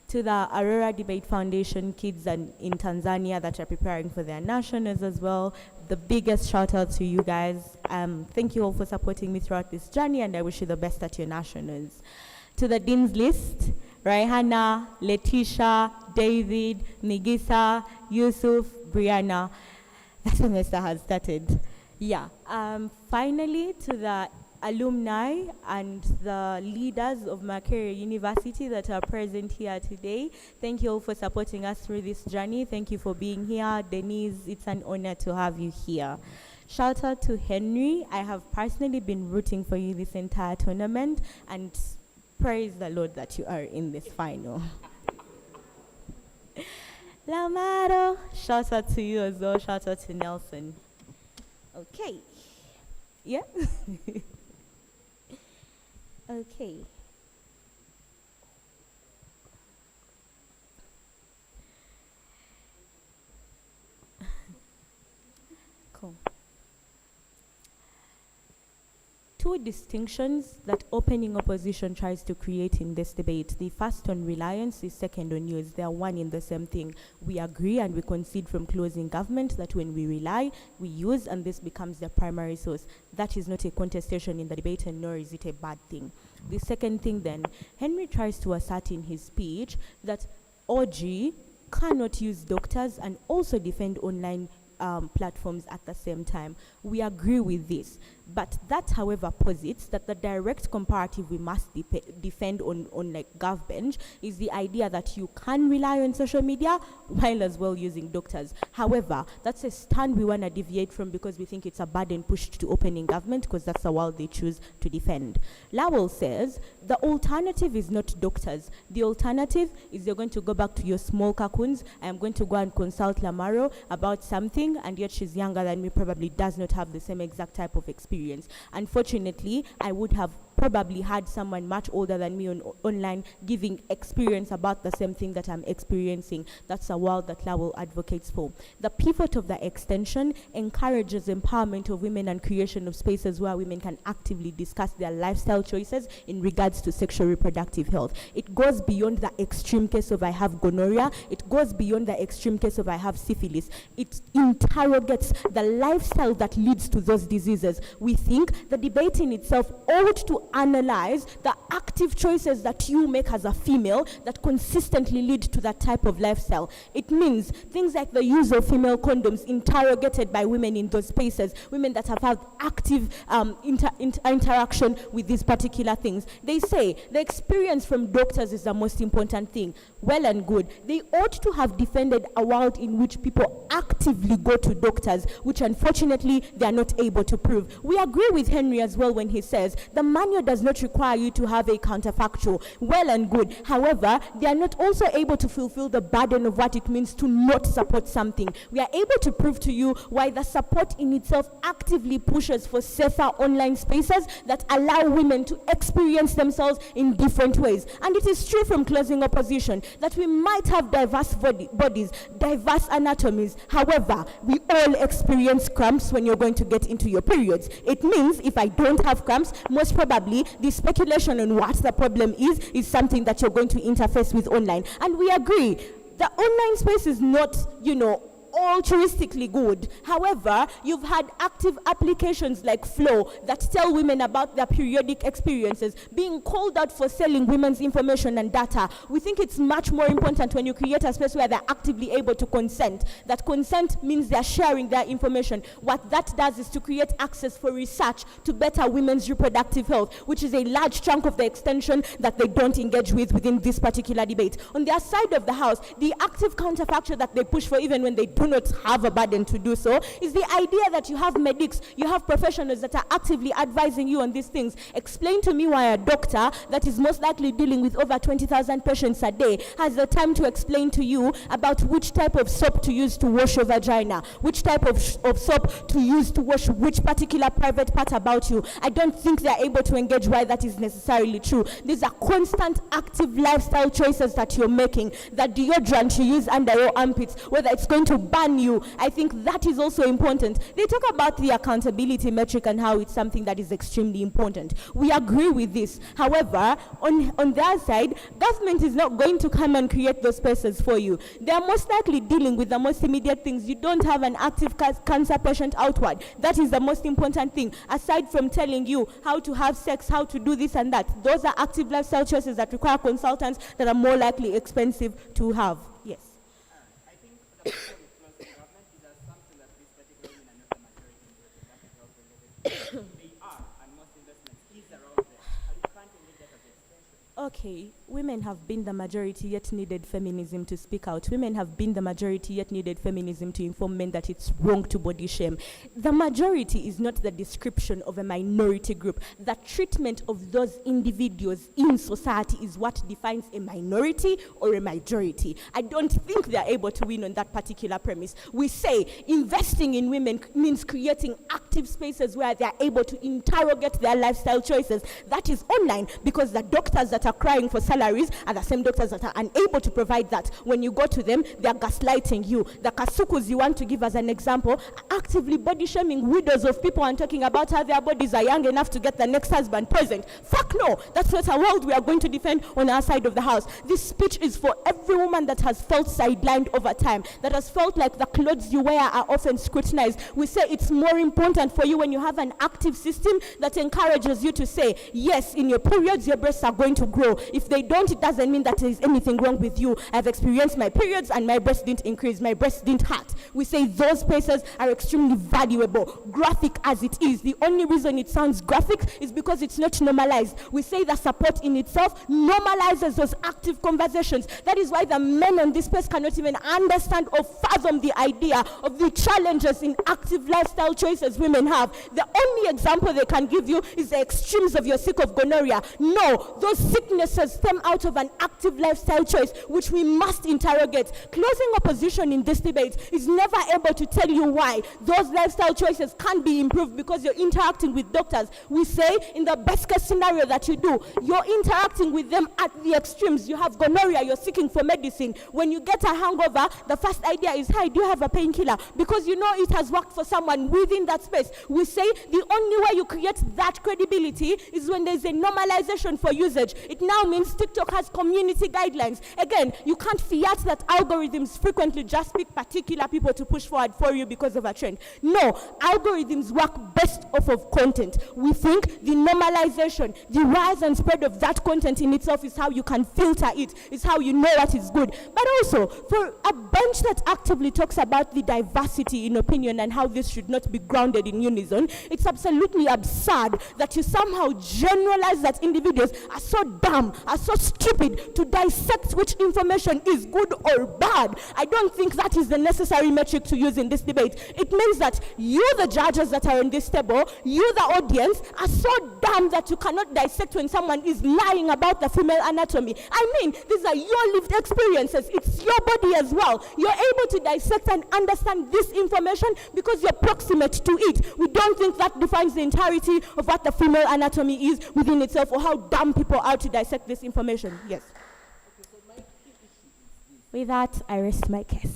To the Aurora Debate Foundation kids in Tanzania that are preparing for their nationals as well, the biggest shout out to you guys. Thank you all for supporting me throughout this journey, and I wish you the best at your nationals. To the Dean's List, Raihana, Letitia, David, Nigisa, Yusuf, Brianna. That semester has started. Yeah. Finally, to the alumni and the leaders of Makerere University that are present here today. Thank you all for supporting us through this journey. Thank you for being here. Denise, it's an honor to have you here. Shout out to Henry. I have personally been rooting for you this entire tournament, and praise the Lord that you are in this final. Lamaro, shout out to you as well. Shout out to Nelson. Okay. Yeah. Okay. Cool. Two distinctions that opening opposition tries to create in this debate. The first on reliance, the second on use. They are one in the same thing. We agree and we concede from closing government that when we rely, we use, and this becomes the primary source. That is not a contestation in the debate, and nor is it a bad thing. The second thing then, Henry tries to assert in his speech that OG cannot use doctors and also defend online platforms at the same time. We agree with this, but that, however, posits that the direct comparative we must defend on like GovBench is the idea that you can rely on social media while as well using doctors. However, that's a stand we want to deviate from because we think it's a burden pushed to opening government because that's the world they choose to defend. Lowell says the alternative is not doctors. The alternative is you're going to go back to your small cocoons. I'm going to go and consult Lamaro about something, and yet she's younger than me, probably does not have the same exact type of experience. Unfortunately, I would have probably had someone much older than me online giving experience about the same thing that I'm experiencing. That's a world that Lowell advocates for. The pivot of the extension encourages empowerment of women and creation of spaces where women can actively discuss their lifestyle choices in regards to sexual reproductive health. It goes beyond the extreme case of I have gonorrhea. It goes beyond the extreme case of I have syphilis. It interrogates the lifestyle that leads to those diseases. We think the debate in itself ought to analyze the active choices that you make as a female that consistently lead to that type of lifestyle. It means things like the use of female condoms interrogated by women in those spaces, women that have had active interaction with these particular things. They say the experience from doctors is the most important thing. Well and good. They ought to have defended a world in which people actively go to doctors, which unfortunately they are not able to prove. We agree with Henry as well when he says the manual does not require you to have a counterfactual. Well and good. However, they are not also able to fulfill the burden of what it means to not support something. We are able to prove to you why the support in itself actively pushes for safer online spaces that allow women to experience themselves in different ways. And it is true from closing opposition that we might have diverse bodies, diverse anatomies. However, we all experience cramps when you're going to get into your periods. It means if I don't have cramps, most probably the speculation on what the problem is something that you're going to interface with online. And we agree, the online space is not, altruistically good. However, you've had active applications like Flow that tell women about their periodic experiences, being called out for selling women's information and data. We think it's much more important when you create a space where they're actively able to consent. That consent means they're sharing their information. What that does is to create access for research to better women's reproductive health, which is a large chunk of the extension that they don't engage with within this particular debate. On their side of the house, the active counterfactual that they push for, even when they do not have a burden to do so, is the idea that you have medics, you have professionals that are actively advising you on these things. Explain to me why a doctor that is most likely dealing with over 20,000 patients a day has the time to explain to you about which type of soap to use to wash your vagina, which type of soap to use to wash which particular private part about you. I don't think they're able to engage why that is necessarily true. These are constant active lifestyle choices that you're making. The deodorant you use under your armpits, whether it's going to burn you, I think that is also important. They talk about the accountability metric and how it's something that is extremely important. We agree with this. However, on their side, government is not going to come and create those spaces for you. They are most likely dealing with the most immediate things. You don't have an active cancer patient outward. That is the most important thing. Aside from telling you how to have sex, how to do this and that, those are active lifestyle choices that require consultants that are more likely expensive to have. Yes. I think the problem with closing government is that something that these particular women are not the majority in reproductive health related. They are, and most investments is around them. And you can't engage that as an extension. Okay, women have been the majority yet needed feminism to speak out. Women have been the majority yet needed feminism to inform men that it's wrong to body shame. The majority is not the description of a minority group. The treatment of those individuals in society is what defines a minority or a majority. I don't think they're able to win on that particular premise. We say investing in women means creating active spaces where they're able to interrogate their lifestyle choices. That is online, because the doctors that are crying for salaries are the same doctors that are unable to provide that. When you go to them, they're gaslighting you. The kasukus you want to give as an example are actively body shaming widows of people and talking about how their bodies are young enough to get the next husband present. Fuck no, that's not a world we are going to defend on our side of the house. This speech is for every woman that has felt sidelined over time, that has felt like the clothes you wear are often scrutinized. We say it's more important for you when you have an active system that encourages you to say, yes, in your periods, your breasts are going to grow. If they don't, it doesn't mean that there is anything wrong with you. I've experienced my periods and my breasts didn't increase, my breasts didn't hurt. We say those spaces are extremely valuable, graphic as it is. The only reason it sounds graphic is because it's not normalized. We say the support in itself normalizes those active conversations. That is why the men on this space cannot even understand or fathom the idea of the challenges in active lifestyle choices women have. The only example they can give you is the extremes of you're sick of gonorrhea. No, those sick weaknesses stem out of an active lifestyle choice, which we must interrogate. Closing opposition in this debate is never able to tell you why those lifestyle choices can't be improved because you're interacting with doctors. We say in the best case scenario that you do, you're interacting with them at the extremes. You have gonorrhea, you're seeking for medicine. When you get a hangover, the first idea is, hi, do you have a painkiller? Because you know it has worked for someone within that space. We say the only way you create that credibility is when there's a normalization for usage. It now means TikTok has community guidelines. Again, you can't fiat that algorithms frequently just pick particular people to push forward for you because of a trend. No, algorithms work best off of content. We think the normalization, the rise and spread of that content in itself is how you can filter it, is how you know what is good. But also, for a bunch that actively talks about the diversity in opinion and how this should not be grounded in unison, it's absolutely absurd that you somehow generalize that individuals are so dumb, are so stupid to dissect which information is good or bad. I don't think that is the necessary metric to use in this debate. It means that you, the judges that are on this table, you, the audience, are so dumb that you cannot dissect when someone is lying about the female anatomy. I mean, these are your lived experiences. It's your body as well. You're able to dissect and understand this information because you're proximate to it. We don't think that defines the entirety of what the female anatomy is within itself or how dumb people are to dissect this information. Yes. With that, I rest my case.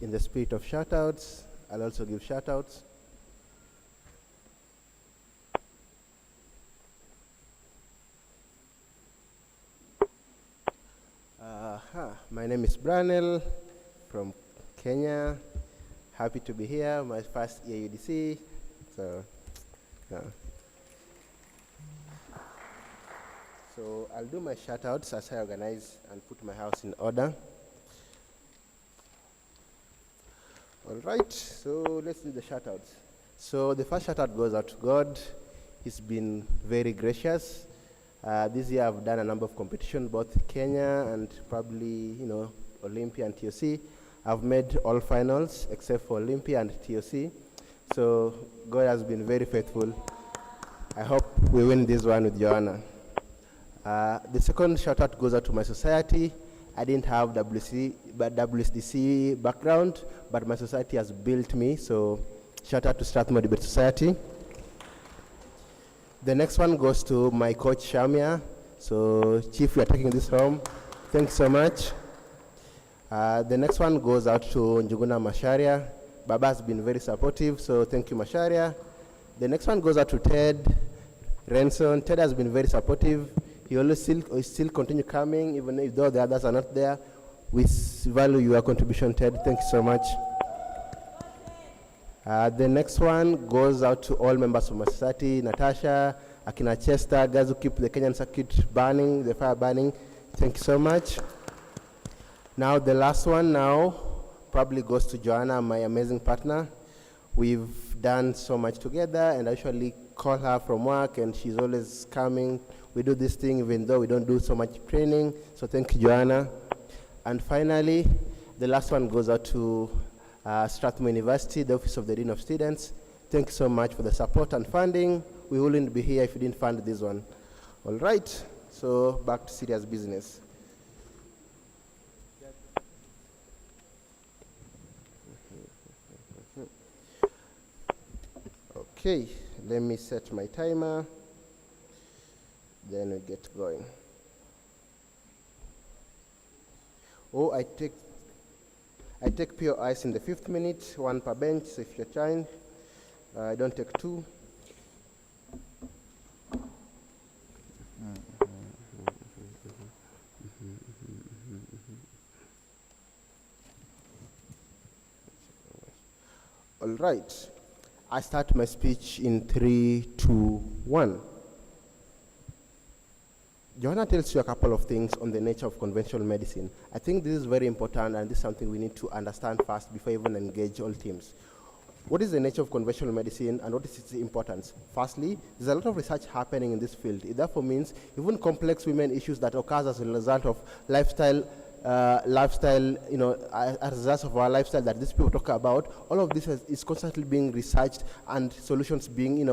In the spirit of shoutouts, I'll also give shoutouts. My name is Branel from Kenya. Happy to be here, my first EAUDC. So I'll do my shoutouts as I organize and put my house in order. All right, so let's do the shoutouts. So the first shoutout goes out to God. He's been very gracious. This year I've done a number of competitions, both Kenya and probably, Olympia and TOC. I've made all finals except for Olympia and TOC. So God has been very faithful. I hope we win this one with Joanna. The second shout out goes out to my society. I didn't have WSDC background, but my society has built me. So shout out to Strathmore Debate Society. The next one goes to my coach Shamia. So Chief, we are taking this home. Thanks so much. The next one goes out to Njuguna Masharia. Baba has been very supportive, so thank you, Masharia. The next one goes out to Ted Renson. Ted has been very supportive. He always still continue coming, even though the others are not there. We value your contribution, Ted. Thank you so much. The next one goes out to all members of my society, Natasha, Akina Chester, guys who keep the Kenyan circuit burning, the fire burning. Thank you so much. Now the last one probably goes to Joanna, my amazing partner. We've done so much together, and I usually call her from work, and she's always coming. We do this thing even though we don't do so much training. So thank you, Joanna. And finally, the last one goes out to Strathmore University, the Office of the Dean of Students. Thank you so much for the support and funding. We wouldn't be here if you didn't fund this one. All right, so back to serious business. Okay, let me set my timer, then we get going. Or I take pure ice in the 5th minute, 1 per bench, so if you're trying. I don't take 2. All right. I start my speech in 3, 2, 1. Joanna tells you a couple of things on the nature of conventional medicine. I think this is very important, and this is something we need to understand first before even engage all teams. What is the nature of conventional medicine and what is its importance? Firstly, there's a lot of research happening in this field. It therefore means even complex women issues that occurs as a result of lifestyle, as a result of our lifestyle that these people talk about, all of this is constantly being researched and solutions being,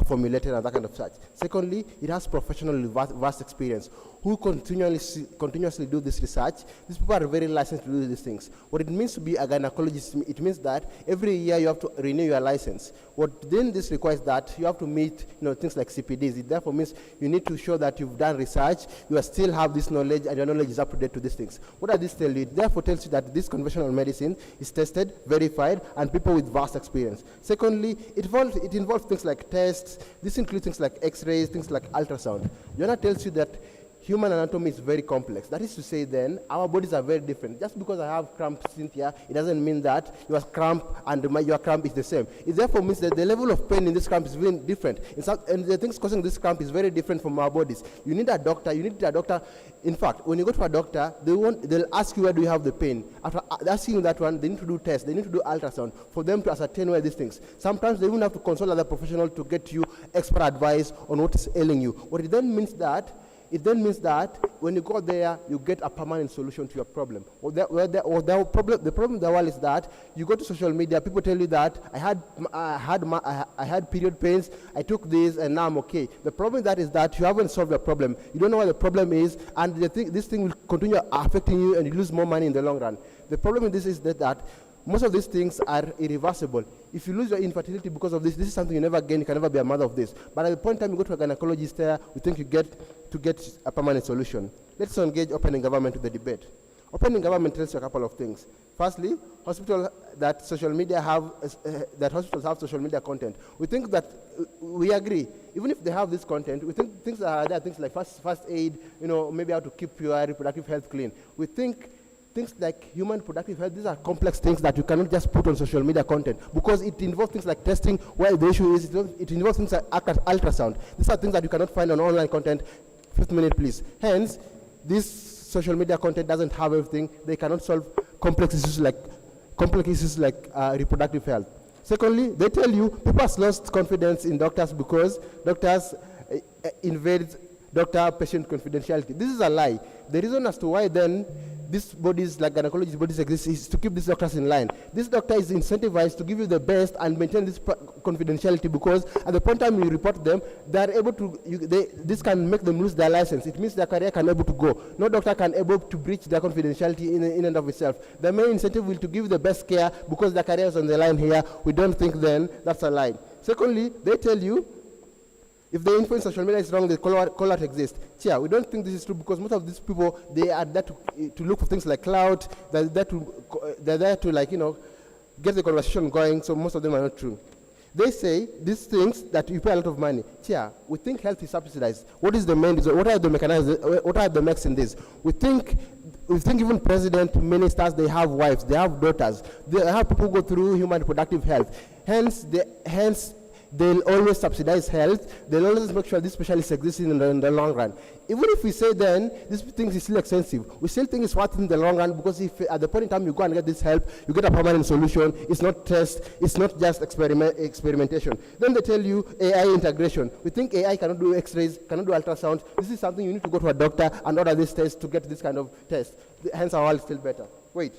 formulated and that kind of such. Secondly, it has professional vast experience who continuously do this research. These people are very licensed to do these things. What it means to be a gynecologist, it means that every year you have to renew your license. What then this requires that you have to meet, things like CPDs. It therefore means you need to show that you've done research, you still have this knowledge, and your knowledge is up to date to these things. What does this tell you? It therefore tells you that this conventional medicine is tested, verified, and people with vast experience. Secondly, it involves things like tests. This includes things like X-rays, things like ultrasound. Joanna tells you that human anatomy is very complex. That is to say then, our bodies are very different. Just because I have cramp, Cynthia, it doesn't mean that your cramp and your cramp is the same. It therefore means that the level of pain in this cramp is very different. And the things causing this cramp is very different from our bodies. You need a doctor. In fact, when you go to a doctor, they'll ask you where do you have the pain. After asking you that one, they need to do tests. They need to do ultrasound for them to ascertain where these things. Sometimes they even have to consult other professionals to get you expert advice on what is ailing you. What it then means that when you go there, you get a permanent solution to your problem. The problem there is that you go to social media, people tell you that I had period pains, I took this, and now I'm okay. The problem is that you haven't solved the problem. You don't know what the problem is, and this thing will continue affecting you, and you lose more money in the long run. The problem with this is that most of these things are irreversible. If you lose your infertility because of this is something you never gain. You can never be a mother of this. But at the point in time you go to a gynecologist there, we think you get a permanent solution. Let's engage opening government to the debate. Opening government tells you a couple of things. Firstly, hospitals have social media content. We think that we agree. Even if they have this content, we think things like first aid, maybe how to keep your reproductive health clean. We think things like human productive health, these are complex things that you cannot just put on social media content because it involves things like testing where the issue is. It involves things like ultrasound. These are things that you cannot find on online content. 5th minute, please. Hence, this social media content doesn't have everything. They cannot solve complex issues like reproductive health. Secondly, they tell you people have lost confidence in doctors because doctors invade doctor-patient confidentiality. This is a lie. The reason as to why then these bodies, like gynecologist bodies exist, is to keep these doctors in line. This doctor is incentivized to give you the best and maintain this confidentiality because at the point in time you report them, they are able to, this can make them lose their license. It means their career can able to go. No doctor can able to breach their confidentiality in and of itself. The main incentive will to give the best care because their career is on the line here. We don't think then that's a lie. Secondly, they tell you if the info in social media is wrong, the call out exists. We don't think this is true because most of these people, they are there to look for things like clout. They're there to get the conversation going. So most of them are not true. They say these things that you pay a lot of money. We think health is subsidized. What is the main reason? What are the mechanisms? What are the mechs in this? We think even president, ministers, they have wives, they have daughters. They have people who go through human reproductive health. Hence, they'll always subsidize health. They'll always make sure this specialist exists in the long run. Even if we say then this thing is still expensive, we still think it's worth it in the long run because if at the point in time you go and get this help, you get a permanent solution. It's not test. It's not just experimentation. Then they tell you AI integration. We think AI cannot do X-rays, cannot do ultrasound. This is something you need to go to a doctor and order this test to get this kind of test. Hence our world is still better. Wait.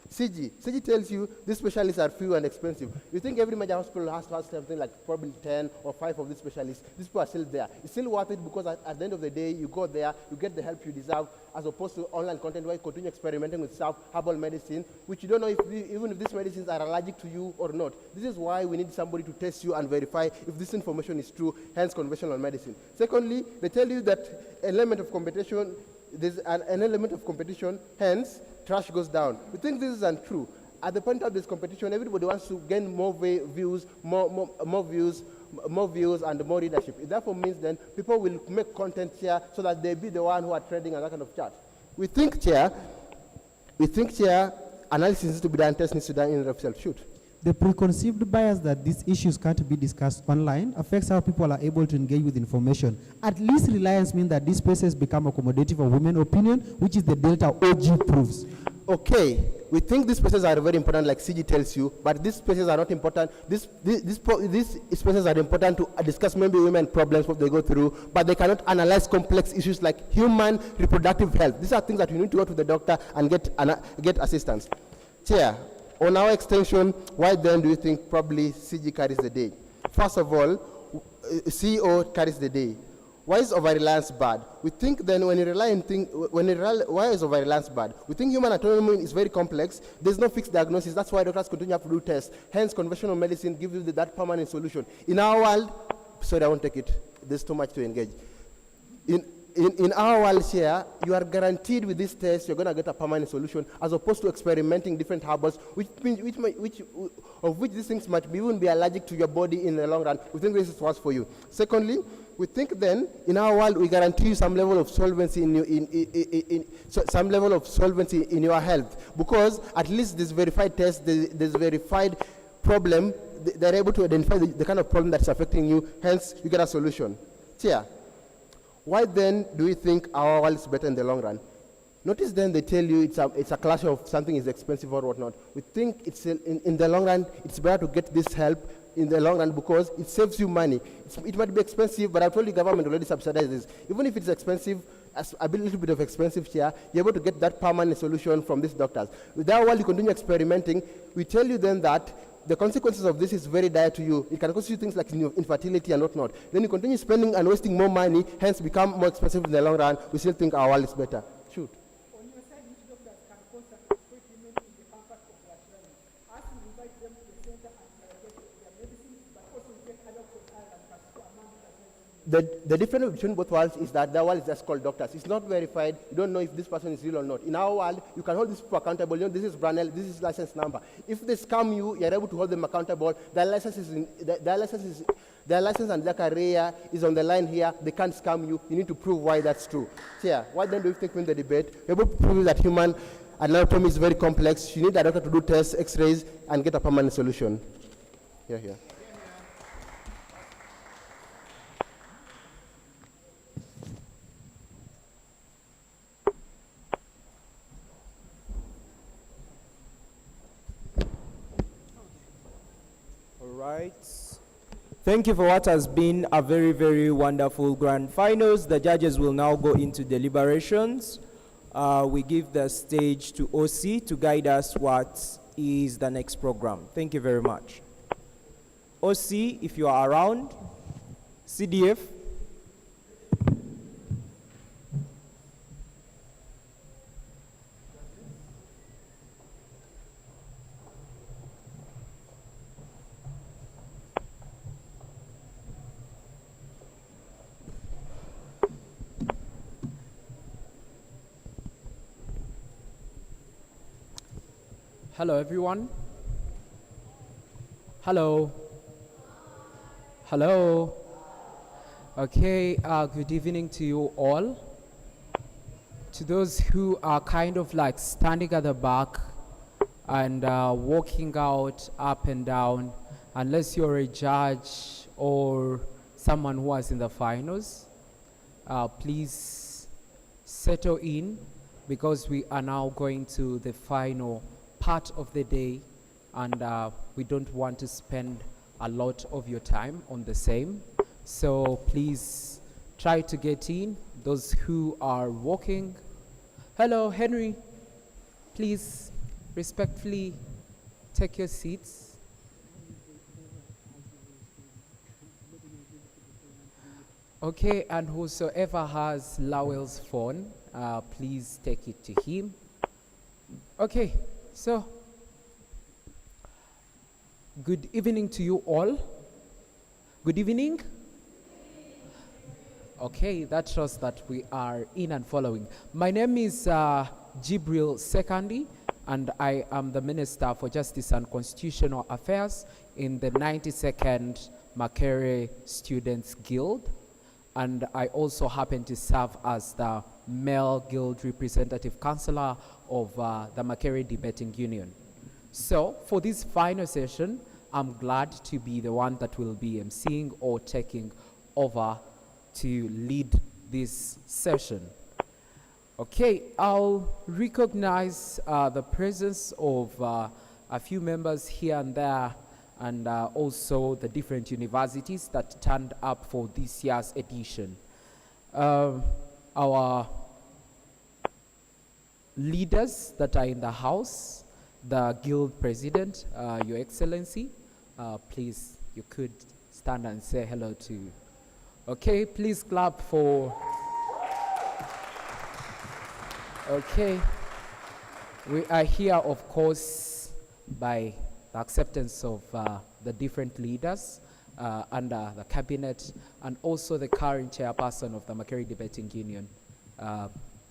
CG tells you these specialists are few and expensive. You think every major hospital has to have something like probably 10 or 5 of these specialists. These people are still there. It's still worth it because at the end of the day, you go there, you get the help you deserve, as opposed to online content where you continue experimenting with herbal medicine, which you don't know even if these medicines are allergic to you or not. This is why we need somebody to test you and verify if this information is true, hence conventional medicine. Secondly, they tell you that element of competition there's an element of competition, hence trash goes down. We think this is untrue. At the point of this competition, everybody wants to gain more views, more views, and more readership. It therefore means then people will make content here so that they be the one who are trading and that kind of chat. We think, Chair, analysis needs to be done, test needs to be done in and of itself. Shoot. The preconceived bias that these issues can't be discussed online affects how people are able to engage with information. At least reliance means that these spaces become accommodative of women's opinion, which is the Delta OG proves. Okay, we think these spaces are very important, like CG tells you, but these spaces are not important. These spaces are important to discuss maybe women problems, what they go through, but they cannot analyze complex issues like human reproductive health. These are things that you need to go to the doctor and get assistance. Chair, on our extension, why then do you think probably CG carries the day? First of all, CEO carries the day. Why is over-reliance bad? We think then why is over-reliance bad? We think human autonomy is very complex. There's no fixed diagnosis. That's why doctors continue to do tests. Hence, conventional medicine gives you that permanent solution. In our world, sorry, I won't take it. There's too much to engage. In our world here, you are guaranteed with this test, you're going to get a permanent solution, as opposed to experimenting different herbals, which these things might even be allergic to your body in the long run. We think this is worse for you. Secondly, we think then, in our world, we guarantee you some level of solvency in your health, because at least this verified test, this verified problem, they're able to identify the kind of problem that's affecting you, hence you get a solution. Chair. Why then do we think our world is better in the long run? Notice then they tell you it's a clash of something is expensive or whatnot. We think in the long run, it's better to get this help in the long run because it saves you money. It might be expensive, but I've told the government already subsidizes. Even if it's expensive, a little bit of expensive here, you're able to get that permanent solution from these doctors. With that, while you continue experimenting, we tell you then that the consequences of this is very dire to you. It can cause you things like infertility and whatnot. Then you continue spending and wasting more money, hence become more expensive in the long run. We still think our world is better. Shoot. On your side, which doctors can concentrate women in the comfort of their dwelling? As we invite them to the center and get their medicine, but also get adults of Ireland and to among The difference between both worlds is that the world is just called doctors. It's not verified. You don't know if this person is real or not. In our world, you can hold these people accountable. You know, this is Branel, this is license number. If they scam you, you're able to hold them accountable. Their license and their career is on the line here. They can't scam you. You need to prove why that's true. Yeah. Why then do you think in the debate, you're able to prove that human anatomy is very complex. You need a doctor to do tests, X-rays, and get a permanent solution. Here. Right. Thank you for what has been a very, very wonderful grand finals. The judges will now go into deliberations. We give the stage to OC to guide us what is the next program. Thank you very much. OC, if you are around. CDF. Hello, everyone. Hello. Hello. Okay, good evening to you all. To those who are kind of like standing at the back and walking out up and down, unless you're a judge or someone who was in the finals, please settle in because we are now going to the final part of the day, and we don't want to spend a lot of your time on the same. So please try to get in. Those who are walking. Hello, Henry. Please respectfully take your seats. Okay, and whosoever has Lowell's phone, please take it to him. Okay. So, good evening to you all. Good evening. Okay, that shows that we are in and following. My name is Jibril Sekandi, and I am the Minister for Justice and Constitutional Affairs in the 92nd Makerere Students Guild. And I also happen to serve as the Male Guild Representative Councillor of the Makerere Debating Union. So for this final session, I'm glad to be the one that will be emceeing or taking over to lead this session. Okay, I'll recognize the presence of a few members here and there, and also the different universities that turned up for this year's edition. Our leaders that are in the house, the guild president, Your Excellency, please, you could stand and say hello to. Okay, please clap for. Okay, we are here, of course, by the acceptance of the different leaders under the cabinet, and also the current chairperson of the Makerere Debating Union,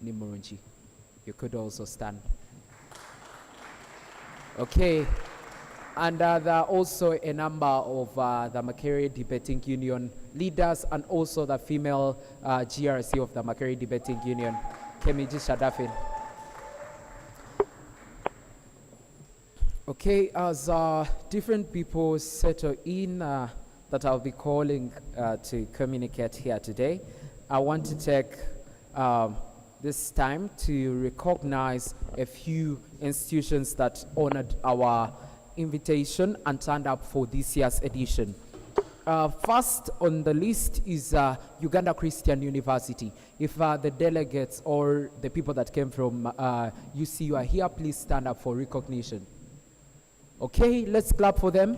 Nimurunji. You could also stand. Okay, and there are also a number of the Makerere Debating Union leaders, and also the female GRC of the Makerere Debating Union, Kemiji Shadafin. Okay, as different people settle in that I'll be calling to communicate here today, I want to take this time to recognize a few institutions that honored our invitation and turned up for this year's edition. First on the list is Uganda Christian University. If the delegates or the people that came from UCU are here, please stand up for recognition. Okay, let's clap for them.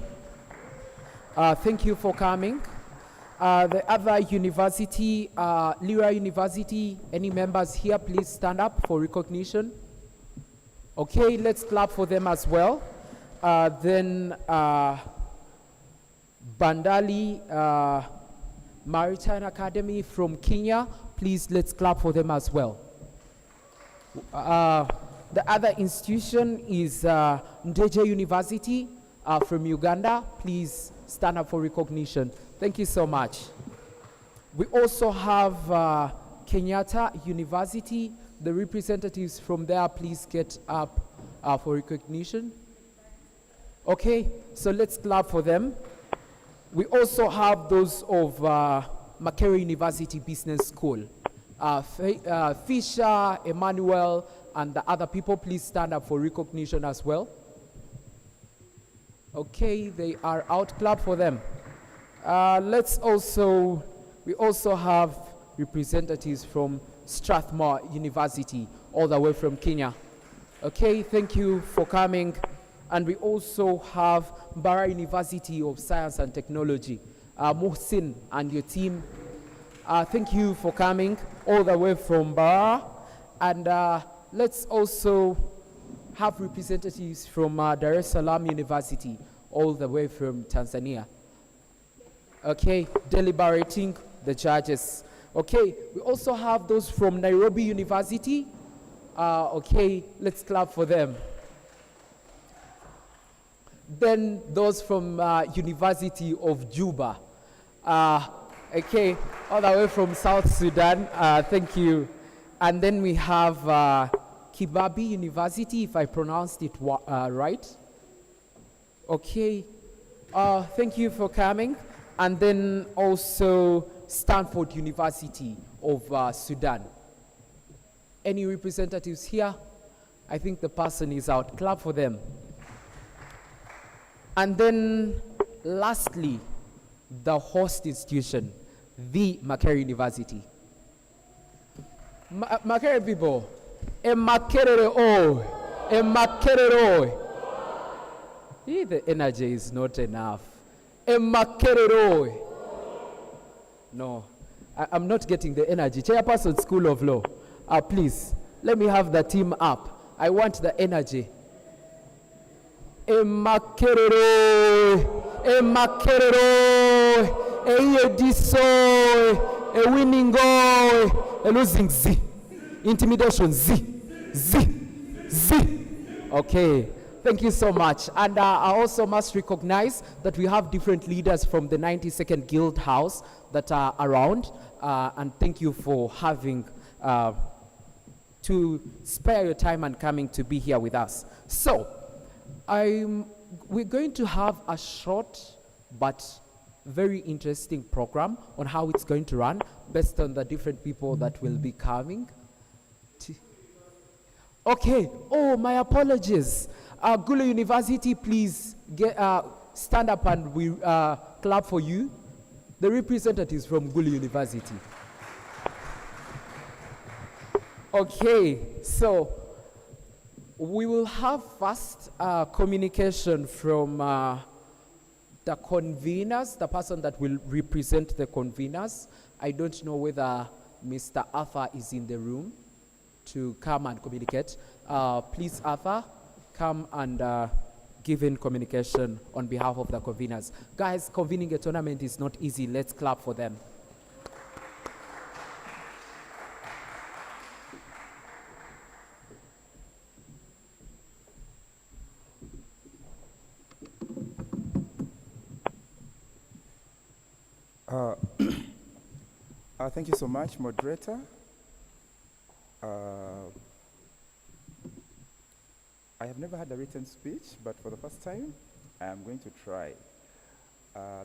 Thank you for coming. The other university, Lira University, any members here, please stand up for recognition. Okay, let's clap for them as well. Then Bandali Maritime Academy from Kenya, please let's clap for them as well. The other institution is Ndeje University from Uganda. Please stand up for recognition. Thank you so much. We also have Kenyatta University. The representatives from there, please get up for recognition. Okay, so let's clap for them. We also have those of Makerere University Business School. Fisher, Emmanuel, and the other people, please stand up for recognition as well. Okay, they are out. Clap for them. We also have representatives from Strathmore University, all the way from Kenya. Okay, thank you for coming. And we also have Bara University of Science and Technology. Mohsin and your team, thank you for coming all the way from Bara. And let's also have representatives from Dar es Salaam University, all the way from Tanzania. Okay, deliberating the judges. Okay, we also have those from Nairobi University. Okay, let's clap for them. Then those from University of Juba. Okay, all the way from South Sudan. Thank you. And then we have Kibabi University, if I pronounced it right. Okay, thank you for coming. And then also Stanford University of Sudan. Any representatives here? I think the person is out. Clap for them. And then lastly, the host institution, the Makerere University. Makerere people, a Makerere oh, a Makerere oh. The energy is not enough. A Makerere oh. No, I'm not getting the energy. Chairperson, School of Law, please, let me have the team up. I want the energy. A Makerere, a Makerere, a Yediso, A winning goal, a losing Z. Intimidation Z. Okay, thank you so much. And I also must recognize that we have different leaders from the 92nd Guild House that are around. And thank you for having to spare your time and coming to be here with us. So, we're going to have a short but very interesting program on how it's going to run based on the different people that will be coming. Okay, oh, my apologies. Gulu University, please stand up and we clap for you. The representatives from Gulu University. Okay, so we will have first communication from the conveners, the person that will represent the conveners. I don't know whether Mr. Arthur is in the room to come and communicate. Please, Arthur, come and give in communication on behalf of the conveners. Guys, convening a tournament is not easy. Let's clap for them. Thank you so much, moderator. I have never had a written speech, but for the first time, I am going to try.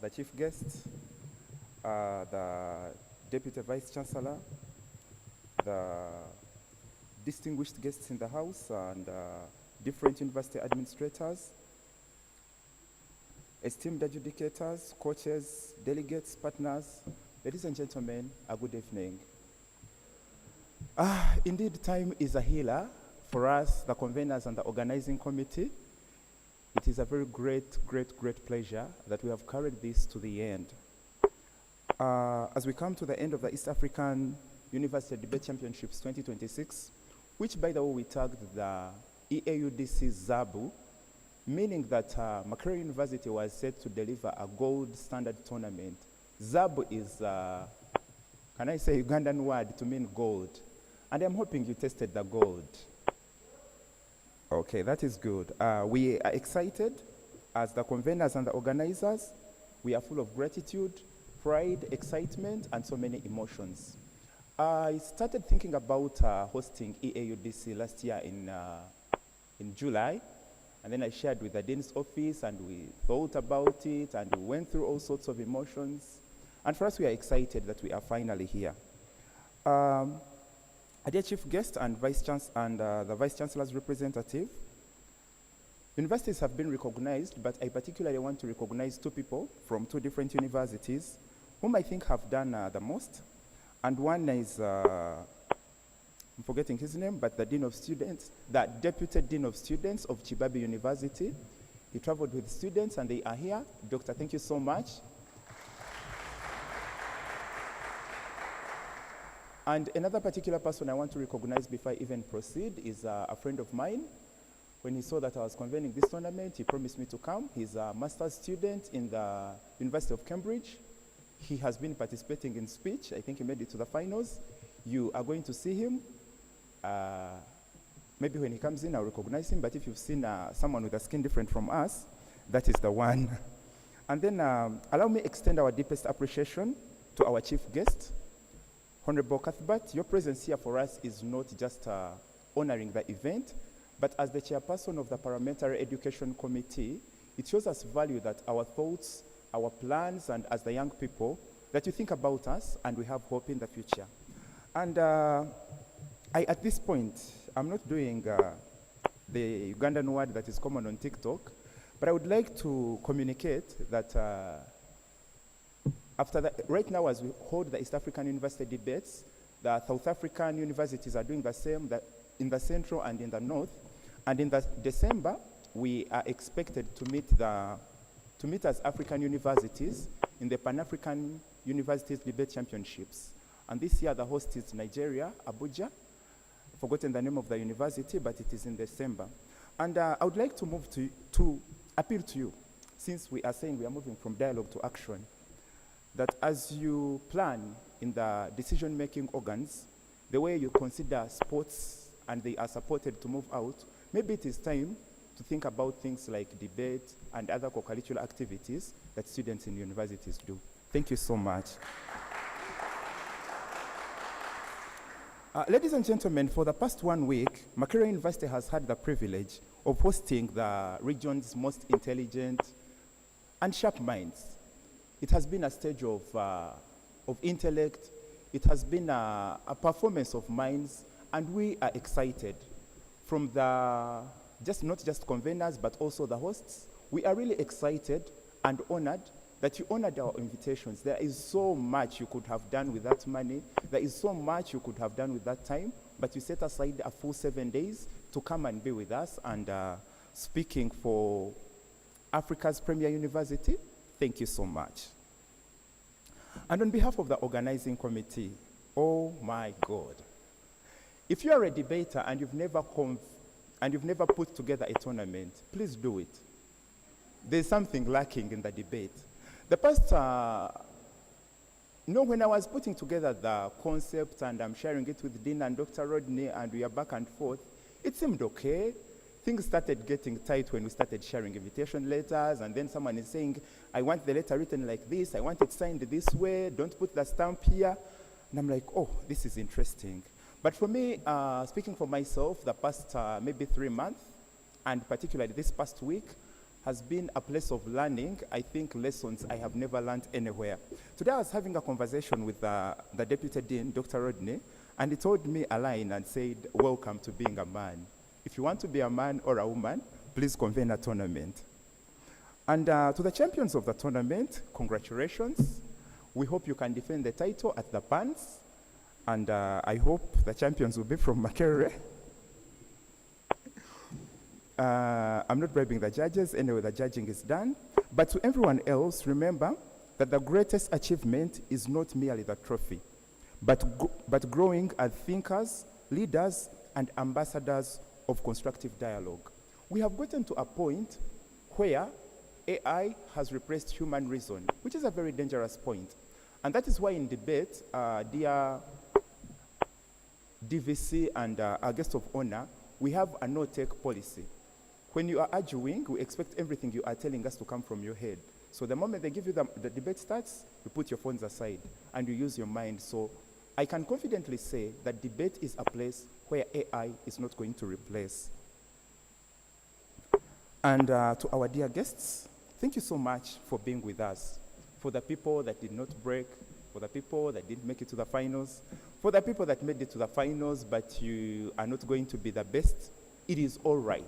The chief guest, the deputy vice chancellor, the distinguished guests in the house, and different university administrators, esteemed adjudicators, coaches, delegates, partners, ladies and gentlemen, a good evening. Indeed, time is a healer for us, the conveners and the organizing committee. It is a very great pleasure that we have carried this to the end. As we come to the end of the East African University Debate Championships 2026, which by the way we tagged the EAUDC ZABU, meaning that Makerere University was set to deliver a gold standard tournament. ZABU is, can I say Ugandan word to mean gold? And I'm hoping you tested the gold. Okay, that is good. We are excited as the conveners and the organizers. We are full of gratitude, pride, excitement, and so many emotions. I started thinking about hosting EAUDC last year in July, and then I shared with the Dean's office, and we thought about it, and we went through all sorts of emotions. And for us, we are excited that we are finally here. A dear chief guest and the vice chancellor's representative, universities have been recognized, but I particularly want to recognize two people from two different universities whom I think have done the most. And one is, I'm forgetting his name, but the Dean of Students, the Deputy Dean of Students of Chibabi University. He traveled with students and they are here. Doctor, thank you so much. And another particular person I want to recognize before I even proceed is a friend of mine. When he saw that I was convening this tournament, he promised me to come. He's a master's student in the University of Cambridge. He has been participating in speech. I think he made it to the finals. You are going to see him. Maybe when he comes in, I'll recognize him. But if you've seen someone with a skin different from us, that is the one. And then allow me extend our deepest appreciation to our chief guest, Honorable Cuthbert. Your presence here for us is not just honoring the event, but as the chairperson of the Parliamentary Education Committee, it shows us value that our thoughts, our plans, and as the young people, that you think about us and we have hope in the future. And at this point, I'm not doing the Ugandan word that is common on TikTok, but I would like to communicate that right now as we hold the East African University debates, the South African universities are doing the same in the central and in the north. And in December, we are expected to meet as African universities in the Pan-African Universities Debate Championships. And this year, the host is Nigeria, Abuja. I've forgotten the name of the university, but it is in December. And I would like to move to appeal to you, since we are saying we are moving from dialogue to action. that as you plan in the decision-making organs, the way you consider sports and they are supported to move out, maybe it is time to think about things like debate and other co-curricular activities that students in universities do. Thank you so much. Ladies and gentlemen, for the past 1 week, Makerere University has had the privilege of hosting the region's most intelligent and sharp minds. It has been a stage of intellect. It has been a performance of minds, and we are excited. From the, not just conveners, but also the hosts, we are really excited and honored that you honored our invitations. There is so much you could have done with that money. There is so much you could have done with that time, but you set aside a full 7 days to come and be with us. And speaking for Africa's premier university, thank you so much. And on behalf of the organizing committee, oh my God. If you are a debater and you've never put together a tournament, please do it. There's something lacking in the debate. The past, when I was putting together the concept and I'm sharing it with Dean and Dr. Rodney and we are back and forth, it seemed okay. Things started getting tight when we started sharing invitation letters, and then someone is saying, I want the letter written like this, I want it signed this way, don't put the stamp here. And I'm like, oh, this is interesting. But for me, speaking for myself, the past maybe 3 months, and particularly this past week, has been a place of learning. I think lessons I have never learned anywhere. Today I was having a conversation with the Deputy Dean, Dr. Rodney, and he told me a line and said, welcome to being a man. If you want to be a man or a woman, please convene a tournament. And to the champions of the tournament, congratulations. We hope you can defend the title at the Pans. And I hope the champions will be from Makerere. I'm not bribing the judges. Anyway, the judging is done. But to everyone else, remember that the greatest achievement is not merely the trophy, but growing as thinkers, leaders, and ambassadors of constructive dialogue. We have gotten to a point where AI has replaced human reason, which is a very dangerous point. And that is why in debate, dear DVC and our guest of honor, we have a no-take policy. When you are arguing, we expect everything you are telling us to come from your head. So the moment they give you the debate starts, you put your phones aside and you use your mind. So I can confidently say that debate is a place where AI is not going to replace. And to our dear guests, thank you so much for being with us. For the people that did not break, for the people that didn't make it to the finals, for the people that made it to the finals but you are not going to be the best, it is all right.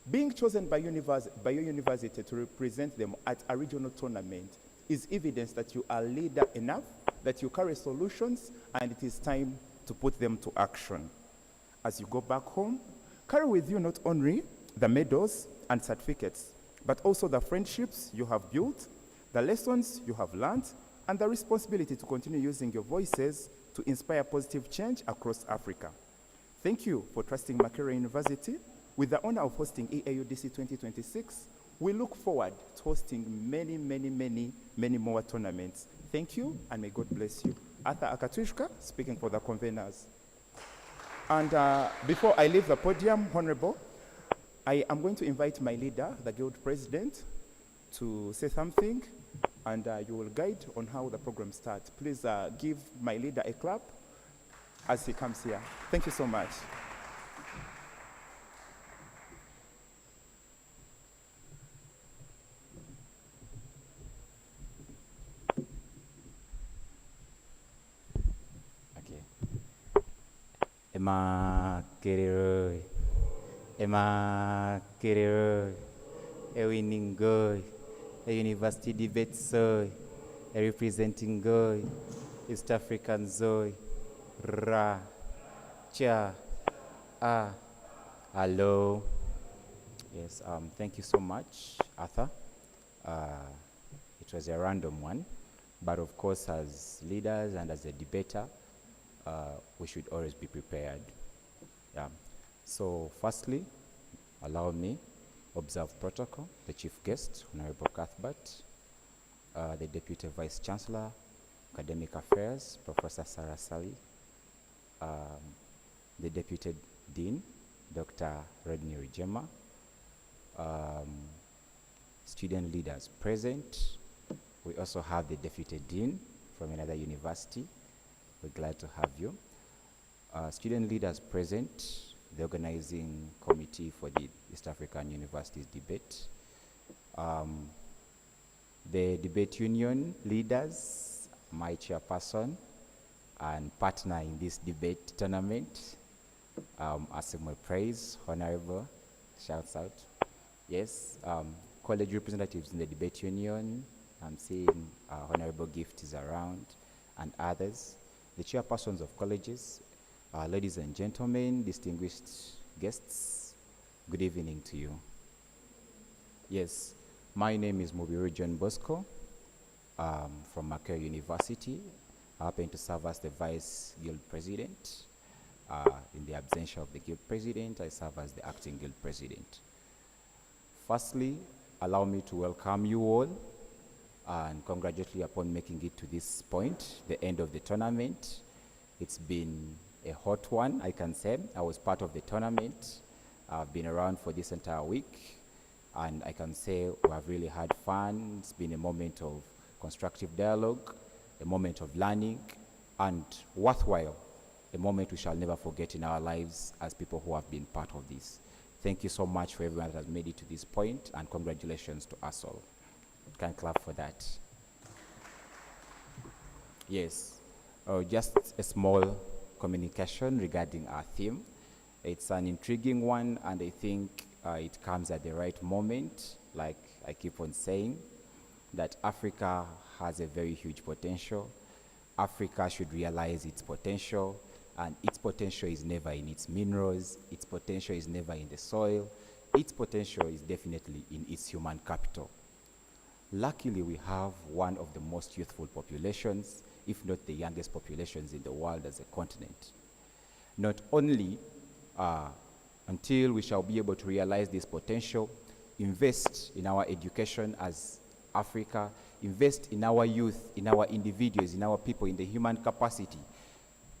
Being chosen by your university to represent them at a regional tournament is evidence that you are leader enough, that you carry solutions, and it is time to put them to action. As you go back home, carry with you not only the medals and certificates, but also the friendships you have built, the lessons you have learned, and the responsibility to continue using your voices to inspire positive change across Africa. Thank you for trusting Makerere University. With the honor of hosting EAUDC 2026, we look forward to hosting many more tournaments. Thank you, and may God bless you. Arthur Akatushka, speaking for the conveners. And before I leave the podium, Honorable, I am going to invite my leader, the Guild President, to say something, and you will guide on how the program starts. Please give my leader a clap as he comes here. Thank you so much. Makerere, Makerere, winning goy, a university debate soy, a representing goy, East African zoy, ra, cha, hello. Yes, thank you so much, Arthur. It was a random one, but of course, as leaders and as a debater, we should always be prepared. Yeah. So firstly, allow me observe protocol, the chief guest, Honorable Cuthbert. the Deputy Vice Chancellor, Academic Affairs, Professor Sarah Sally, the Deputy Dean, Dr. Rodney Rijema, student leaders present. We also have the Deputy Dean from another university. We're glad to have you. Student leaders present, the organizing committee for the East African Universities debate. The debate union leaders, my chairperson and partner in this debate tournament, asking my praise, honorable, shouts out. Yes, college representatives in the debate union, I'm seeing Honorable Gift is around, and others. The chairpersons of colleges, ladies and gentlemen, distinguished guests, good evening to you. Yes, my name is Makerere John Bosco from Makerere University. I happen to serve as the Vice Guild President. In the absence of the Guild President, I serve as the Acting Guild President. Firstly, allow me to welcome you all and congratulate you upon making it to this point, the end of the tournament. It's been a hot one, I can say. I was part of the tournament. I've been around for this entire week, and I can say we have really had fun. It's been a moment of constructive dialogue, a moment of learning, and worthwhile, a moment we shall never forget in our lives as people who have been part of this. Thank you so much for everyone that has made it to this point, and congratulations to us all. Can clap for that. Yes, just a small communication regarding our theme. It's an intriguing one, and I think it comes at the right moment. Like I keep on saying, that Africa has a very huge potential. Africa should realize its potential, and its potential is never in its minerals, its potential is never in the soil, its potential is definitely in its human capital. Luckily, we have one of the most youthful populations, if not the youngest populations in the world as a continent. Not only until we shall be able to realize this potential, invest in our education as Africa, invest in our youth, in our individuals, in our people, in the human capacity,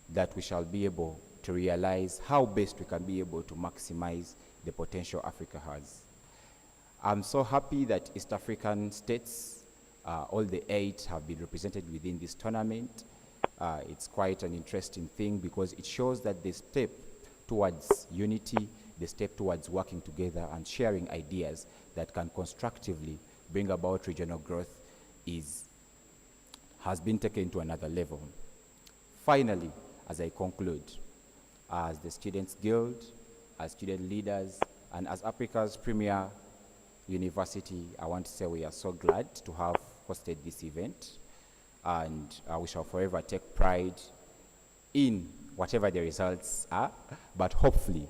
that we shall be able to realize how best we can be able to maximize the potential Africa has. I'm so happy that East African states, all the 8 have been represented within this tournament. It's quite an interesting thing because it shows that the step towards unity, the step towards working together and sharing ideas that can constructively bring about regional growth has been taken to another level. Finally, as I conclude, as the Students' Guild, as student leaders, and as Africa's premier university, I want to say we are so glad to have hosted this event, and we shall forever take pride in whatever the results are, but hopefully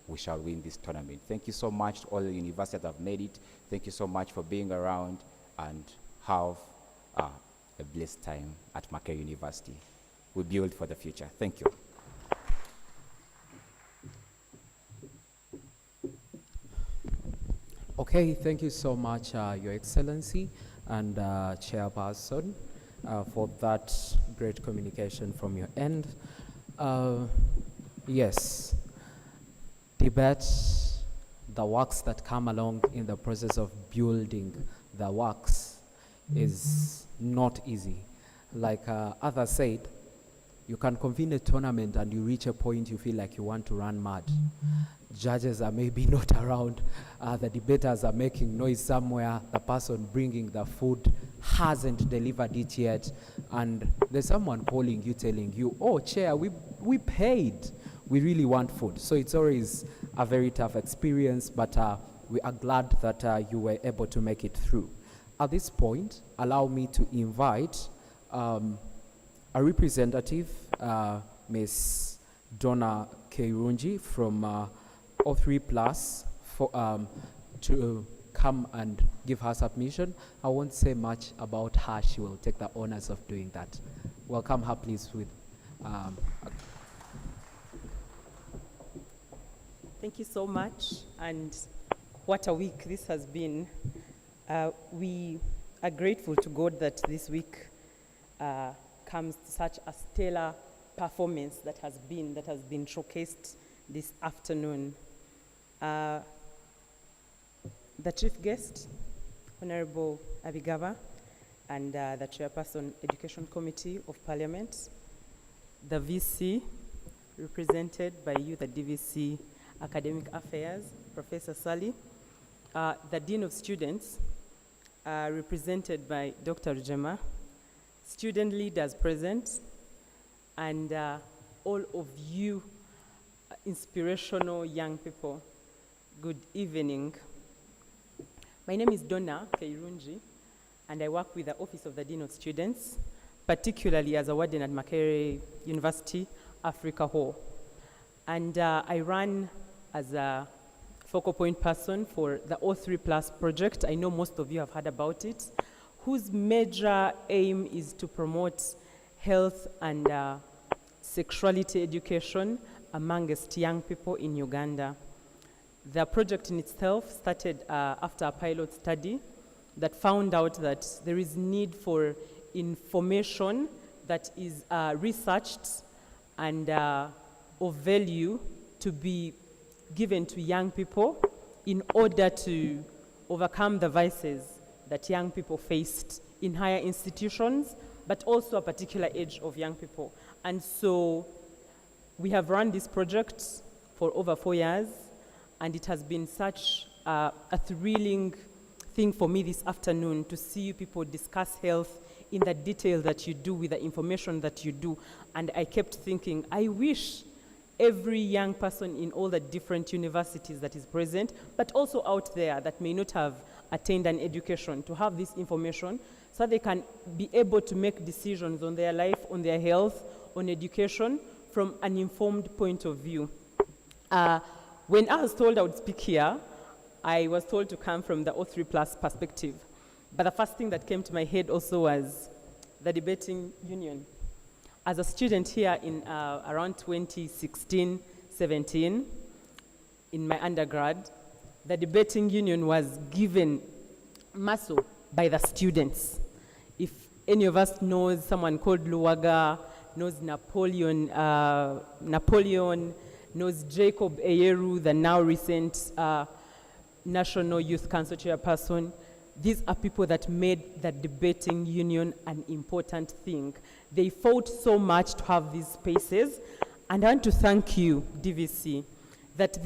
we shall win this tournament. Thank you so much to all the universities that have made it. Thank you so much for being around, and have a blessed time at Makerere University. We build for the future. Thank you. Okay, thank you so much, Your Excellency and Chairperson, for that great communication from your end. Yes, debate, the works that come along in the process of building the works is not easy. Like others said, you can convene a tournament and you reach a point you feel like you want to run mad. Judges are maybe not around, the debaters are making noise somewhere, the person bringing the food hasn't delivered it yet, and there's someone calling you telling you, oh chair, we paid, we really want food. So it's always a very tough experience, but we are glad that you were able to make it through. At this point, allow me to invite a representative, Ms. Donna Keirunji from O3 Plus to come and give her submission. I won't say much about her. She will take the honors of doing that. Welcome her, please, with Thank you so much, and what a week this has been. We are grateful to God that this week comes such a stellar performance that has been showcased this afternoon. The chief guest, Honorable Abigaba, and the Chairperson, Education Committee of Parliament, the VC, represented by you, the DVC Academic Affairs, Professor Sally, the Dean of Students, represented by Dr. Rujema, student leaders present, and all of you inspirational young people, good evening. My name is Donna Keirunji, and I work with the Office of the Dean of Students, particularly as a warden at Makerere University, Africa Hall. And I run as a focal point person for the O3+ project. I know most of you have heard about it, whose major aim is to promote health and sexuality education amongst young people in Uganda. The project in itself started after a pilot study that found out that there is need for information that is researched and of value to be given to young people in order to overcome the vices that young people faced in higher institutions, but also a particular age of young people. And so we have run this project for over 4 years, and it has been such a thrilling thing for me this afternoon to see you people discuss health in the detail that you do with the information that you do. And I kept thinking, I wish every young person in all the different universities that is present, but also out there that may not have attained an education, to have this information so they can be able to make decisions on their life, on their health, on education from an informed point of view. When I was told I would speak here, I was told to come from the O3+ perspective. But the first thing that came to my head also was the debating union. As a student here in around 2016-17, in my undergrad, the debating union was given muscle by the students. If any of us knows someone called Luwaga, knows Napoleon, knows Jacob Eyeru, the now recent National Youth Council chairperson, these are people that made the debating union an important thing. They fought so much to have these spaces, and I want to thank you, DVC, that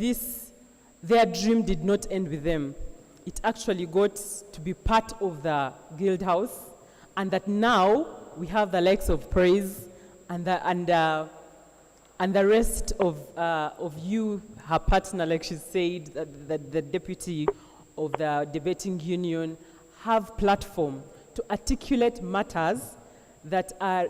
their dream did not end with them. It actually got to be part of the Guild House, and that now we have the likes of Praise and the rest of you, her partner, like she said, the deputy of the debating union, have platform to articulate matters that are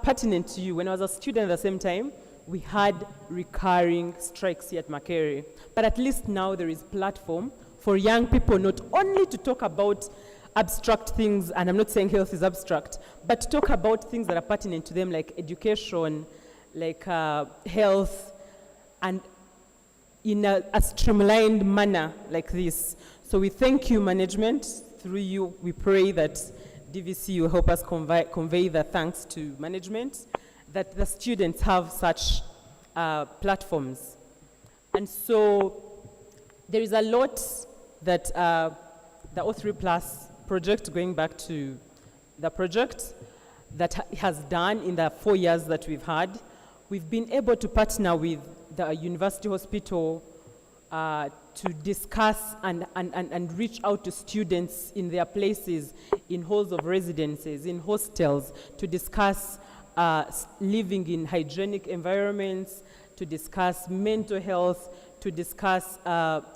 pertinent to you. When I was a student at the same time, we had recurring strikes here at Makerere. But at least now there is platform for young people not only to talk about abstract things, and I'm not saying health is abstract, but to talk about things that are pertinent to them, like education, like health, and in a streamlined manner like this. So we thank you, management. Through you, we pray that DVC will help us convey the thanks to management, that the students have such platforms. And so there is a lot that the O3+ project, going back to the project, that has done in the 4 years that we've had. We've been able to partner with the university hospital to discuss and reach out to students in their places, in halls of residences, in hostels, to discuss living in hygienic environments, to discuss mental health, to discuss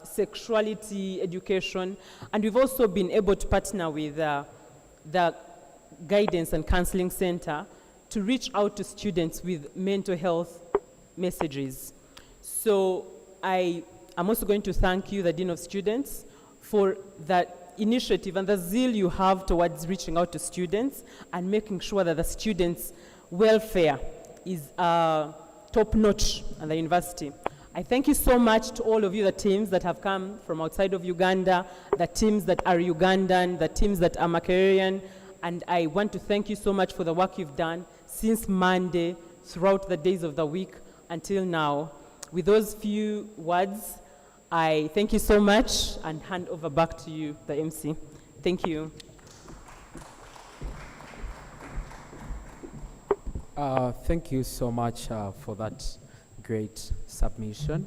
sexuality education. And we've also been able to partner with the Guidance and Counseling Center to reach out to students with mental health messages. So I'm also going to thank you, the Dean of Students, for that initiative and the zeal you have towards reaching out to students and making sure that the students' welfare is top-notch at the university. I thank you so much to all of you, the teams that have come from outside of Uganda, the teams that are Ugandan, the teams that are Makerean, and I want to thank you so much for the work you've done since Monday, throughout the days of the week until now. With those few words, I thank you so much and hand over back to you, the MC. Thank you. Thank you so much for that great submission.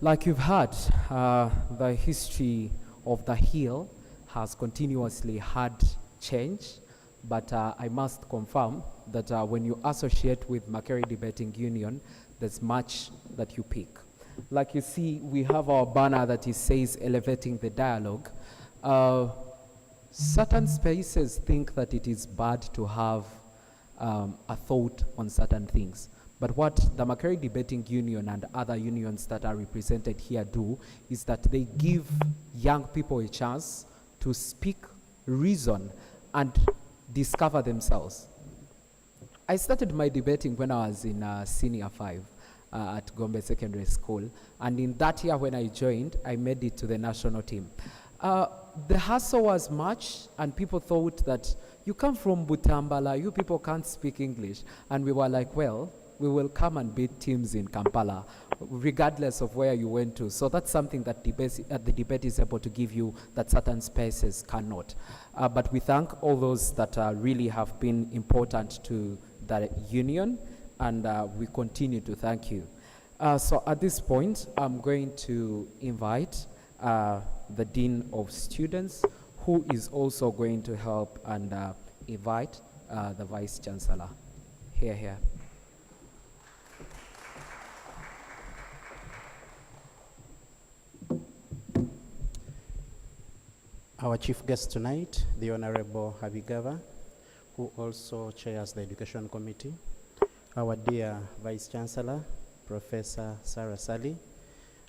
Like you've heard, the history of the Hill has continuously had change, but I must confirm that when you associate with Makerere Debating Union, there's much that you pick. Like you see, we have our banner that it says elevating the dialogue. Certain spaces think that it is bad to have a thought on certain things. But what the Makerere Debating Union and other unions that are represented here do is that they give young people a chance to speak, reason, and discover themselves. I started my debating when I was in senior 5 at Gombe Secondary School. And in that year when I joined, I made it to the national team. The hustle was much, and people thought that you come from Butambala, you people can't speak English. And we were like, well, we will come and beat teams in Kampala, regardless of where you went to. So that's something that the debate is able to give you that certain spaces cannot. But we thank all those that really have been important to the union, and we continue to thank you. So at this point, I'm going to invite the Dean of Students, who is also going to help and invite the Vice Chancellor. Here. Our chief guest tonight, the Honorable Habigava, who also chairs the Education Committee. Our dear Vice Chancellor, Professor Sarah Sally,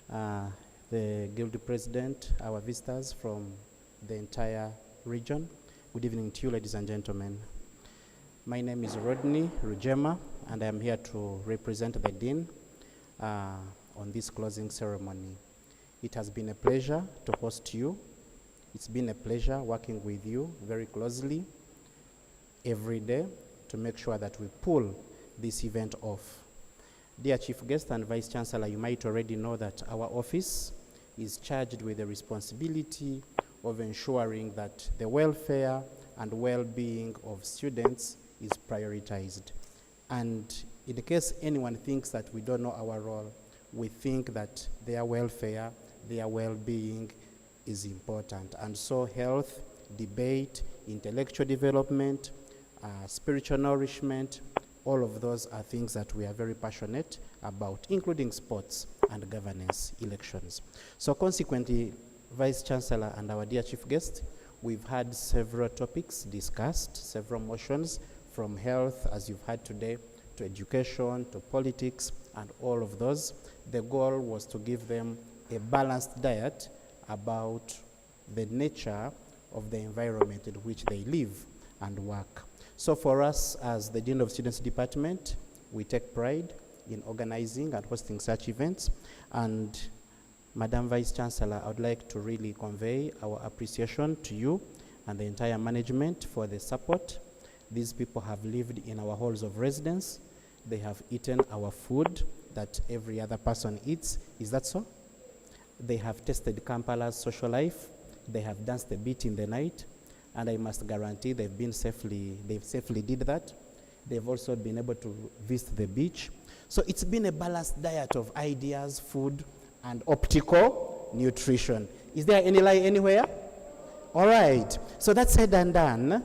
the Guild President, our visitors from the entire region. Good evening to you, ladies and gentlemen. My name is Rodney Rujema, and I am here to represent the Dean on this closing ceremony. It has been a pleasure to host you. It's been a pleasure working with you very closely every day to make sure that we pull this event off. Dear Chief Guest and Vice Chancellor, you might already know that our office is charged with the responsibility of ensuring that the welfare and well-being of students is prioritized. And in case anyone thinks that we don't know our role, we think that their welfare, their well-being is important. And so health, debate, intellectual development, spiritual nourishment, all of those are things that we are very passionate about, including sports and governance elections. So consequently, Vice Chancellor and our dear Chief Guest, we've had several topics discussed, several motions, from health, as you've had today, to education, to politics, and all of those. The goal was to give them a balanced diet about the nature of the environment in which they live and work. So for us, as the Dean of Students Department, we take pride in organizing and hosting such events. And Madam Vice Chancellor, I would like to really convey our appreciation to you and the entire management for the support. These people have lived in our halls of residence. They have eaten our food that every other person eats. Is that so? They have tasted Kampala's social life. They have danced a bit in the night. And I must guarantee they've safely did that. They've also been able to visit the beach. So it's been a balanced diet of ideas, food, and optical nutrition. Is there any lie anywhere? All right. So that's said and done.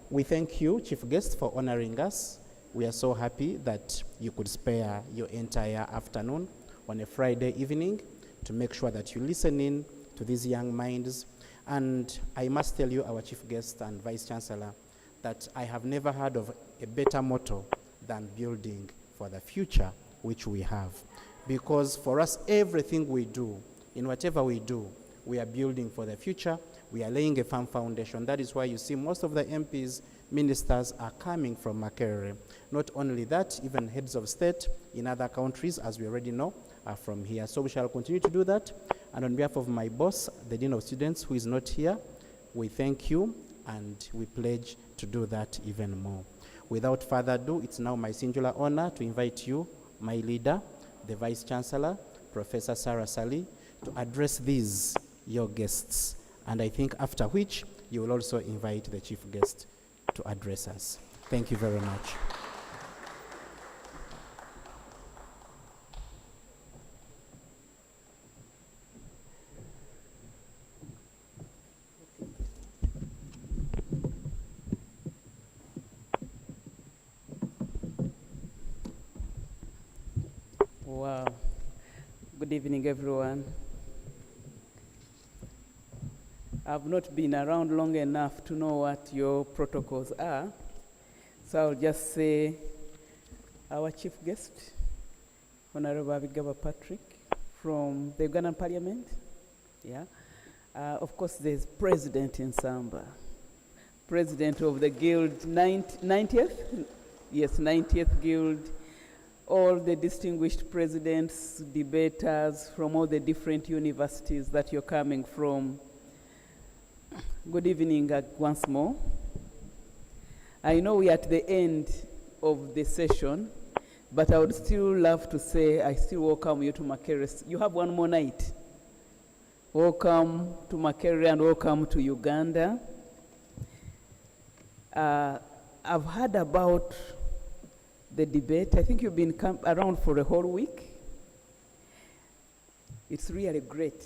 We thank you, Chief Guest, for honoring us. We are so happy that you could spare your entire afternoon on a Friday evening to make sure that you listen in to these young minds. And I must tell you, our Chief Guest and Vice Chancellor, that I have never heard of a better motto than building for the future, which we have. Because for us, everything we do, in whatever we do, we are building for the future. We are laying a firm foundation. That is why you see most of the MPs, ministers are coming from Makerere. Not only that, even heads of state in other countries, as we already know, from here. So we shall continue to do that. And on behalf of my boss, the Dean of Students, who is not here, we thank you and we pledge to do that even more. Without further ado, it's now my singular honor to invite you, my leader, the Vice Chancellor, Professor Sarah Sally, to address these, your guests. And I think after which, you will also invite the chief guest to address us. Thank you very much. Wow. Good evening, everyone. I've not been around long enough to know what your protocols are, so I'll just say our chief guest, Honorable Abigaba Patrick from the Ugandan Parliament. Yeah. Of course, there's President in Samba, President of the Guild 90th? Yes, 90th Guild. All the distinguished presidents, debaters from all the different universities that you're coming from. Good evening once more. I know we're at the end of the session, but I would still love to say I still welcome you to Makerere. You have one more night. Welcome to Makerere and welcome to Uganda. I've heard about the debate. I think you've been around for a whole week. It's really great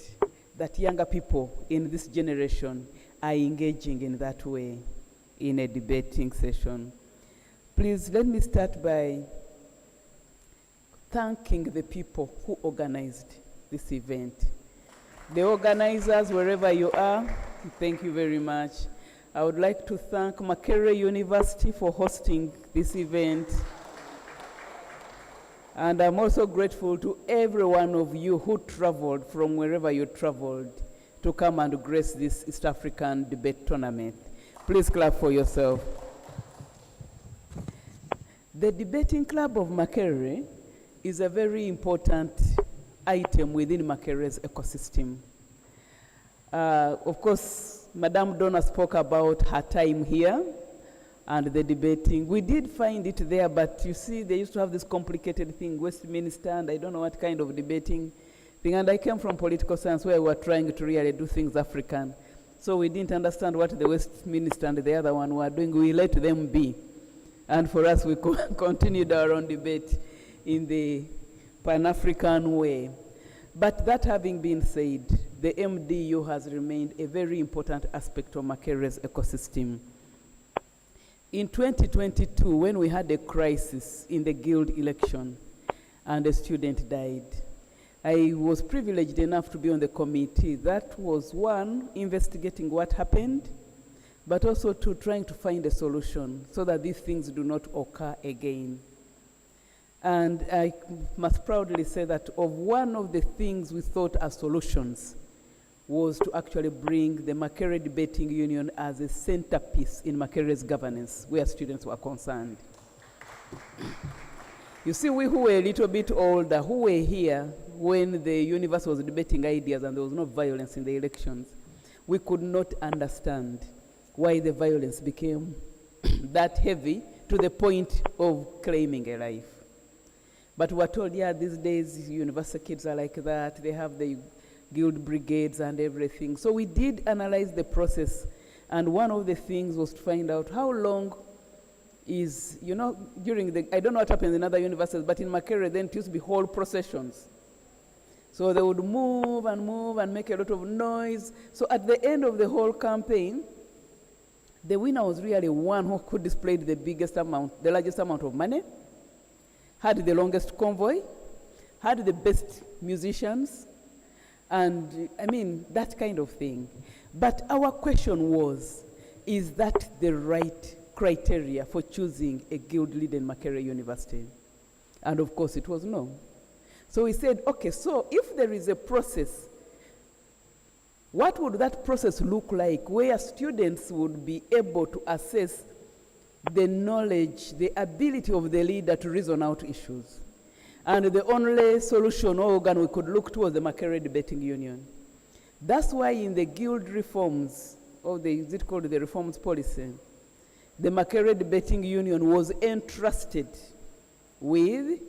that younger people in this generation are engaging in that way in a debating session. Please let me start by thanking the people who organized this event. The organizers, wherever you are, thank you very much. I would like to thank Makerere University for hosting this event. And I'm also grateful to every one of you who traveled from wherever you traveled to come and grace this East African debate tournament. Please clap for yourself. The Debating Club of Makerere is a very important item within Makerere's ecosystem. Of course, Madame Donna spoke about her time here and the debating. We did find it there, but you see, they used to have this complicated thing, Westminster, and I don't know what kind of debating thing. And I came from political science where we were trying to really do things African. So we didn't understand what the Westminster and the other one were doing. We let them be. And for us, we continued our own debate in the Pan-African way. But that having been said, the MDU has remained a very important aspect of Makerere's ecosystem. In 2022, when we had a crisis in the guild election and a student died, I was privileged enough to be on the committee. That was one, investigating what happened, but also to trying to find a solution so that these things do not occur again. And I must proudly say that of one of the things we thought as solutions was to actually bring the Makerere Debating Union as a centerpiece in Makerere's governance, where students were concerned. You see, we who were a little bit older, who were here when the university was debating ideas and there was no violence in the elections, we could not understand why the violence became that heavy to the point of claiming a life. But we're told, yeah, these days university kids are like that, they have the guild brigades and everything. So we did analyze the process, and one of the things was to find out how long is, you know, during the, I don't know what happens in other universities, but in Makerere then it used to be whole processions. So they would move and make a lot of noise. So at the end of the whole campaign, the winner was really one who could display the biggest amount, the largest amount of money, had the longest convoy, had the best musicians, and I mean, that kind of thing. But our question was, is that the right criteria for choosing a guild leader in Makerere University? And of course it was no. So we said, okay, so if there is a process, what would that process look like where students would be able to assess the knowledge, the ability of the leader to reason out issues? And the only solution or organ we could look to was the Makerere Debating Union. That's why in the guild reforms, or is it called the reforms policy, the Makerere Debating Union was entrusted with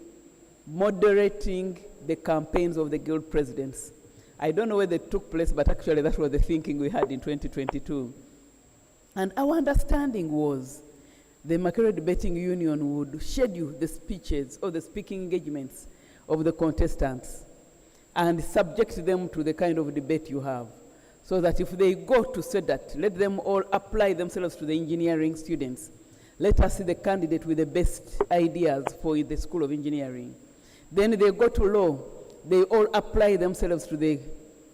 moderating the campaigns of the guild presidents. I don't know where they took place, but actually that was the thinking we had in 2022. And our understanding was the Makerere Debating Union would schedule the speeches or the speaking engagements of the contestants and subject them to the kind of debate you have. So that if they go to SEDAT, let them all apply themselves to the engineering students. Let us see the candidate with the best ideas for the School of Engineering. Then they go to law, they all apply themselves to the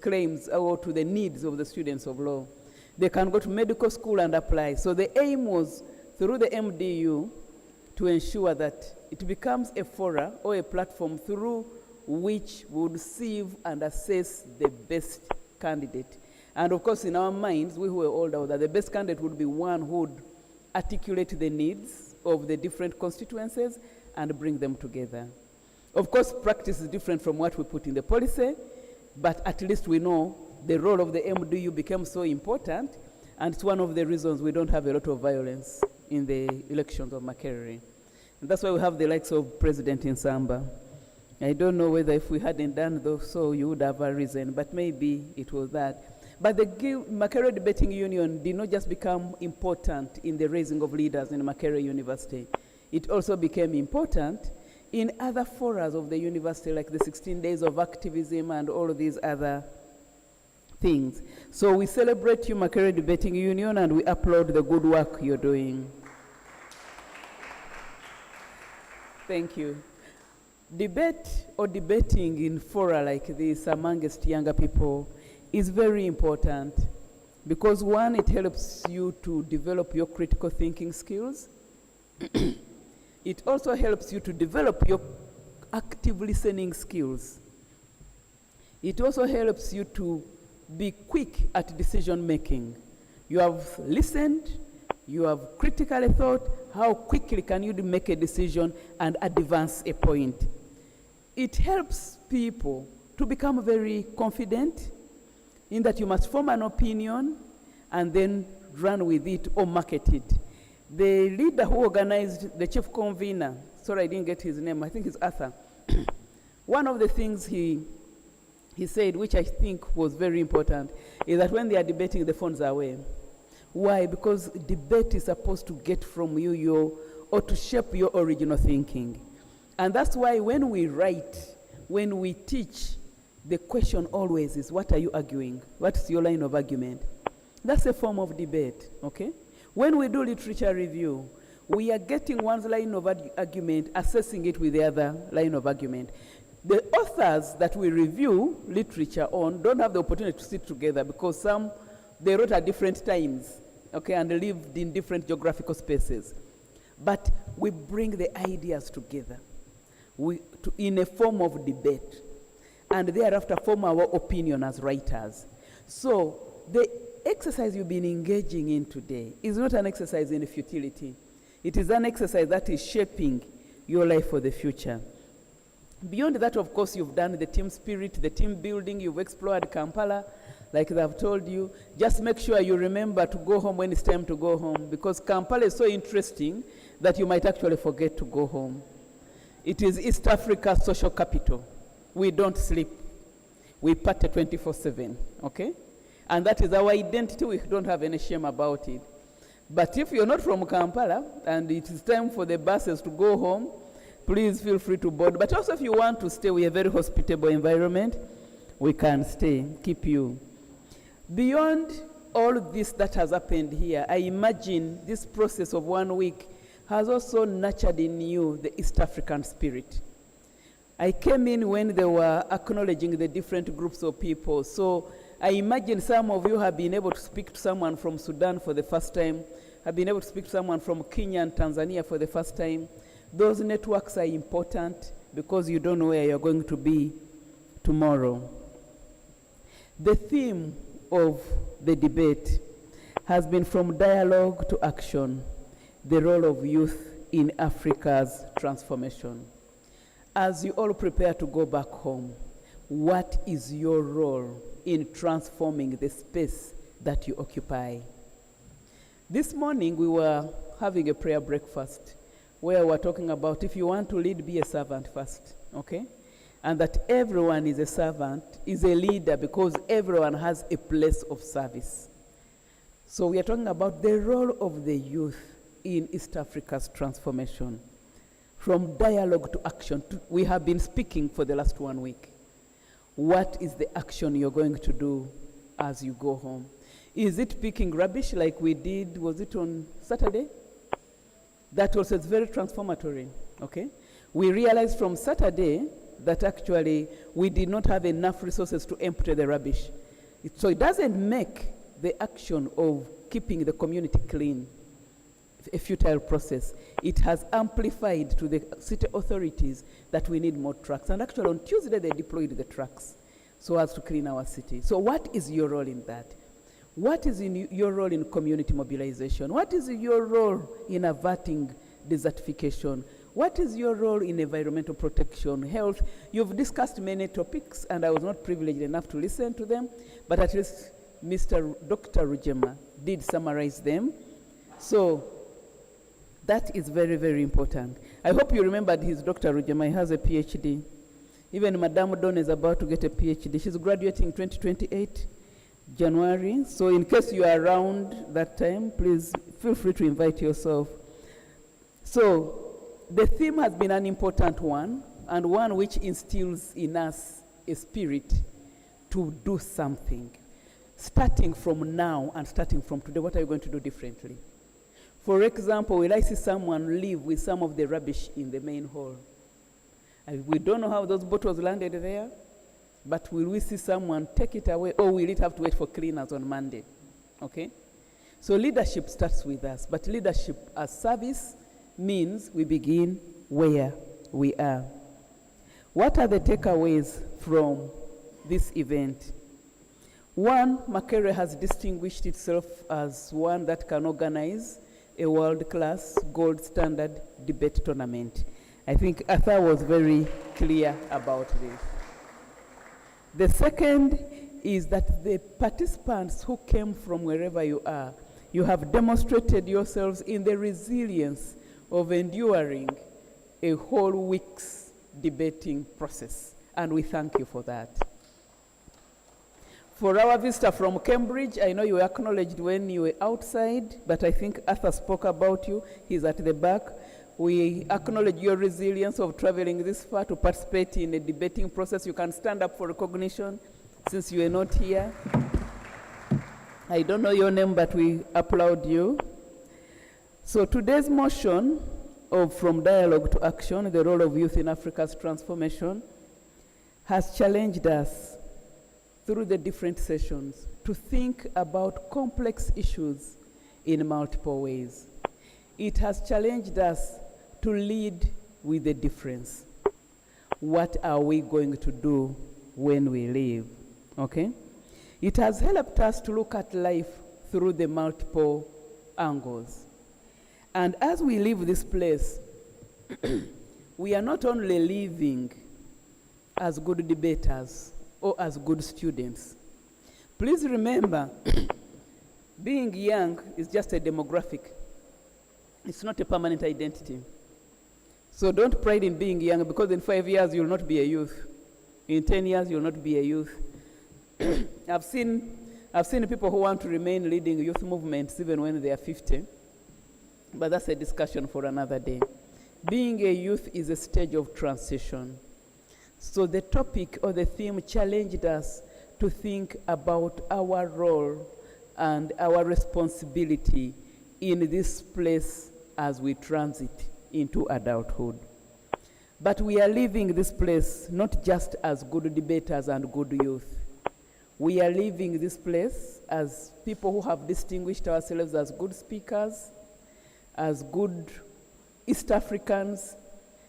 claims or to the needs of the students of law. They can go to medical school and apply. So the aim was, through the MDU, to ensure that it becomes a forum or a platform through which we would sieve and assess the best candidate. And of course, in our minds, we who were older, that the best candidate would be one who would articulate the needs of the different constituencies and bring them together. Of course, practice is different from what we put in the policy, but at least we know the role of the MDU became so important, and it's one of the reasons we don't have a lot of violence in the elections of Makerere. And that's why we have the likes of President Nsamba. I don't know whether if we hadn't done so, you would have a reason, but maybe it was that. But the Makerere Debating Union did not just become important in the raising of leaders in Makerere University. It also became important in other forums of the university, like the 16 days of activism and all of these other things. So we celebrate you, Makerere Debating Union, and we applaud the good work you're doing. Thank you. Debate or debating in fora like this amongst younger people is very important because, one, it helps you to develop your critical thinking skills. It also helps you to develop your active listening skills. It also helps you to be quick at decision making. You have listened, you have critically thought, how quickly can you make a decision and advance a point? It helps people to become very confident in that you must form an opinion and then run with it or market it. The leader who organized, the chief convener, sorry I didn't get his name, I think it's Arthur. One of the things he said, which I think was very important, is that when they are debating, the phones are away. Why? Because debate is supposed to get from you or to shape your original thinking. And that's why when we write, when we teach, the question always is, what are you arguing? What's your line of argument? That's a form of debate, okay? When we do literature review, we are getting one's line of argument, assessing it with the other line of argument. The authors that we review literature on don't have the opportunity to sit together because they wrote at different times, okay, and lived in different geographical spaces. But we bring the ideas together in a form of debate, and thereafter form our opinion as writers. So the exercise you've been engaging in today is not an exercise in futility. It is an exercise that is shaping your life for the future. Beyond that, of course, you've done the team spirit, the team building, you've explored Kampala, like they've told you. Just make sure you remember to go home when it's time to go home, because Kampala is so interesting that you might actually forget to go home. It is East Africa's social capital. We don't sleep. We party 24/7, okay? And that is our identity. We don't have any shame about it. But if you're not from Kampala and it is time for the buses to go home, please feel free to board. But also if you want to stay, we have a very hospitable environment. We can stay, keep you. Beyond all this that has happened here, I imagine this process of 1 week has also nurtured in you the East African spirit. I came in when they were acknowledging the different groups of people. So I imagine some of you have been able to speak to someone from Sudan for the first time, have been able to speak to someone from Kenya and Tanzania for the first time. Those networks are important because you don't know where you're going to be tomorrow. The theme of the debate has been from dialogue to action, the role of youth in Africa's transformation. As you all prepare to go back home, what is your role in transforming the space that you occupy? This morning we were having a prayer breakfast where we're talking about if you want to lead, be a servant first, okay? And that everyone is a servant, is a leader because everyone has a place of service. So we are talking about the role of the youth in East Africa's transformation. From dialogue to action, we have been speaking for the last 1 week. What is the action you're going to do as you go home? Is it picking rubbish like we did, was it on Saturday? That also is very transformatory, okay? We realized from Saturday that actually we did not have enough resources to empty the rubbish. So it doesn't make the action of keeping the community clean a futile process. It has amplified to the city authorities that we need more trucks. And actually on Tuesday they deployed the trucks so as to clean our city. So what is your role in that? What is your role in community mobilization? What is your role in averting desertification? What is your role in environmental protection, health? You've discussed many topics and I was not privileged enough to listen to them, but at least Dr. Rujema did summarize them. So that is very, very important. I hope you remembered his Dr. Rujema. He has a PhD. Even Madame Don is about to get a PhD. She's graduating 2028, January. So in case you are around that time, please feel free to invite yourself. So the theme has been an important one, and one which instills in us a spirit to do something. Starting from now and starting from today, what are you going to do differently? For example, will I see someone leave with some of the rubbish in the main hall? We don't know how those bottles landed there, but will we see someone take it away, or will it have to wait for cleaners on Monday? Okay? So leadership starts with us, but leadership as service means we begin where we are. What are the takeaways from this event? One, Makerere has distinguished itself as one that can organize a world-class, gold standard debate tournament. I think Arthur was very clear about this. The second is that the participants who came from wherever you are, you have demonstrated yourselves in the resilience of enduring a whole week's debating process, and we thank you for that. For our visitor from Cambridge, I know you were acknowledged when you were outside, but I think Arthur spoke about you. He's at the back. We acknowledge your resilience of traveling this far to participate in a debating process. You can stand up for recognition since you are not here. I don't know your name, but we applaud you. So today's motion of From Dialogue to Action, the role of youth in Africa's transformation, has challenged us through the different sessions to think about complex issues in multiple ways. It has challenged us to lead with the difference. What are we going to do when we leave? Okay? It has helped us to look at life through the multiple angles. And as we leave this place, we are not only living as good debaters or as good students. Please remember, being young is just a demographic. It's not a permanent identity. So don't pride in being young, because in 5 years you'll not be a youth. In 10 years you'll not be a youth. I've seen people who want to remain leading youth movements even when they are 50. But that's a discussion for another day. Being a youth is a stage of transition. So the topic or the theme challenged us to think about our role and our responsibility in this place as we transit into adulthood. But we are leaving this place not just as good debaters and good youth. We are leaving this place as people who have distinguished ourselves as good speakers, as good East Africans,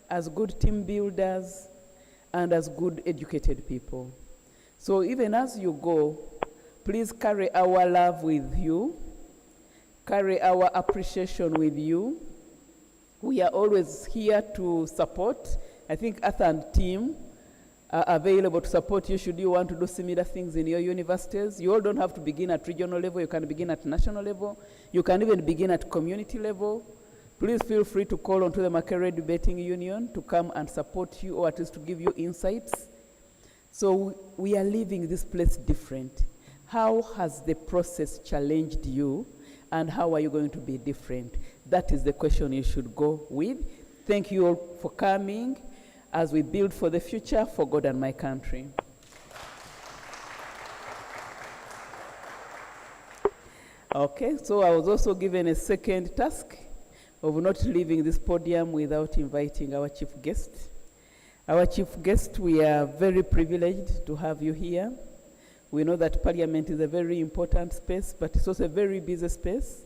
as good team builders, and as good educated people. So even as you go, please carry our love with you, carry our appreciation with you. We are always here to support I think Arthur and team are available to support you should you want to do similar things in your universities. You all don't have to begin at regional level. You can begin at national level. You can even begin at community level. Please feel free to call onto the Makerere Debating Union to come and support you, or at least to give you insights. So we are leaving this place different. How has the process challenged you, and how are you going to be different? That is the question you should go with. Thank you all for coming as we build for the future for God and my country. Okay, so I was also given a second task of not leaving this podium without inviting our chief guest. Our chief guest, we are very privileged to have you here. We know that Parliament is a very important space, but it's also a very busy space.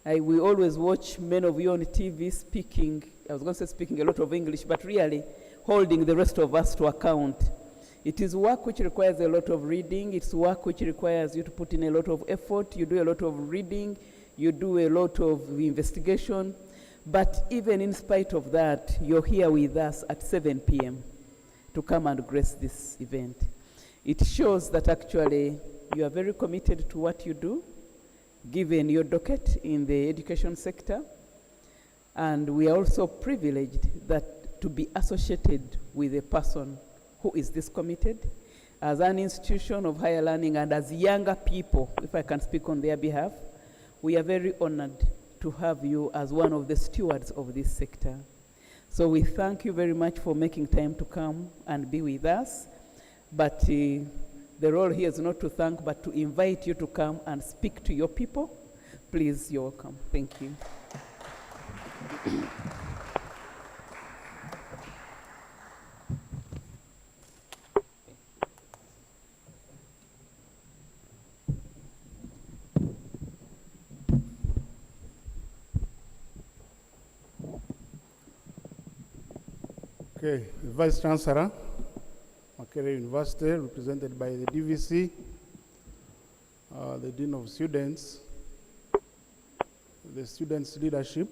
We always watch many of you on TV speaking, I was going to say speaking a lot of English, but really holding the rest of us to account. It is work which requires a lot of reading. It's work which requires you to put in a lot of effort. You do a lot of reading. You do a lot of investigation. But even in spite of that, you're here with us at 7 p.m. to come and grace this event. It shows that actually you are very committed to what you do, given your docket in the education sector. And we are also privileged that to be associated with a person who is this committed. As an institution of higher learning and as younger people, if I can speak on their behalf, we are very honored to have you as one of the stewards of this sector. So we thank you very much for making time to come and be with us. But the role here is not to thank, but to invite you to come and speak to your people. Please, you're welcome. Thank you. Okay, the Vice Chancellor, Makerere University, represented by the DVC, the Dean of Students, the Students' Leadership,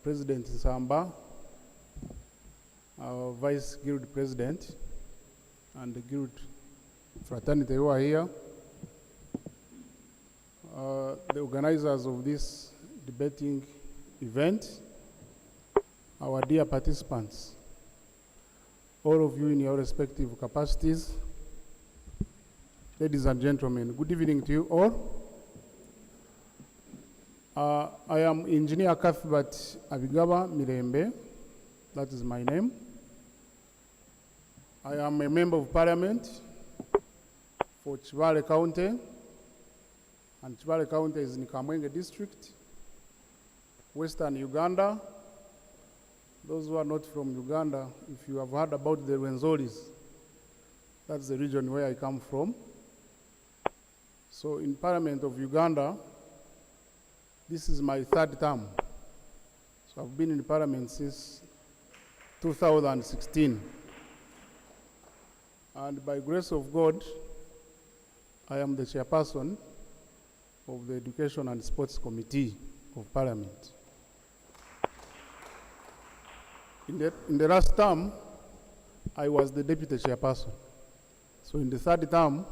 President Nsamba, our Vice Guild President, and the Guild Fraternity who are here, the organizers of this debating event, our dear participants, all of you in your respective capacities, ladies and gentlemen, good evening to you all. I am Engineer Cuthbert Abigaba Mirembe, that is my name. I am a member of Parliament for Chibale County, and Chibale County is in Kamwenge District, Western Uganda. Those who are not from Uganda, if you have heard about the Rwenzoris, that's the region where I come from. So in Parliament of Uganda, this is my third term. So I've been in Parliament since 2016. And by grace of God, I am the chairperson of the Education and Sports Committee of Parliament. In the last term, I was the deputy chairperson. So in the third term,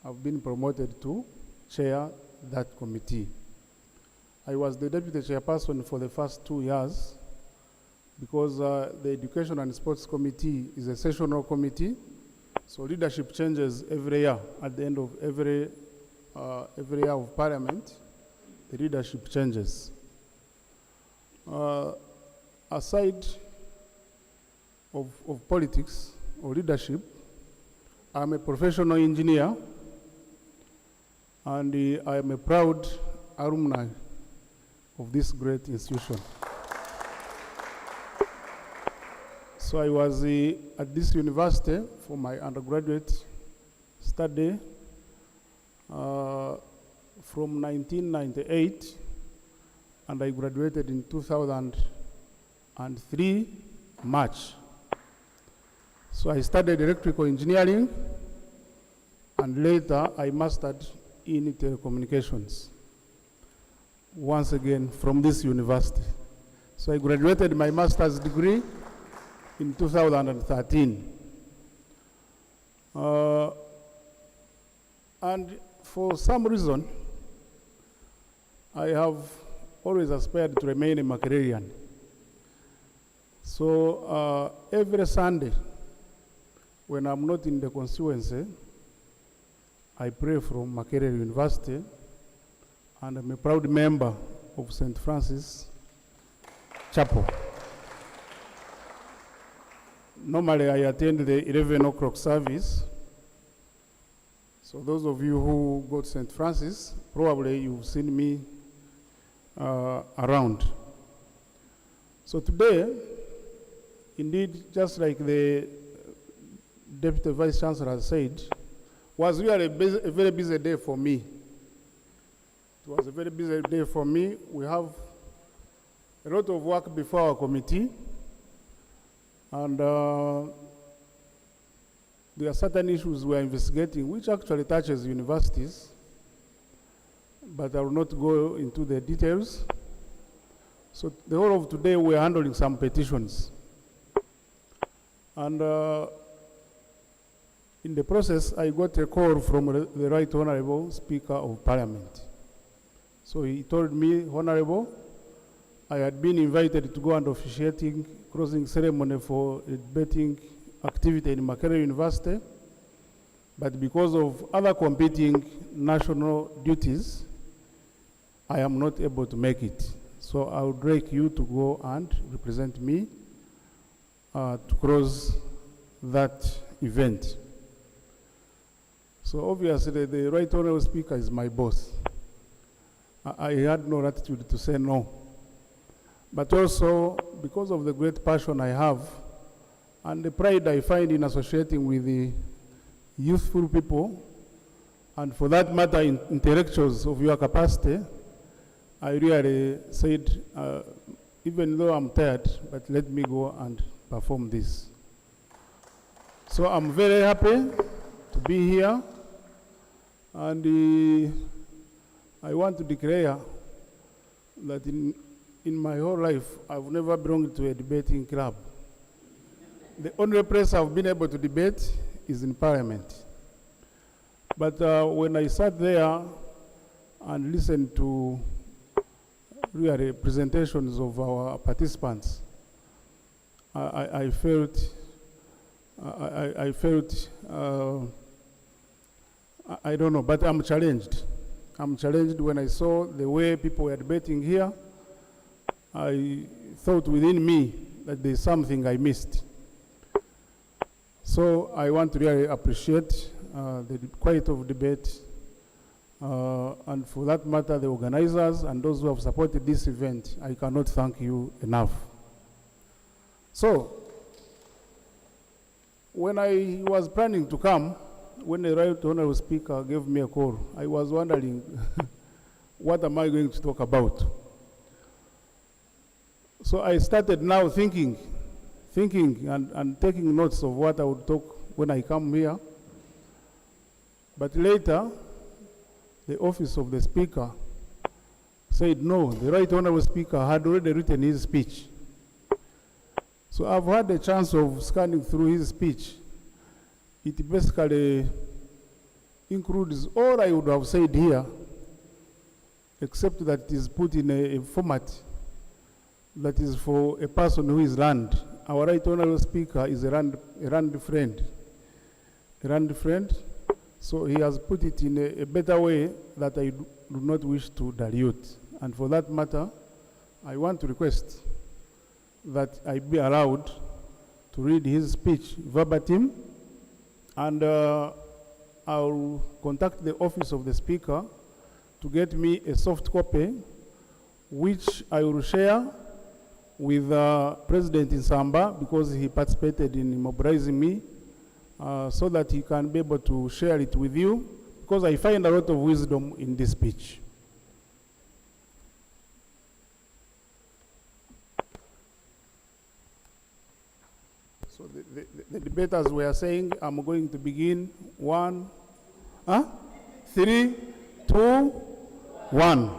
I've been promoted to chair that committee. I was the deputy chairperson for the first 2 years because the Education and Sports Committee is a sessional committee. So leadership changes every year. At the end of every year of Parliament, the leadership changes. Aside of politics or leadership, I'm a professional engineer, and I am a proud alumni of this great institution. So I was at this university for my undergraduate study from 1998, and I graduated in 2003, March. So I studied electrical engineering, and later I mastered in telecommunications. Once again, from this university. So I graduated my master's degree in 2013. And for some reason, I have always aspired to remain a Makererian. So every Sunday, when I'm not in the constituency, I pray from Makerere University, and I'm a proud member of St. Francis Chapel. Normally, I attend the 11 o'clock service. So those of you who go to St. Francis, probably you've seen me around. So today, indeed, just like the Deputy Vice Chancellor has said, was really a very busy day for me. It was a very busy day for me. We have a lot of work before our committee, and there are certain issues we are investigating which actually touches universities, but I will not go into the details. So the whole of today we are handling some petitions. And in the process, I got a call from the Right Honorable Speaker of Parliament. So he told me, Honorable, I had been invited to go and officiating closing ceremony for a debating activity in Makerere University, but because of other competing national duties, I am not able to make it. So I would like you to go and represent me to close that event. So obviously the Right Honorable Speaker is my boss. I had no attitude to say no. But also because of the great passion I have and the pride I find in associating with the youthful people, and for that matter intellectuals of your capacity, I really said, even though I'm tired, but let me go and perform this. So I'm very happy to be here, and I want to declare that in my whole life, I've never belonged to a debating club. The only place I've been able to debate is in Parliament. But when I sat there and listened to really presentations of our participants, I felt I don't know, but I'm challenged. I'm challenged when I saw the way people were debating here. I thought within me that there's something I missed. So I want to really appreciate the quality of debate, and for that matter, the organizers and those who have supported this event. I cannot thank you enough. So, when I was planning to come, when the Right Honorable Speaker gave me a call, I was wondering, what am I going to talk about? So I started now thinking and taking notes of what I would talk when I come here. But later, the office of the Speaker said, no, the Right Honorable Speaker had already written his speech. So I've had a chance of scanning through his speech. It basically includes all I would have said here, except that it is put in a format that is for a person who is learned. Our Right Honorable Speaker is a learned friend. A learned friend. So he has put it in a better way that I do not wish to dilute. And for that matter, I want to request that I be allowed to read his speech verbatim, and I'll contact the office of the Speaker to get me a soft copy, which I will share with President Nsamba, because he participated in mobilizing me, so that he can be able to share it with you, because I find a lot of wisdom in this speech. So the debaters were saying, I'm going to begin 3, 2, 1.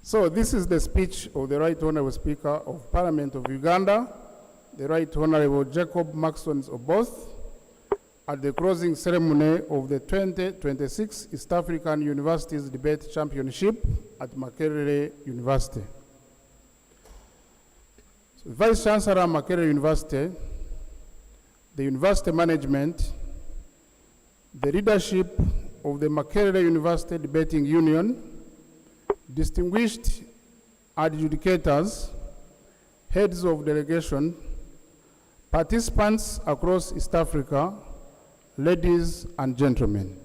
So this is the speech of the Right Honourable Speaker of Parliament of Uganda, the Right Honourable Jacob Maxson Oboth, at the closing ceremony of the 2026 East African Universities Debate Championship at Makerere University. So Vice Chancellor Makerere University, the university management, the leadership of the Makerere University Debating Union, distinguished adjudicators, heads of delegation, participants across East Africa, ladies and gentlemen.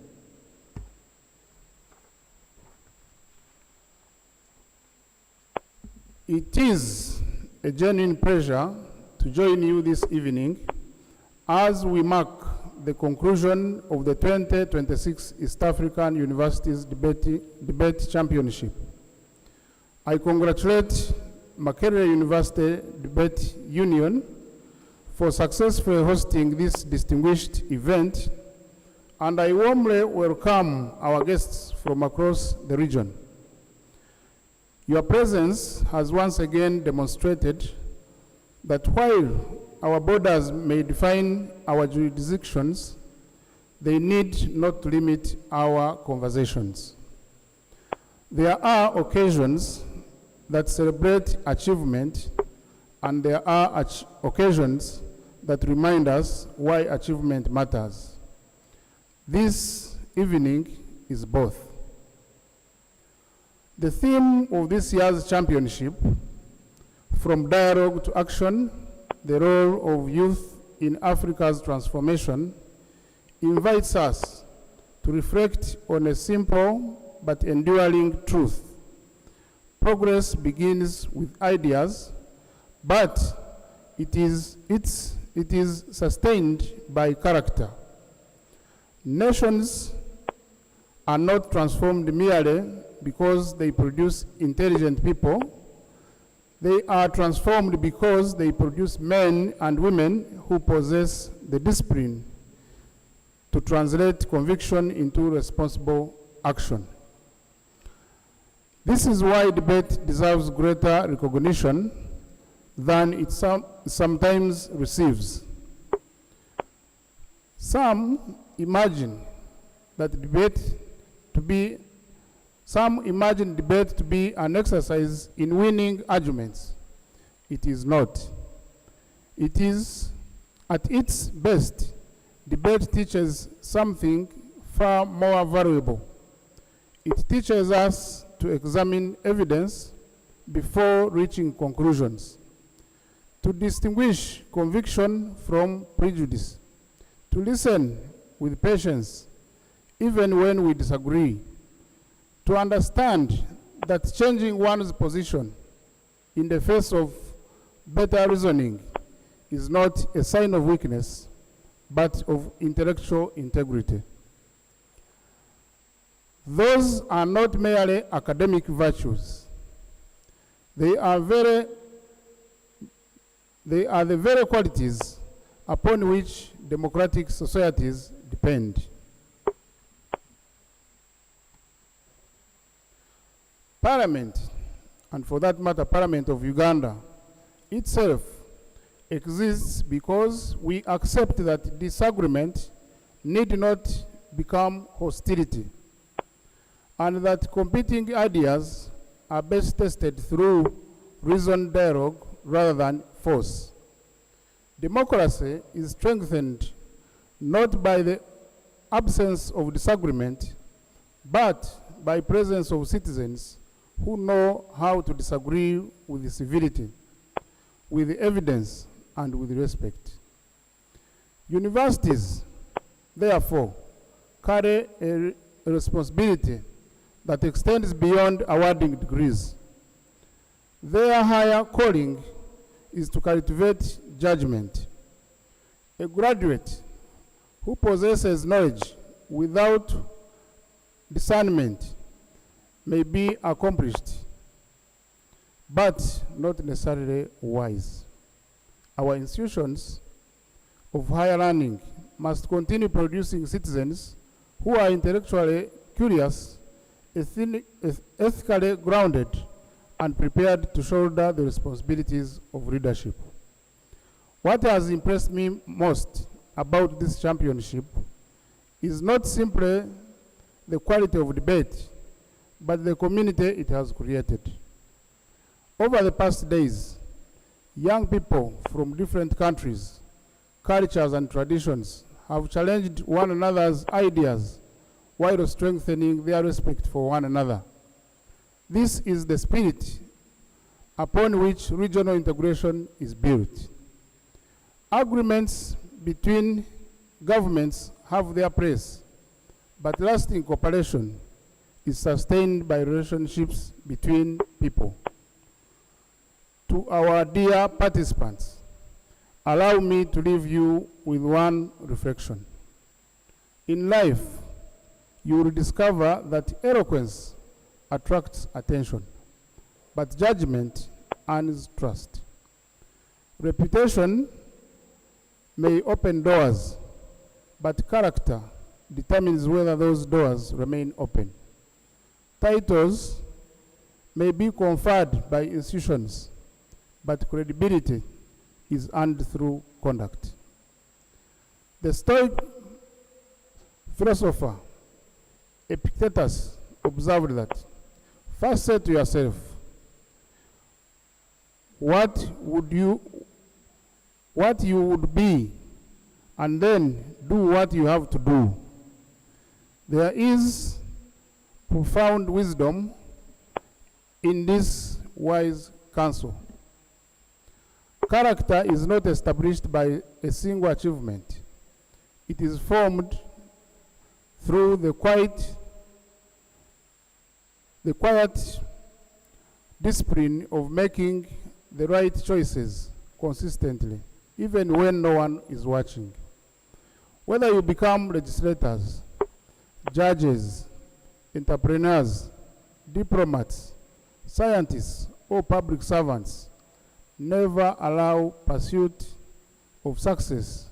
It is a genuine pleasure to join you this evening as we mark the conclusion of the 2026 East African Universities Debate Championship. I congratulate Makerere University Debate Union for successfully hosting this distinguished event, and I warmly welcome our guests from across the region. Your presence has once again demonstrated that while our borders may define our jurisdictions, they need not to limit our conversations. There are occasions that celebrate achievement, and there are occasions that remind us why achievement matters. This evening is both. The theme of this year's championship, From Dialogue to Action, the Role of Youth in Africa's Transformation, invites us to reflect on a simple but enduring truth. Progress begins with ideas, but it is sustained by character. Nations are not transformed merely because they produce intelligent people. They are transformed because they produce men and women who possess the discipline to translate conviction into responsible action. This is why debate deserves greater recognition than it sometimes receives. Some imagine debate to be an exercise in winning arguments. It is not. It is, at its best, debate teaches something far more valuable. It teaches us to examine evidence before reaching conclusions, to distinguish conviction from prejudice, to listen with patience, even when we disagree, to understand that changing one's position in the face of better reasoning is not a sign of weakness, but of intellectual integrity. Those are not merely academic virtues. They are the very qualities upon which democratic societies depend. Parliament, and for that matter, Parliament of Uganda itself exists because we accept that disagreement need not become hostility, and that competing ideas are best tested through reasoned dialogue rather than force. Democracy is strengthened not by the absence of disagreement, but by presence of citizens who know how to disagree with civility, with evidence, and with respect. Universities, therefore, carry a responsibility that extends beyond awarding degrees. Their higher calling is to cultivate judgment. A graduate who possesses knowledge without discernment may be accomplished, but not necessarily wise. Our institutions of higher learning must continue producing citizens who are intellectually curious ethically grounded and prepared to shoulder the responsibilities of leadership. What has impressed me most about this championship is not simply the quality of debate, but the community it has created. Over the past days, young people from different countries, cultures, and traditions have challenged one another's ideas while strengthening their respect for one another. This is the spirit upon which regional integration is built. Agreements between governments have their place, but lasting cooperation is sustained by relationships between people. To our dear participants, allow me to leave you with one reflection. In life, you will discover that eloquence attracts attention, but judgment earns trust. Reputation may open doors, but character determines whether those doors remain open. Titles may be conferred by institutions, but credibility is earned through conduct. The Stoic philosopher Epictetus observed that, first say to yourself, what you would be, and then do what you have to do. There is profound wisdom in this wise counsel. Character is not established by a single achievement. It is formed through the quiet discipline of making the right choices consistently, even when no one is watching. Whether you become legislators, judges, entrepreneurs, diplomats, scientists, or public servants, never allow pursuit of success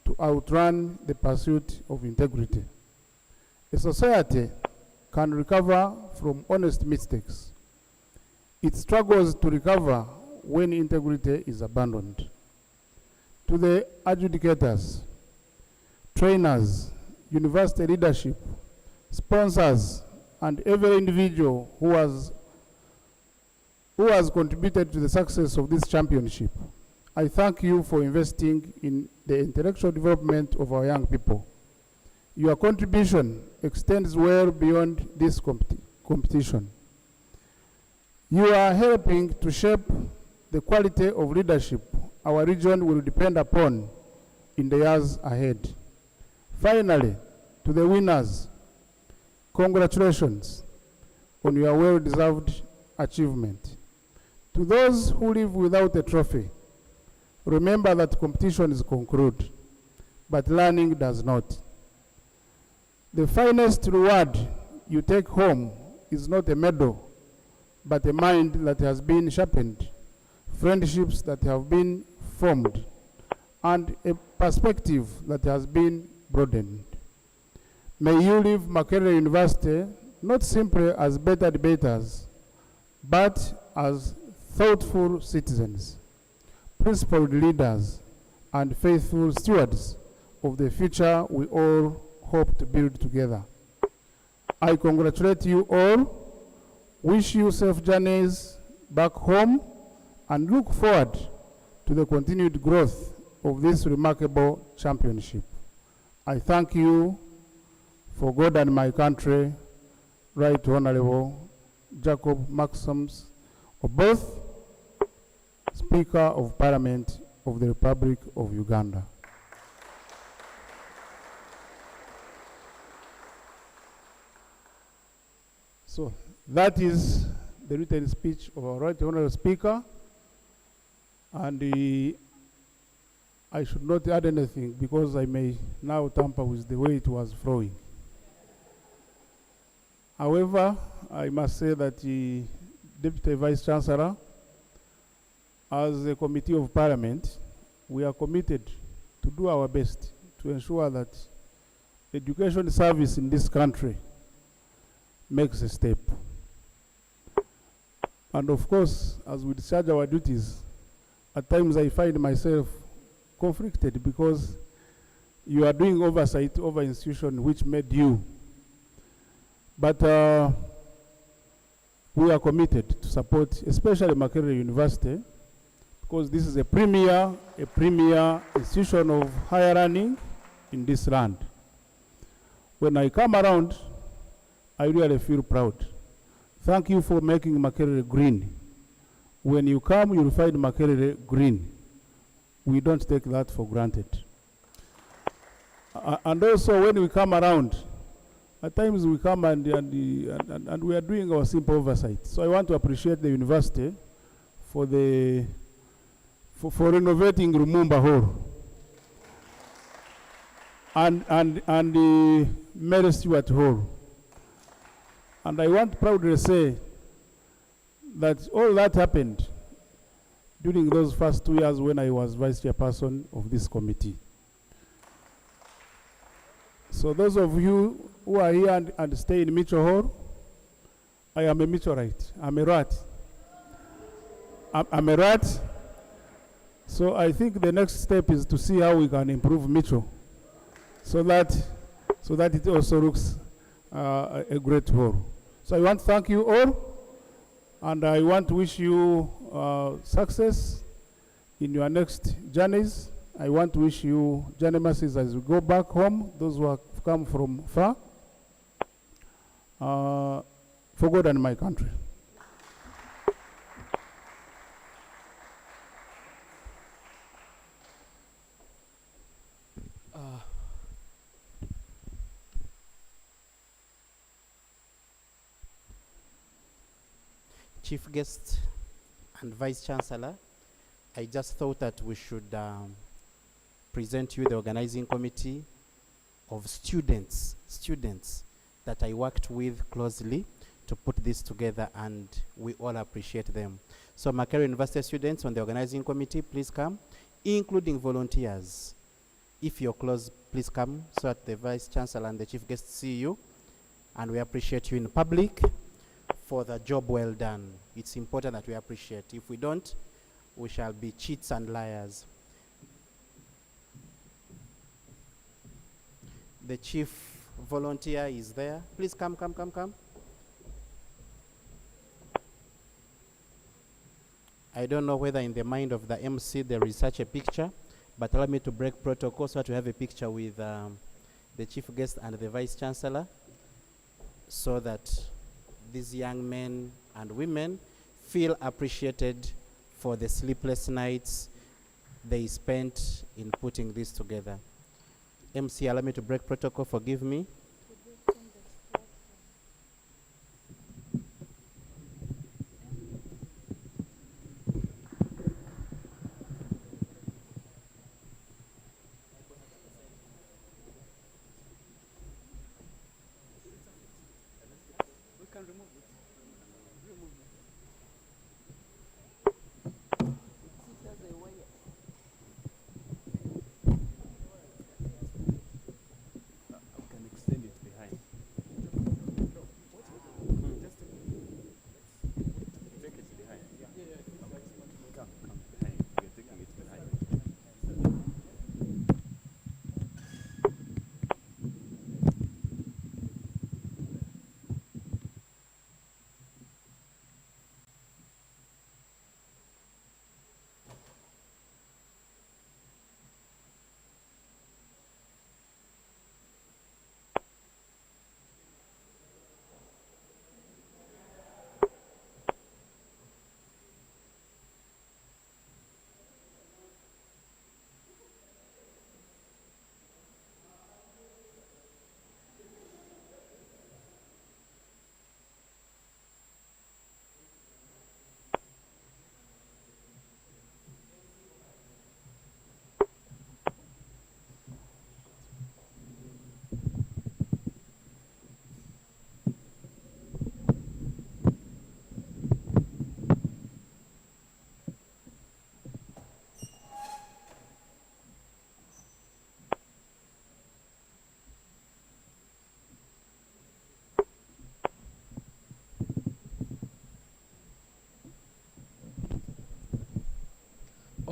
to outrun the pursuit of integrity. A society can recover from honest mistakes. It struggles to recover when integrity is abandoned. To the adjudicators, trainers, university leadership, sponsors, and every individual who has contributed to the success of this championship, I thank you for investing in the intellectual development of our young people. Your contribution extends well beyond this competition. You are helping to shape the quality of leadership our region will depend upon in the years ahead. Finally, to the winners, congratulations on your well-deserved achievement. To those who live without a trophy, remember that competition is concluded, but learning does not. The finest reward you take home is not a medal, but a mind that has been sharpened, friendships that have been formed, and a perspective that has been broadened. May you leave Makerere University not simply as better debaters, but as thoughtful citizens, principled leaders, and faithful stewards of the future we all hope to build together. I congratulate you all, wish you safe journeys back home, and look forward to the continued growth of this remarkable championship. I thank you for God and my country, Right Honorable Jacob Maxims, Oboth, Speaker of Parliament of the Republic of Uganda. So that is the written speech of our Right Honorable Speaker, and I should not add anything because I may now tamper with the way it was flowing. However, I must say that the Deputy Vice Chancellor, as a Committee of Parliament, we are committed to do our best to ensure that education service in this country makes a step. And of course, as we discharge our duties, at times I find myself conflicted because you are doing oversight over institution which made you. But we are committed to support, especially Makerere University, because this is a premier institution of higher learning in this land. When I come around, I really feel proud. Thank you for making Makerere green. When you come, you'll find Makerere green. We don't take that for granted. And also, when we come around, at times we come and we are doing our simple oversight. So I want to appreciate the university for renovating Rumumba Hall and the Mary Stewart Hall. And I want proudly to say that all that happened during those first 2 years when I was vice chairperson of this committee. So those of you who are here and stay in Mitchell Hall, I am a Mitchellite. I'm a rat. I'm a rat. So I think the next step is to see how we can improve Mitchell so that it also looks a great hall. So I want to thank you all, and I want to wish you success in your next journeys. I want to wish you journey mercies as you go back home, those who have come from far, for God and my country. Chief Guest and Vice Chancellor, I just thought that we should present you the organizing committee of students that I worked with closely to put this together, and we all appreciate them. So Makerere University students on the organizing committee, please come, including volunteers. If you're close, please come so that the Vice Chancellor and the Chief Guest see you, and we appreciate you in public for the job well done. It's important that we appreciate. If we don't, we shall be cheats and liars. The chief volunteer is there. Please come. I don't know whether in the mind of the MC there is such a picture, but allow me to break protocol so that we have a picture with the chief guest and the vice chancellor, so that these young men and women feel appreciated for the sleepless nights they spent in putting this together. MC, allow me to break protocol, forgive me.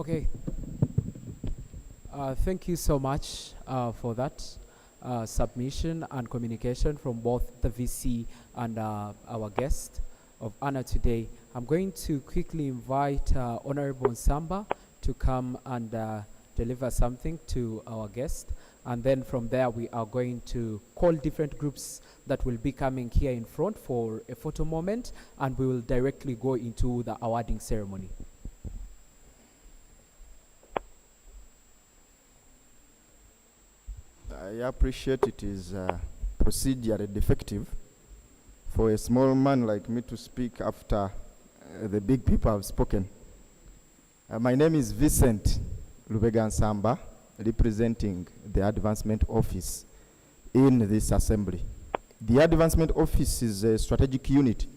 Okay. Thank you so much for that submission and communication from both the VC and our guest of honor today. I'm going to quickly invite Honorable Nsamba to come and deliver something to our guest. And then from there, we are going to call different groups that will be coming here in front for a photo moment, and we will directly go into the awarding ceremony. I appreciate it is procedurally defective for a small man like me to speak after the big people have spoken. My name is Vincent Lubega Nsamba, representing the Advancement Office in this assembly. The Advancement Office is a strategic unit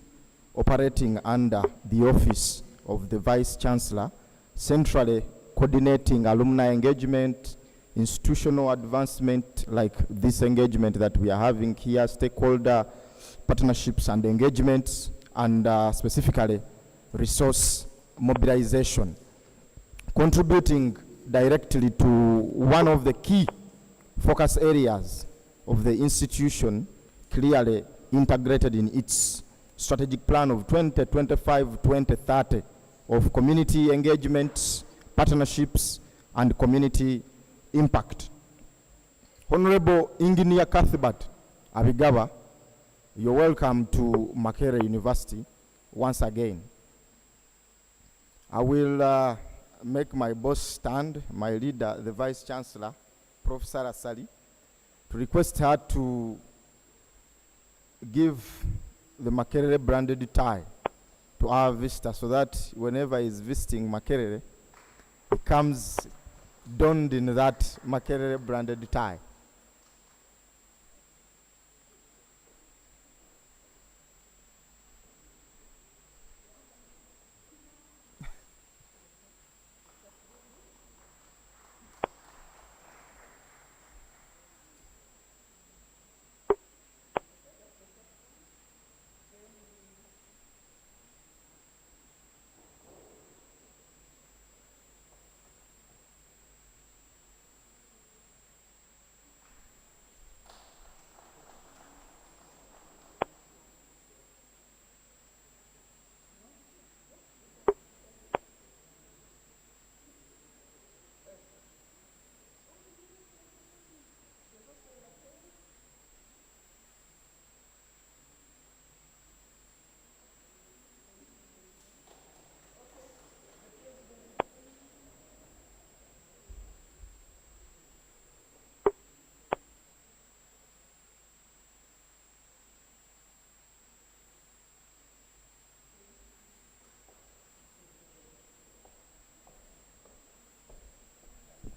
operating under the Office of the Vice Chancellor, centrally coordinating alumni engagement, institutional advancement like this engagement that we are having here, stakeholder partnerships and engagements, and specifically resource mobilization, contributing directly to one of the key focus areas of the institution, clearly integrated in its strategic plan of 2025-2030 of community engagements, partnerships, and community impact. Honorable Engineer Cuthbert Abigaba, you're welcome to Makerere University once again. I will make my boss stand, my leader, the Vice Chancellor, Professor Asali, to request her to give the Makerere branded tie to our visitor so that whenever he's visiting Makerere, he comes donned in that Makerere branded tie.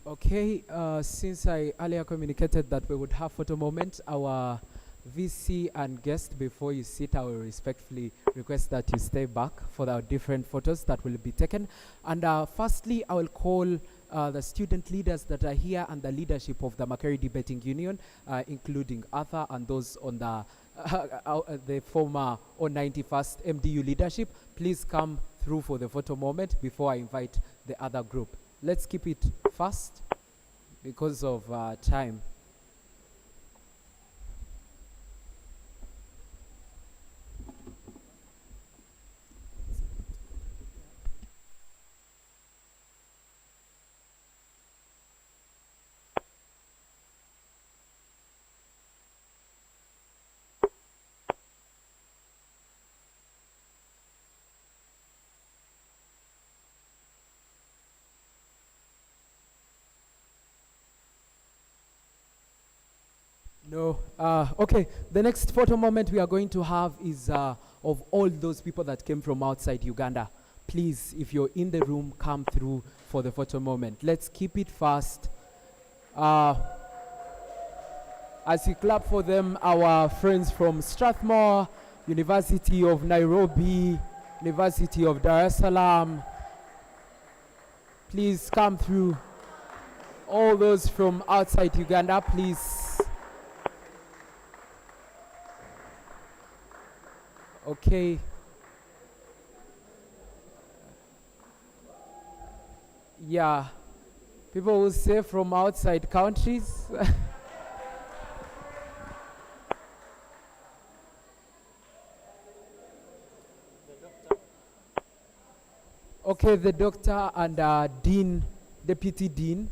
Okay, since I earlier communicated that we would have photo moment, our VC and guest, before you sit, I will respectfully request that you stay back for the different photos that will be taken. And firstly, I will call the student leaders that are here and the leadership of the Makerere Debating Union, including Arthur and those on the former 91st MDU leadership. Please come through for the photo moment before I invite the other group. Let's keep it fast because of time. No. Okay, the next photo moment we are going to have is of all those people that came from outside Uganda. Please, if you're in the room, come through for the photo moment. Let's keep it fast. As you clap for them, our friends from Strathmore, University of Nairobi, University of Dar es Salaam, please come through. All those from outside Uganda, please. Okay. Yeah, people will say from outside countries. Okay, the doctor and dean, deputy dean.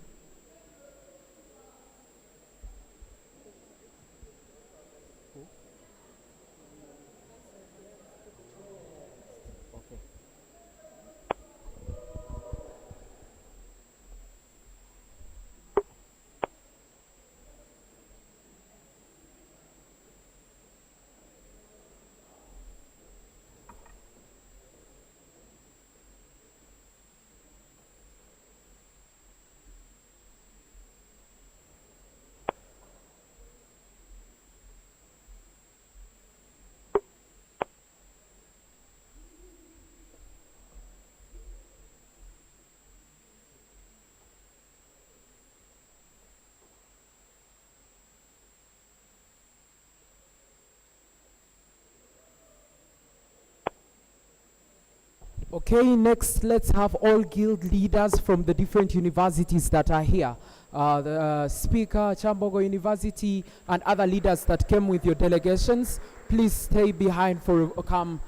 Okay, next let's have all guild leaders from the different universities that are here. The speaker, Chambogo University, and other leaders that came with your delegations, please stay behind for come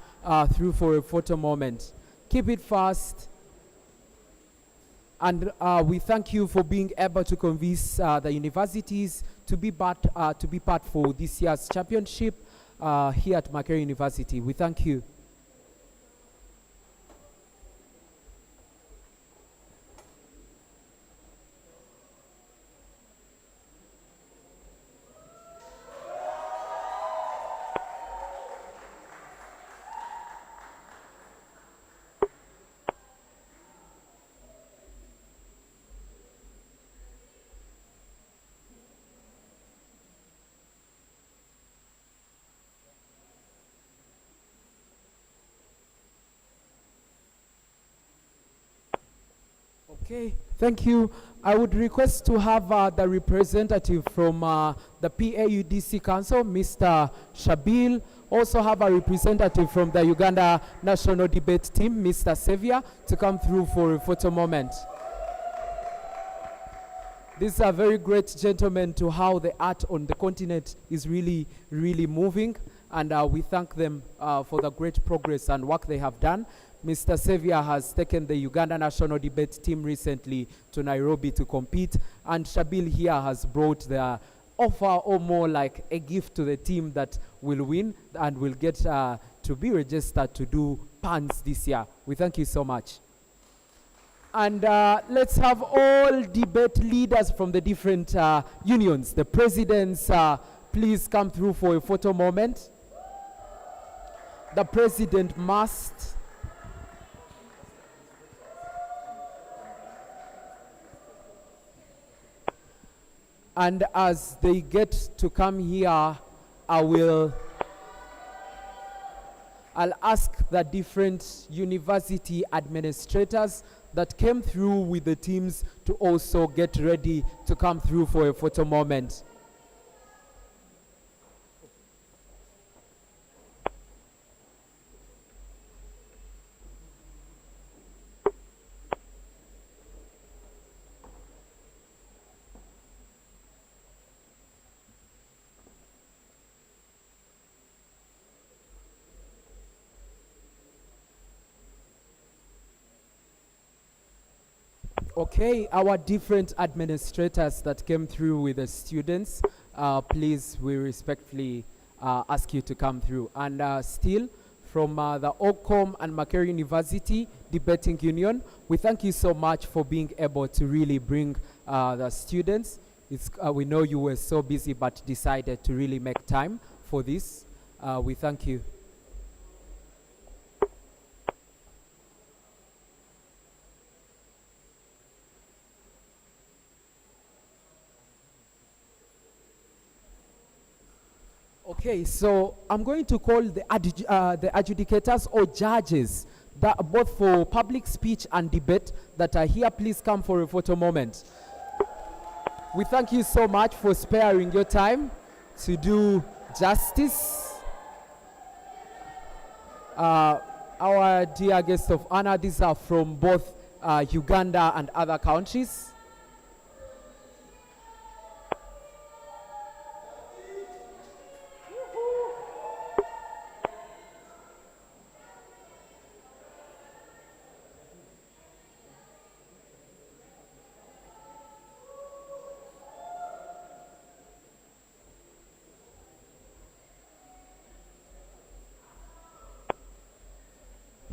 through for a photo moment. Keep it fast. And we thank you for being able to convince the universities to be part for this year's championship here at Makerere University. We thank you. Okay, thank you. I would request to have the representative from the PAUDC Council, Mr. Shabil. Also have a representative from the Uganda National Debate Team, Mr. Xavier, to come through for a photo moment. These are very great gentlemen to how the art on the continent is really, really moving. And we thank them for the great progress and work they have done. Mr. Xavier has taken the Uganda National Debate Team recently to Nairobi to compete, and Shabil here has brought the offer or more like a gift to the team that will win and will get to be registered to do PANs this year. We thank you so much. And let's have all debate leaders from the different unions, the presidents, please come through for a photo moment. The president must. And as they get to come here, I'll ask the different university administrators that came through with the teams to also get ready to come through for a photo moment. Okay, our different administrators that came through with the students, please, we respectfully ask you to come through. And still, from the OCOM and Makerere University Debating Union, we thank you so much for being able to really bring the students. We know you were so busy, but decided to really make time for this. We thank you. Okay, so I'm going to call the adjudicators or judges, that both for public speech and debate, that are here. Please come for a photo moment. We thank you so much for sparing your time to do justice. Our dear guests of honor, these are from both Uganda and other countries.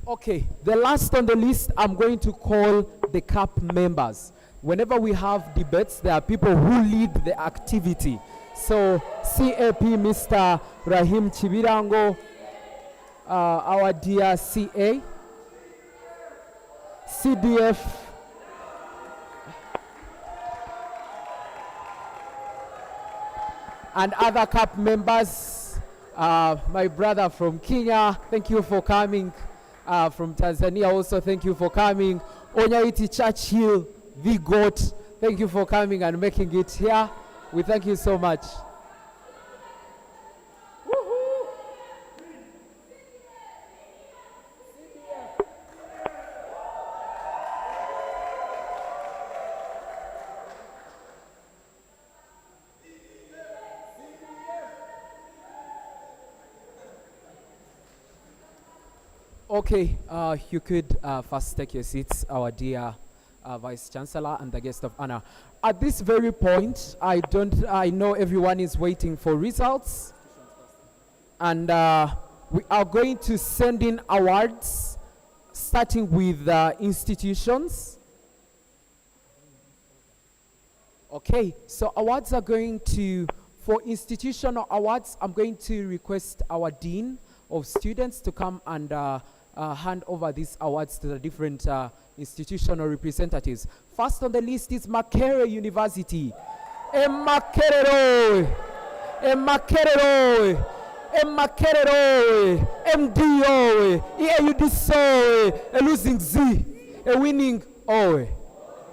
Okay, the last on the list, I'm going to call the CAP members. Whenever we have debates, there are people who lead the activity. So CAP, Mr. Rahim Chibirango, our dear CA, CDF, and other CAP members, my brother from Kenya, thank you for coming. From Tanzania also, thank you for coming. Onyaiti Churchill, the GOAT, thank you for coming and making it here. We thank you so much. Okay, you could first take your seats, our dear Vice Chancellor and the guest of honor. At this very point, I know everyone is waiting for results, and we are going to send in awards, starting with institutions. Okay, so awards are going to, for institutional awards, I'm going to request our Dean of Students to come and hand over these awards to the different institutional representatives. First on the list is Makerere University. Makerere, Makerere, Makerere, MDO, EAUDSO, a losing Z, a winning O.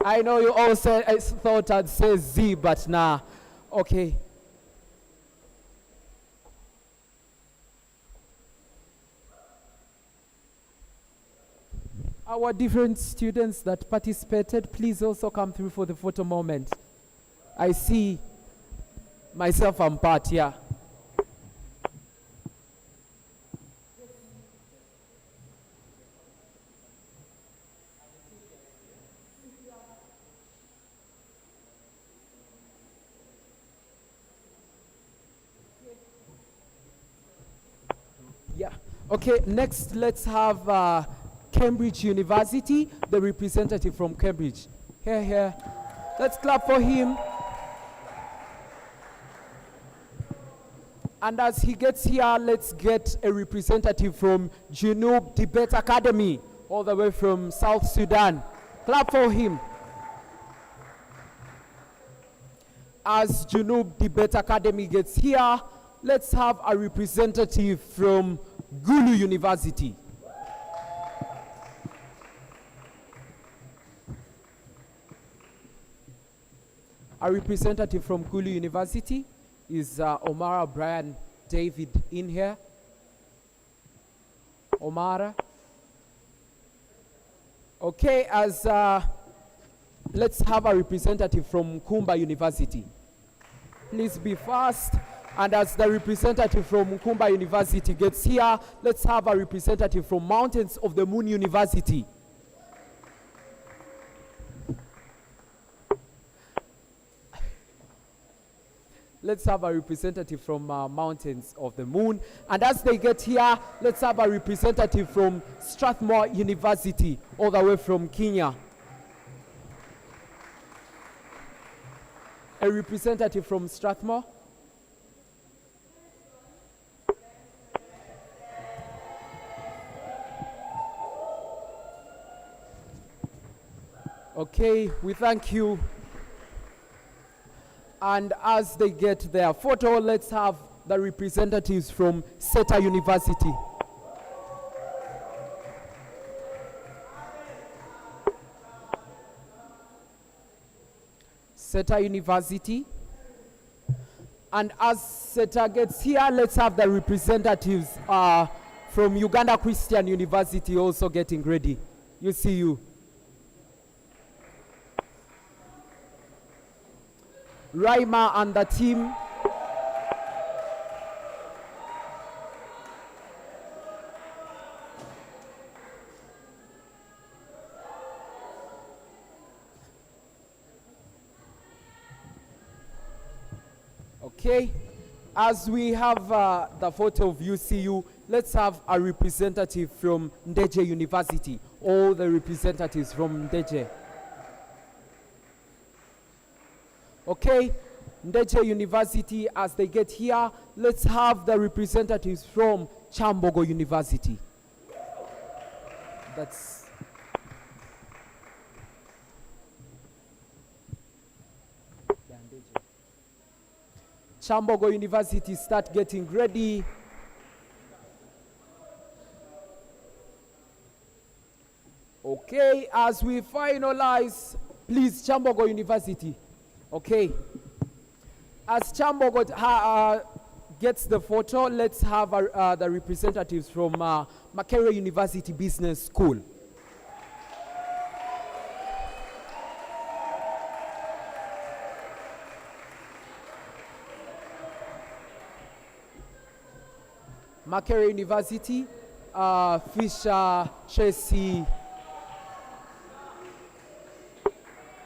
I know you all said, I thought I'd say Z, but nah. Okay. Our different students that participated, please also come through for the photo moment. I see myself and Pat here. Yeah. Okay, next let's have Cambridge University, the representative from Cambridge. Here. Let's clap for him. And as he gets here, let's get a representative from Junub Debate Academy, all the way from South Sudan. Clap for him. As Junub Debate Academy gets here, let's have a representative from Gulu University. A representative from Gulu University is Omara Brian David in here. Omara. Okay, as let's have a representative from Kumba University. Please be fast. And as the representative from Kumba University gets here, let's have a representative from Mountains of the Moon University. Let's have a representative from Mountains of the Moon. And as they get here, let's have a representative from Strathmore University, all the way from Kenya. A representative from Strathmore. Okay, we thank you. And as they get their photo, let's have the representatives from SETA University. SETA University. And as SETA gets here, let's have the representatives from Uganda Christian University also getting ready. You see you. Raima and the team. Okay, as we have the photo of UCU, let's have a representative from Ndeje University. All the representatives from Ndeje. Okay, Ndeje University, as they get here, let's have the representatives from Chambogo University. That's Chambogo University, start getting ready. Okay, as we finalize, please, Chambogo University. Okay, as Chambogo gets the photo, let's have the representatives from Makerere University Business School. Makerere University, Fisher, Chelsea.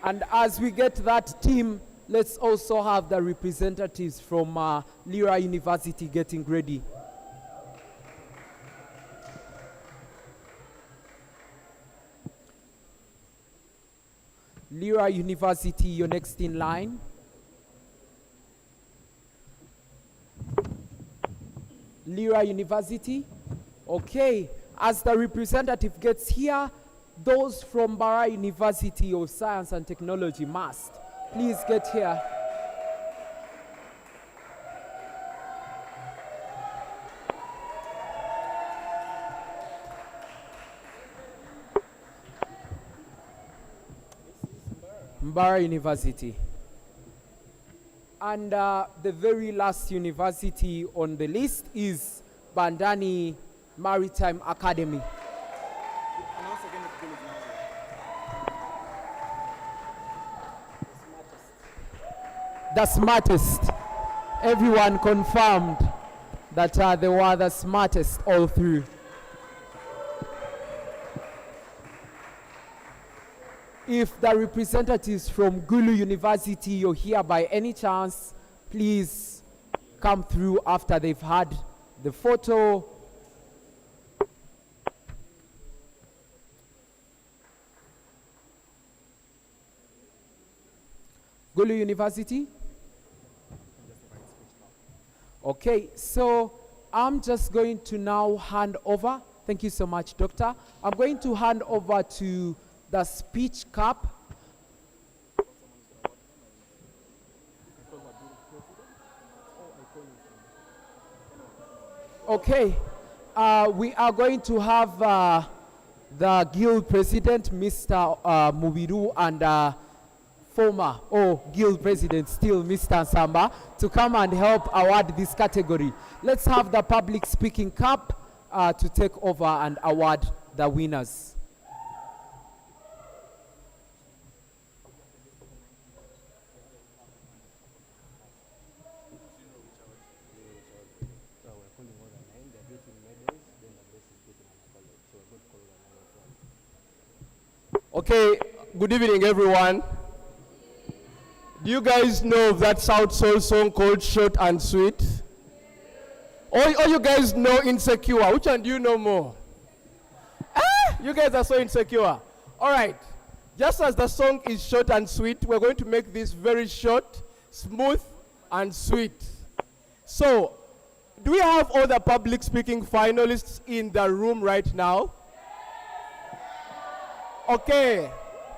And as we get that team, let's also have the representatives from Lira University getting ready. Lira University, you're next in line. Lira University. Okay, as the representative gets here, those from Bara University of Science and Technology must please get here. Bara University. And the very last university on the list is Bandani Maritime Academy. The smartest. Everyone confirmed that they were the smartest all through. If the representatives from Gulu University you're here by any chance, please come through after they've had the photo. Gulu University? Okay, so I'm just going to now hand over. Thank you so much, Doctor. I'm going to hand over to the speech cup. Okay, we are going to have the guild president, Mr. Mubiru, and former guild president, still Mr. Samba, to come and help award this category. Let's have the public speaking cup to take over and award the winners. Okay, good evening, everyone. Do you guys know of that South Soul song called Short and Sweet? Or you guys know Insecure? Which one do you know more? You guys are so insecure. All right. Just as the song is short and sweet, we're going to make this very short, smooth, and sweet. So, do we have all the public speaking finalists in the room right now? Okay,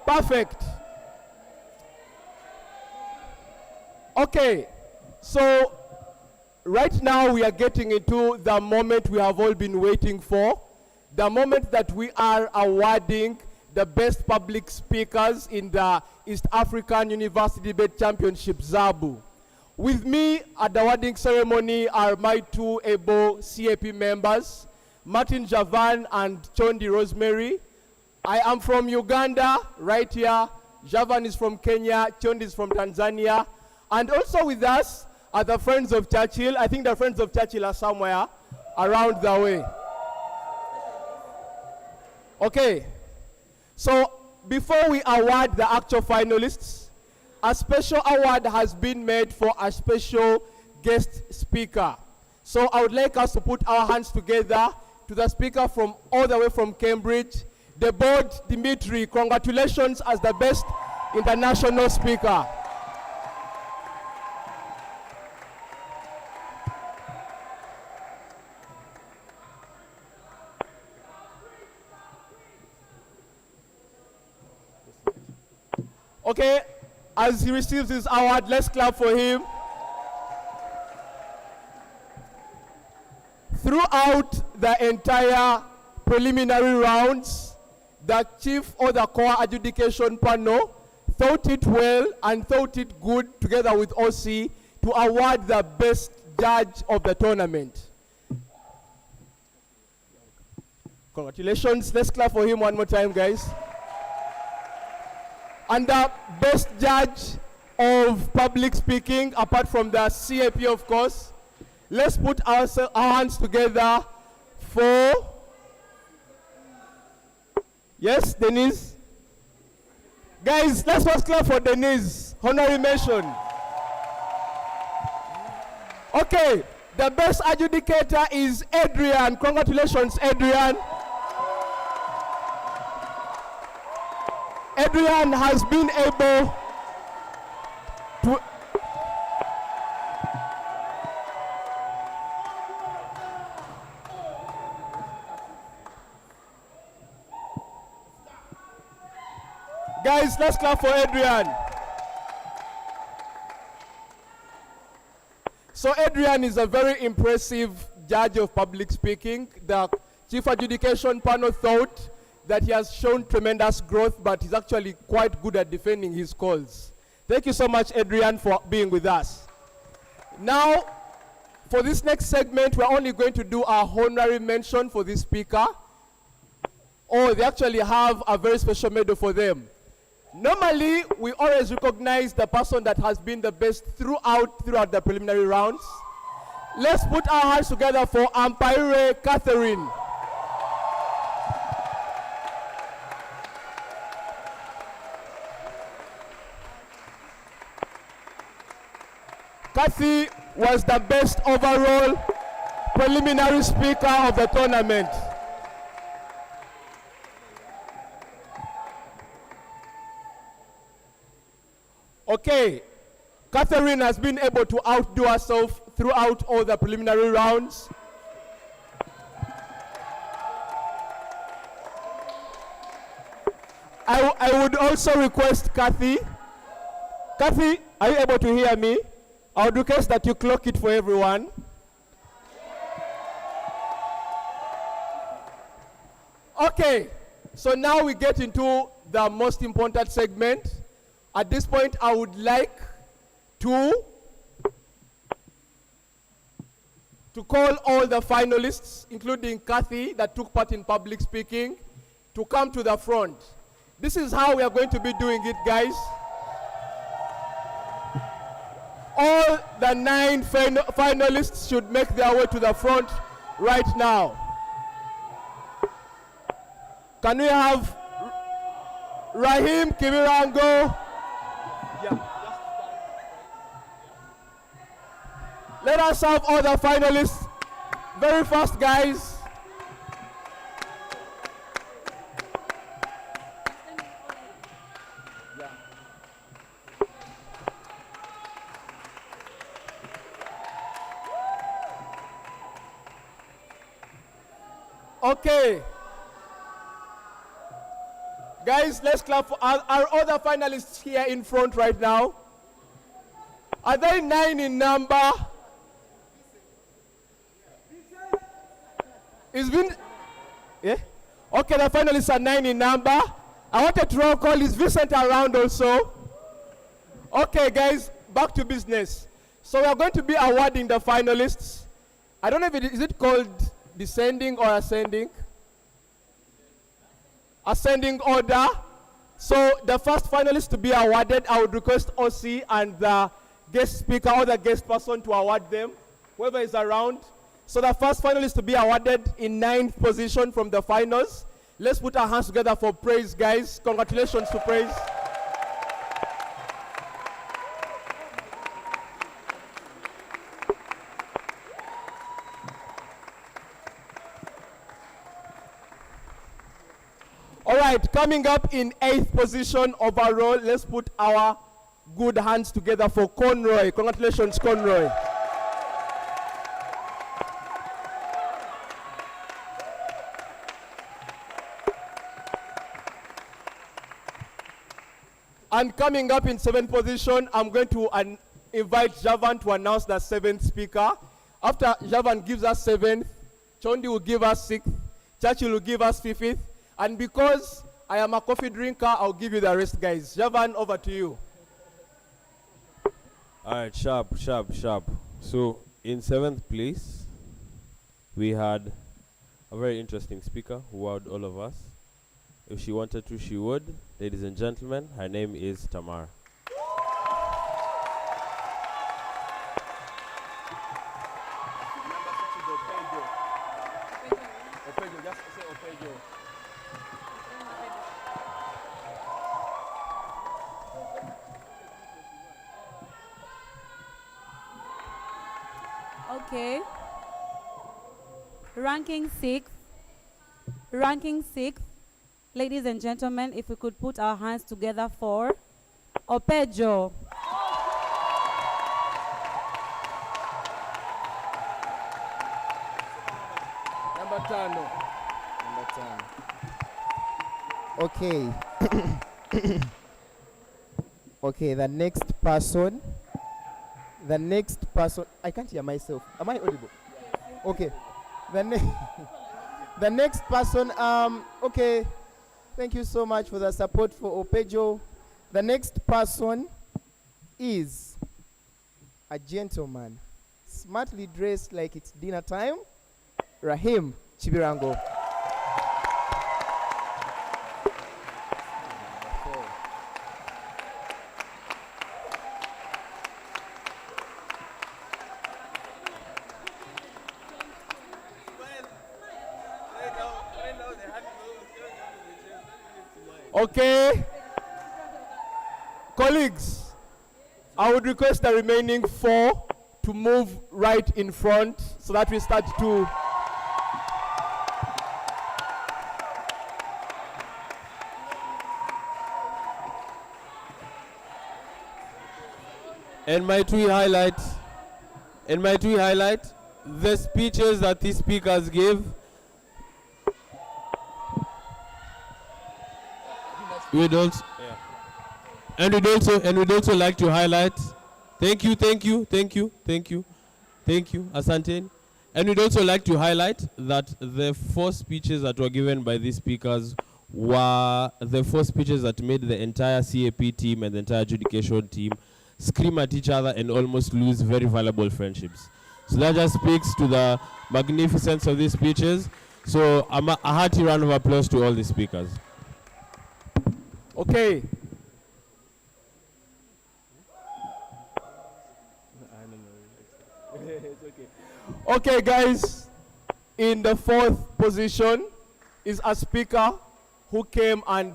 perfect. Okay, so right now we are getting into the moment we have all been waiting for, the moment that we are awarding the best public speakers in the East African University Debate Championship, ZABU. With me at the awarding ceremony are my two able CAP members, Martin Javan and Chondi Rosemary. I am from Uganda, right here. Javan is from Kenya, Chondi is from Tanzania. And also with us are the Friends of Churchill. I think the Friends of Churchill are somewhere around the way. Okay, so before we award the actual finalists, a special award has been made for a special guest speaker. So I would like us to put our hands together to the speaker from all the way from Cambridge, the board, Dimitri. Congratulations as the best international speaker. Okay, as he receives his award, let's clap for him. Throughout the entire preliminary rounds, the chief or the core adjudication panel thought it well and thought it good, together with OC, to award the best judge of the tournament. Congratulations. Let's clap for him one more time, guys. And the best judge of public speaking, apart from the CAP, of course, let's put our hands together for, yes, Denise. Guys, let's first clap for Denise, honorary mention. Okay, the best adjudicator is Adrian. Congratulations, Adrian. Adrian has been able to guys, let's clap for Adrian. So Adrian is a very impressive judge of public speaking. The chief adjudication panel thought that he has shown tremendous growth, but he's actually quite good at defending his calls. Thank you so much, Adrian, for being with us. Now, for this next segment, we're only going to do a honorary mention for this speaker. Oh, they actually have a very special medal for them. Normally, we always recognize the person that has been the best throughout the preliminary rounds. Let's put our hands together for Makerere Catherine. Kathy was the best overall preliminary speaker of the tournament. Okay, Catherine has been able to outdo herself throughout all the preliminary rounds. I would also request Kathy. Kathy, are you able to hear me? I would request that you clock it for everyone. Okay, so now we get into the most important segment. At this point, I would like to call all the finalists, including Kathy, that took part in public speaking, to come to the front. This is how we are going to be doing it, guys. All the 9 finalists should make their way to the front right now. Can we have Rahim Kimirango? Yeah. Let us have all the finalists very fast, guys. Okay. Guys, let's clap for our other finalists here in front right now. Are they 9 in number? It's been, yeah? Okay, the finalists are 9 in number. I wanted to roll call. Is Vincent around also? Okay, guys, back to business. So we are going to be awarding the finalists. I don't know if is it called descending or ascending? Ascending order. So the first finalist to be awarded, I would request OC and the guest speaker or the guest person to award them, whoever is around. So the first finalist to be awarded in 9th position from the finals. Let's put our hands together for Praise, guys. Congratulations to Praise. All right, coming up in 8th position overall, let's put our good hands together for Conroy. Congratulations, Conroy. And coming up in 7th position, I'm going to invite Javan to announce the 7th speaker. After Javan gives us 7th, Chondi will give us 6th, Churchill will give us 5th, and because I am a coffee drinker, I'll give you the rest, guys. Javan, over to you. All right, sharp. So in 7th place, we had a very interesting speaker who wowed all of us. If she wanted to, she would. Ladies and gentlemen, her name is Tamara. Okay. Ranking sixth. Ladies and gentlemen, if we could put our hands together for Opejo. Number 10. Okay. Okay, the next person, I can't hear myself. Am I audible? Okay. The next person, okay. Thank you so much for the support for Opejo. The next person is a gentleman, smartly dressed like it's dinner time, Rahim Chibirango. Okay. Colleagues, I would request the remaining 4 to move right in front so that we start to. And my tweet highlight, the speeches that these speakers gave. We'd also like to highlight. Thank you, Asante. And we'd also like to highlight that the 4 speeches that were given by these speakers were the 4 speeches that made the entire CAP team and the entire adjudication team scream at each other and almost lose very valuable friendships. So that just speaks to the magnificence of these speeches. So a hearty round of applause to all the speakers. Okay. Okay, guys. In the 4th position is a speaker who came, and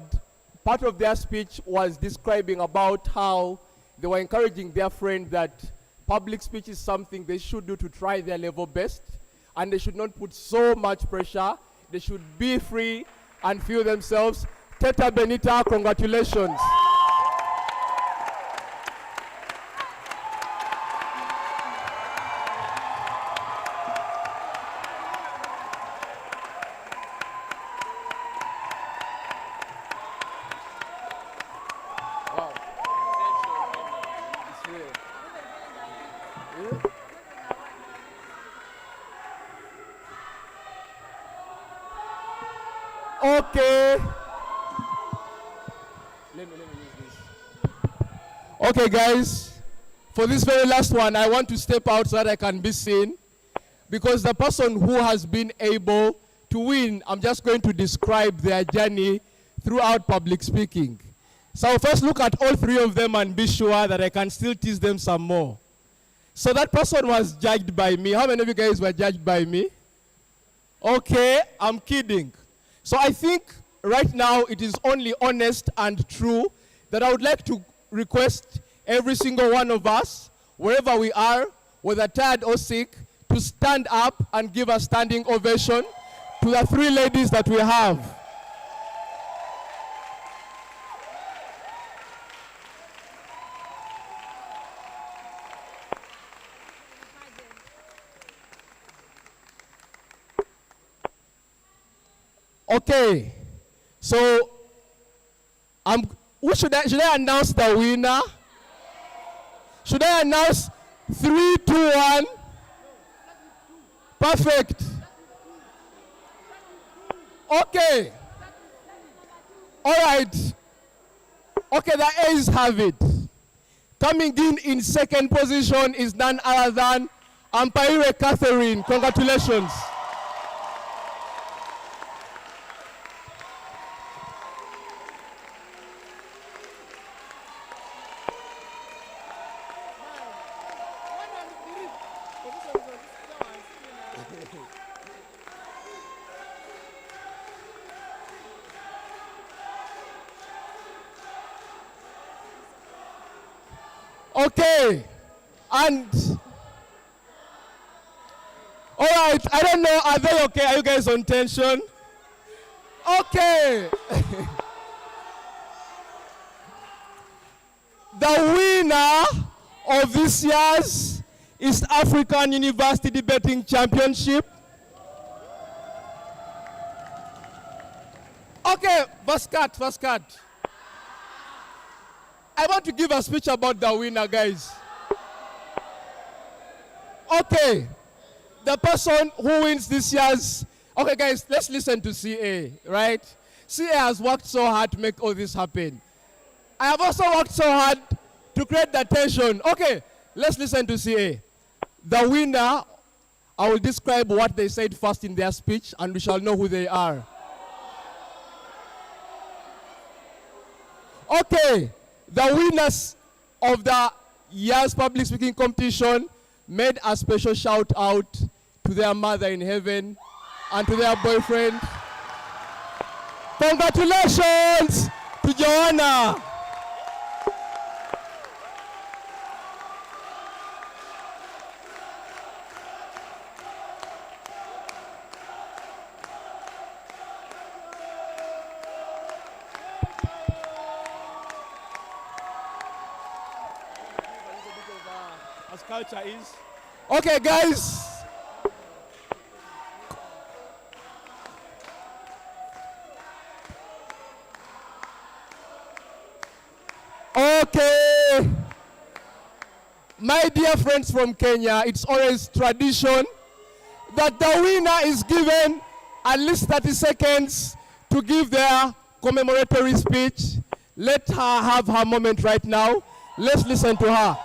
part of their speech was describing about how they were encouraging their friend that public speech is something they should do to try their level best, and they should not put so much pressure. They should be free and feel themselves. Teta Benita, congratulations. Okay. Let me use this. Okay, guys. For this very last one, I want to step out so that I can be seen. Because the person who has been able to win, I'm just going to describe their journey throughout public speaking. So I'll first look at all three of them and be sure that I can still tease them some more. So that person was judged by me. How many of you guys were judged by me? Okay, I'm kidding. So I think right now it is only honest and true that I would like to request every single one of us, wherever we are, whether tired or sick, to stand up and give a standing ovation to the three ladies that we have. Okay, so should I announce the winner? Should I announce 3, 2, 1? Perfect. Okay. All right. Okay, the A's have it. Coming in second position is none other than Makerere Catherine. Congratulations. Okay, and all right, I don't know, are they okay? Are you guys on tension? Okay. The winner of this year's East African University Debating Championship. Okay, first cut. I want to give a speech about the winner, guys. Okay, the person who wins this year's... Okay, guys, let's listen to CA, right? CA has worked so hard to make all this happen. I have also worked so hard to create the tension. Okay, let's listen to CA. The winner, I will describe what they said first in their speech, and we shall know who they are. Okay. The winners of the year's public speaking competition made a special shout out to their mother in heaven and to their boyfriend. Congratulations to Joanna. Culture is. Okay, guys. Okay. My dear friends from Kenya, it's always tradition that the winner is given at least 30 seconds to give their commemoratory speech. Let her have her moment right now. Let's listen to her.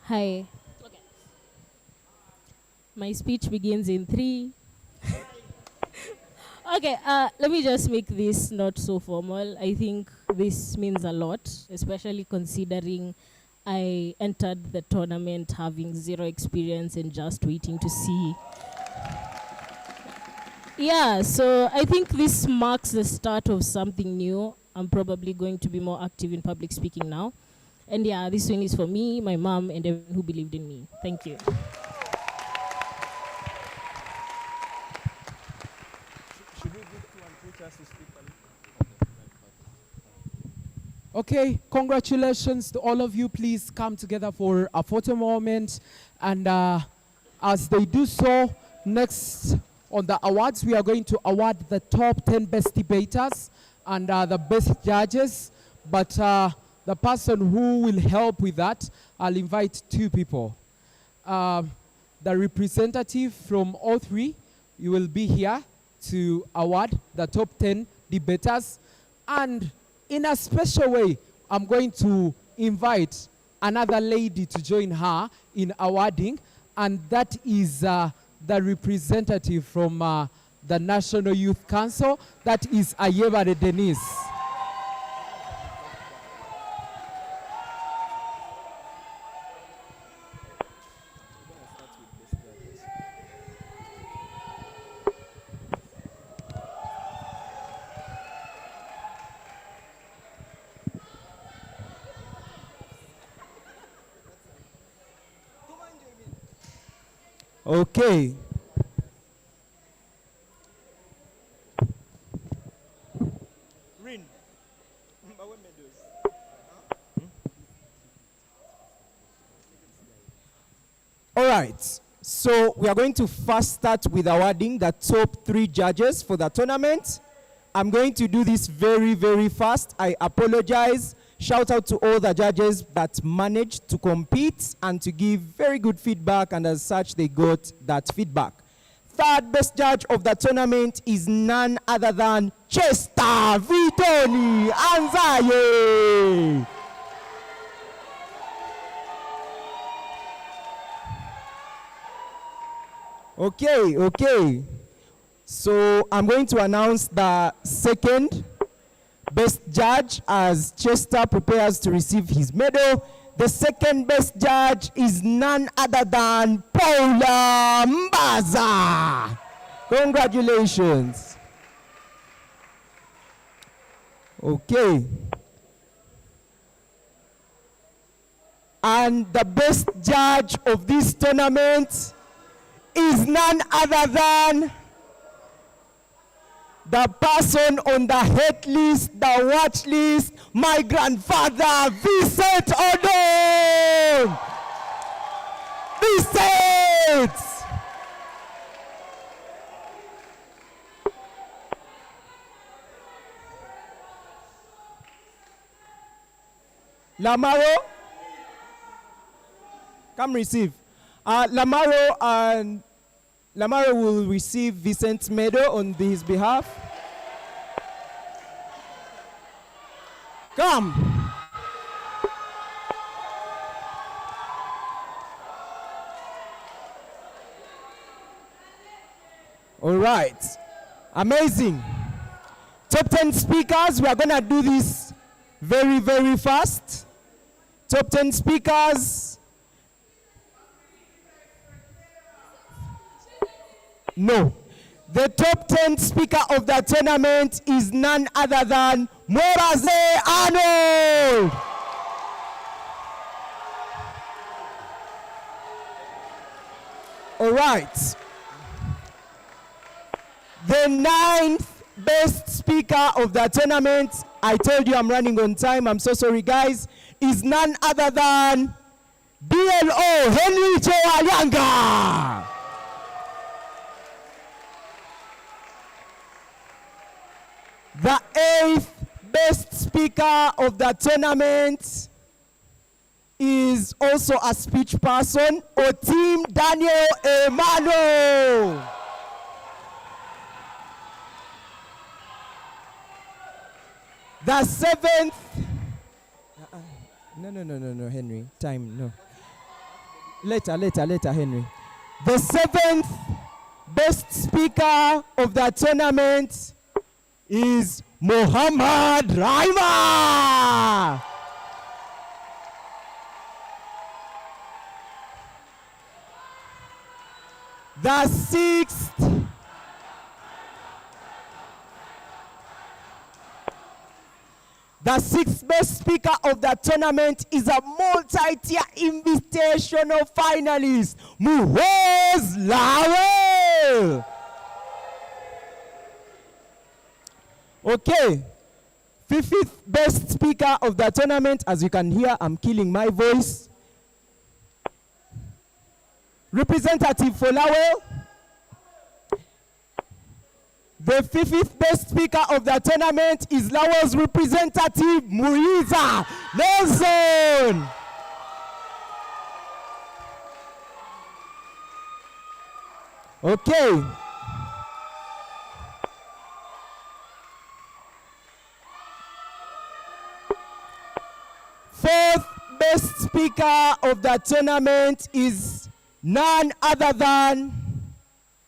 Hi. Okay. My speech begins in 3. Okay, let me just make this not so formal. I think this means a lot, especially considering I entered the tournament having 0 experience and just waiting to see. Yeah, so I think this marks the start of something new. I'm probably going to be more active in public speaking now. And yeah, this win is for me, my mom, and everyone who believed in me. Thank you. Should we give to one preacher to speak? Okay, congratulations to all of you. Please come together for a photo moment. And as they do so, next on the awards, we are going to award the top 10 best debaters and the best judges. But the person who will help with that, I'll invite two people. The representative from all three, you will be here to award the top 10 debaters. And in a special way, I'm going to invite another lady to join her in awarding, and that is the representative from the National Youth Council, that is Ayebare Denise. Okay. All right, so we are going to first start with awarding the top 3 judges for the tournament. I'm going to do this very, very fast. I apologize. Shout out to all the judges that managed to compete and to give very good feedback, and as such, they got that feedback. Third best judge of the tournament is none other than Chester Vitoni Anzaye. Okay. So I'm going to announce the second best judge as Chester prepares to receive his medal. The second best judge is none other than Paula Mbaza. Congratulations. Okay. And the best judge of this tournament is none other than the person on the hate list, the watch list, my grandfather, Vincent Odon. Vincent! Lamaro, come receive. Lamaro will receive Vincent's medal on his behalf. Come. All right. Amazing. Top 10 speakers. We are going to do this very, very fast. Top 10 speakers. No. The top 10 speaker of the tournament is none other than Moraze Arnold. All right. The 9th best speaker of the tournament, I told you I'm running on time, I'm so sorry guys, is none other than DLO Henry Chewalianga. The 8th best speaker of the tournament is also a speech person, Otim Daniel Emmanuel. The 7th, no, Henry, time, no. Later, Henry. The 7th best speaker of the tournament is Muhammad Raima. The 6th best speaker of the tournament is a multi-tier invitational finalist, Muhoz Lawel. Okay, 5th best speaker of the tournament, as you can hear, I'm killing my voice. Representative for Lawel. The fifth best speaker of the tournament is Laos representative Muiza Nelson. Okay. Fourth best speaker of the tournament is none other than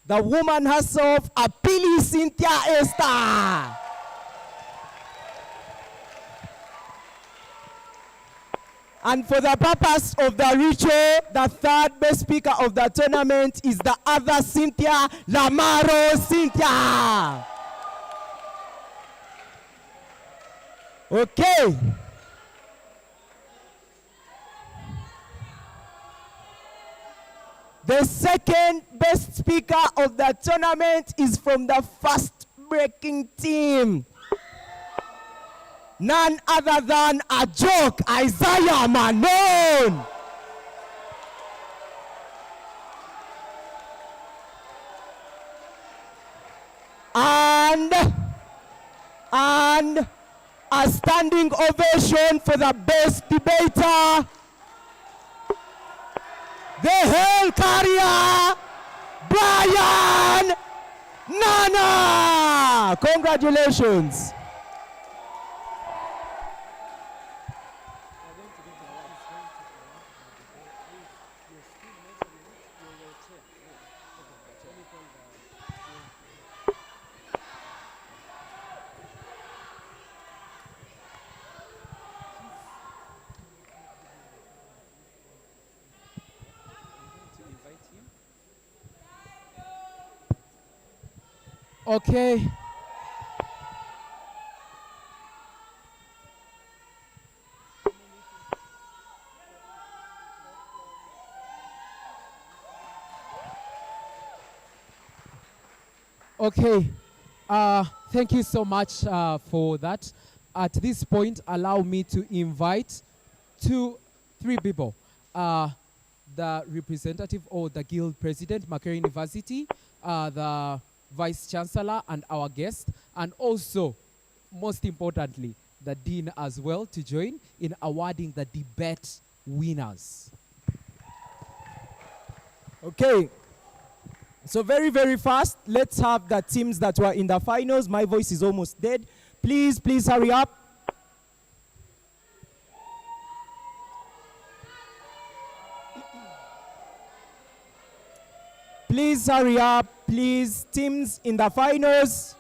the woman herself, Apili Cynthia Esther. And for the purpose of the ritual, the third best speaker of the tournament is the other Cynthia, Lamaro Cynthia. Okay. The second best speaker of the tournament is from the fast breaking team. None other than a joke, Isaiah Manon. And a standing ovation for the best debater, the Hell Carrier, Brian Nana. Congratulations. Okay. Okay. Thank you so much for that. At this point, allow me to invite three people. The representative or the guild president, Makerere University, the Vice Chancellor and our guest, and also, most importantly, the Dean as well to join in awarding the debate winners. Okay. So very, very fast, let's have the teams that were in the finals. My voice is almost dead. Please hurry up. Please hurry up, please. Teams in the finals.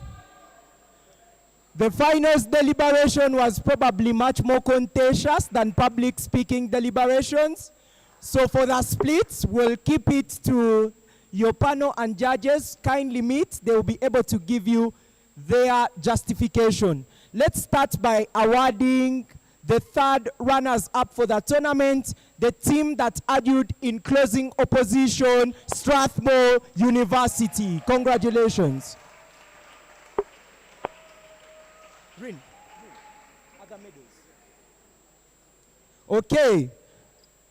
The finals deliberation was probably much more contentious than public speaking deliberations. So for the splits, we'll keep it to your panel and judges. Kindly meet. They will be able to give you their justification. Let's start by awarding the third runners-up for the tournament, the team that argued in closing opposition, Strathmore University. Congratulations. Green. Other medals. Okay.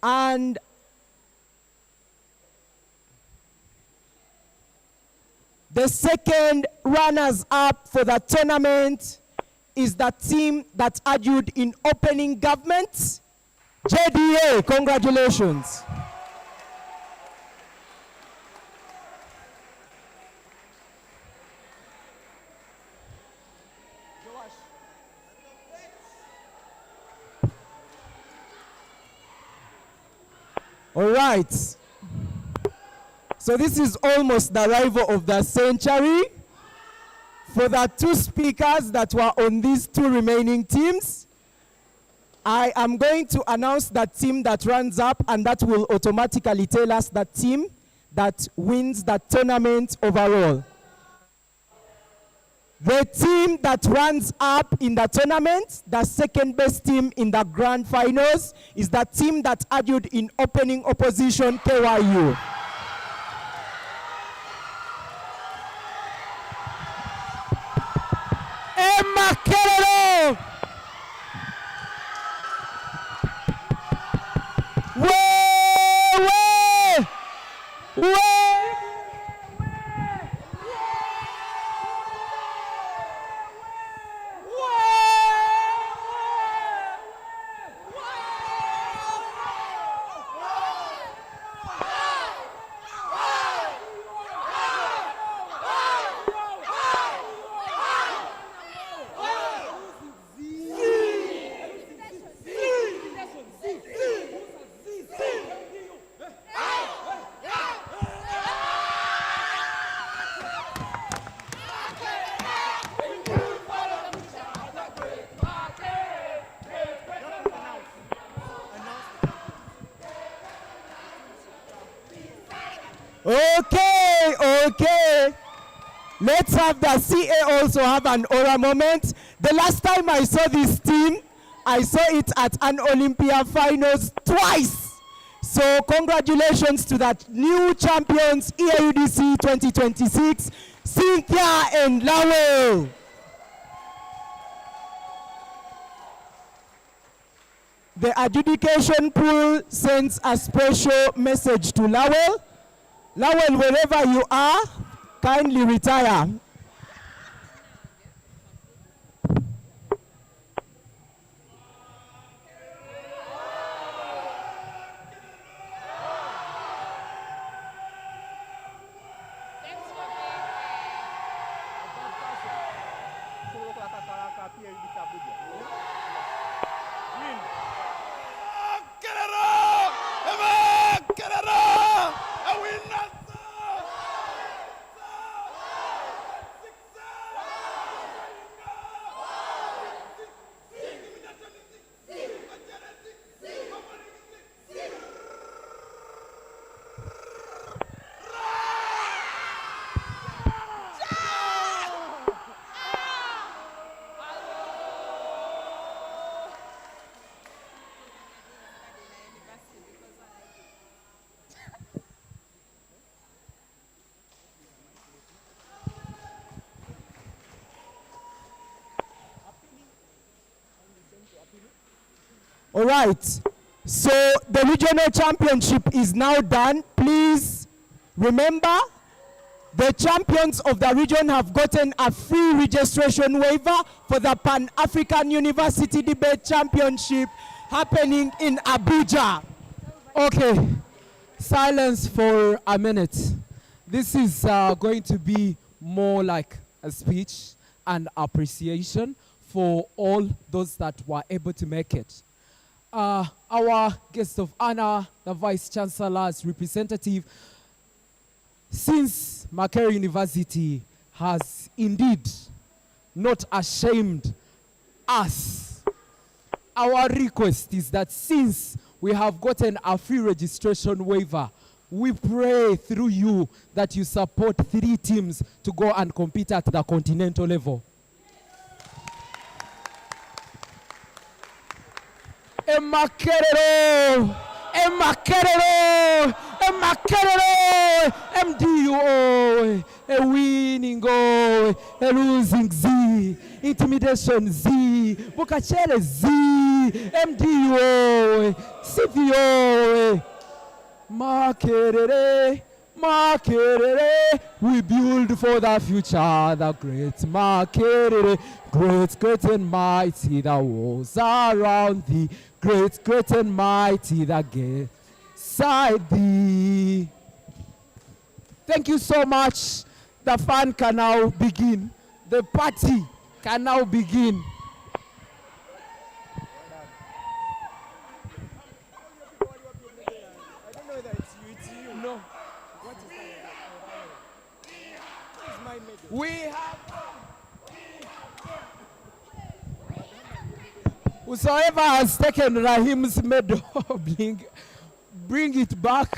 And the second runners-up for the tournament is the team that argued in opening government, JDA. Congratulations. All right. So this is almost the rival of the century. For the two speakers that were on these two remaining teams, I am going to announce the team that runs up, and that will automatically tell us the team that wins the tournament overall. The team that runs up in the tournament, the second best team in the grand finals, is the team that argued in opening opposition, KYU. Makerere. Okay. Let's have the CA also have an aura moment. The last time I saw this team, I saw it at an Olympia finals twice. So congratulations to that new champions EAUDC 2026, Cynthia and Lowell. The adjudication pool sends a special message to Lowell. Lowell, wherever you are, kindly retire. All right, so the regional championship is now done. Please remember, the champions of the region have gotten a free registration waiver for the Pan-African University Debate Championship happening in Abuja. Okay, silence for a minute. This is going to be more like a speech and appreciation for all those that were able to make it. Our guest of honor, the Vice Chancellor's representative, since Makerere University has indeed not ashamed us, our request is that since we have gotten a free registration waiver, we pray through you that you support 3 teams to go and compete at the continental level. Makerere, Makerere, Makerere, MDU, a winning goal, a losing Z, intimidation Z, Bukachere Z, MDU, CPO, Makerere, Makerere, we build for the future, the great Makerere, great, great and mighty, the walls around thee, great, great and mighty, the gate side thee. Thank you so much. The fun can now begin. The party can now begin. No. We have whosoever has taken Rahim's medal, bring it back.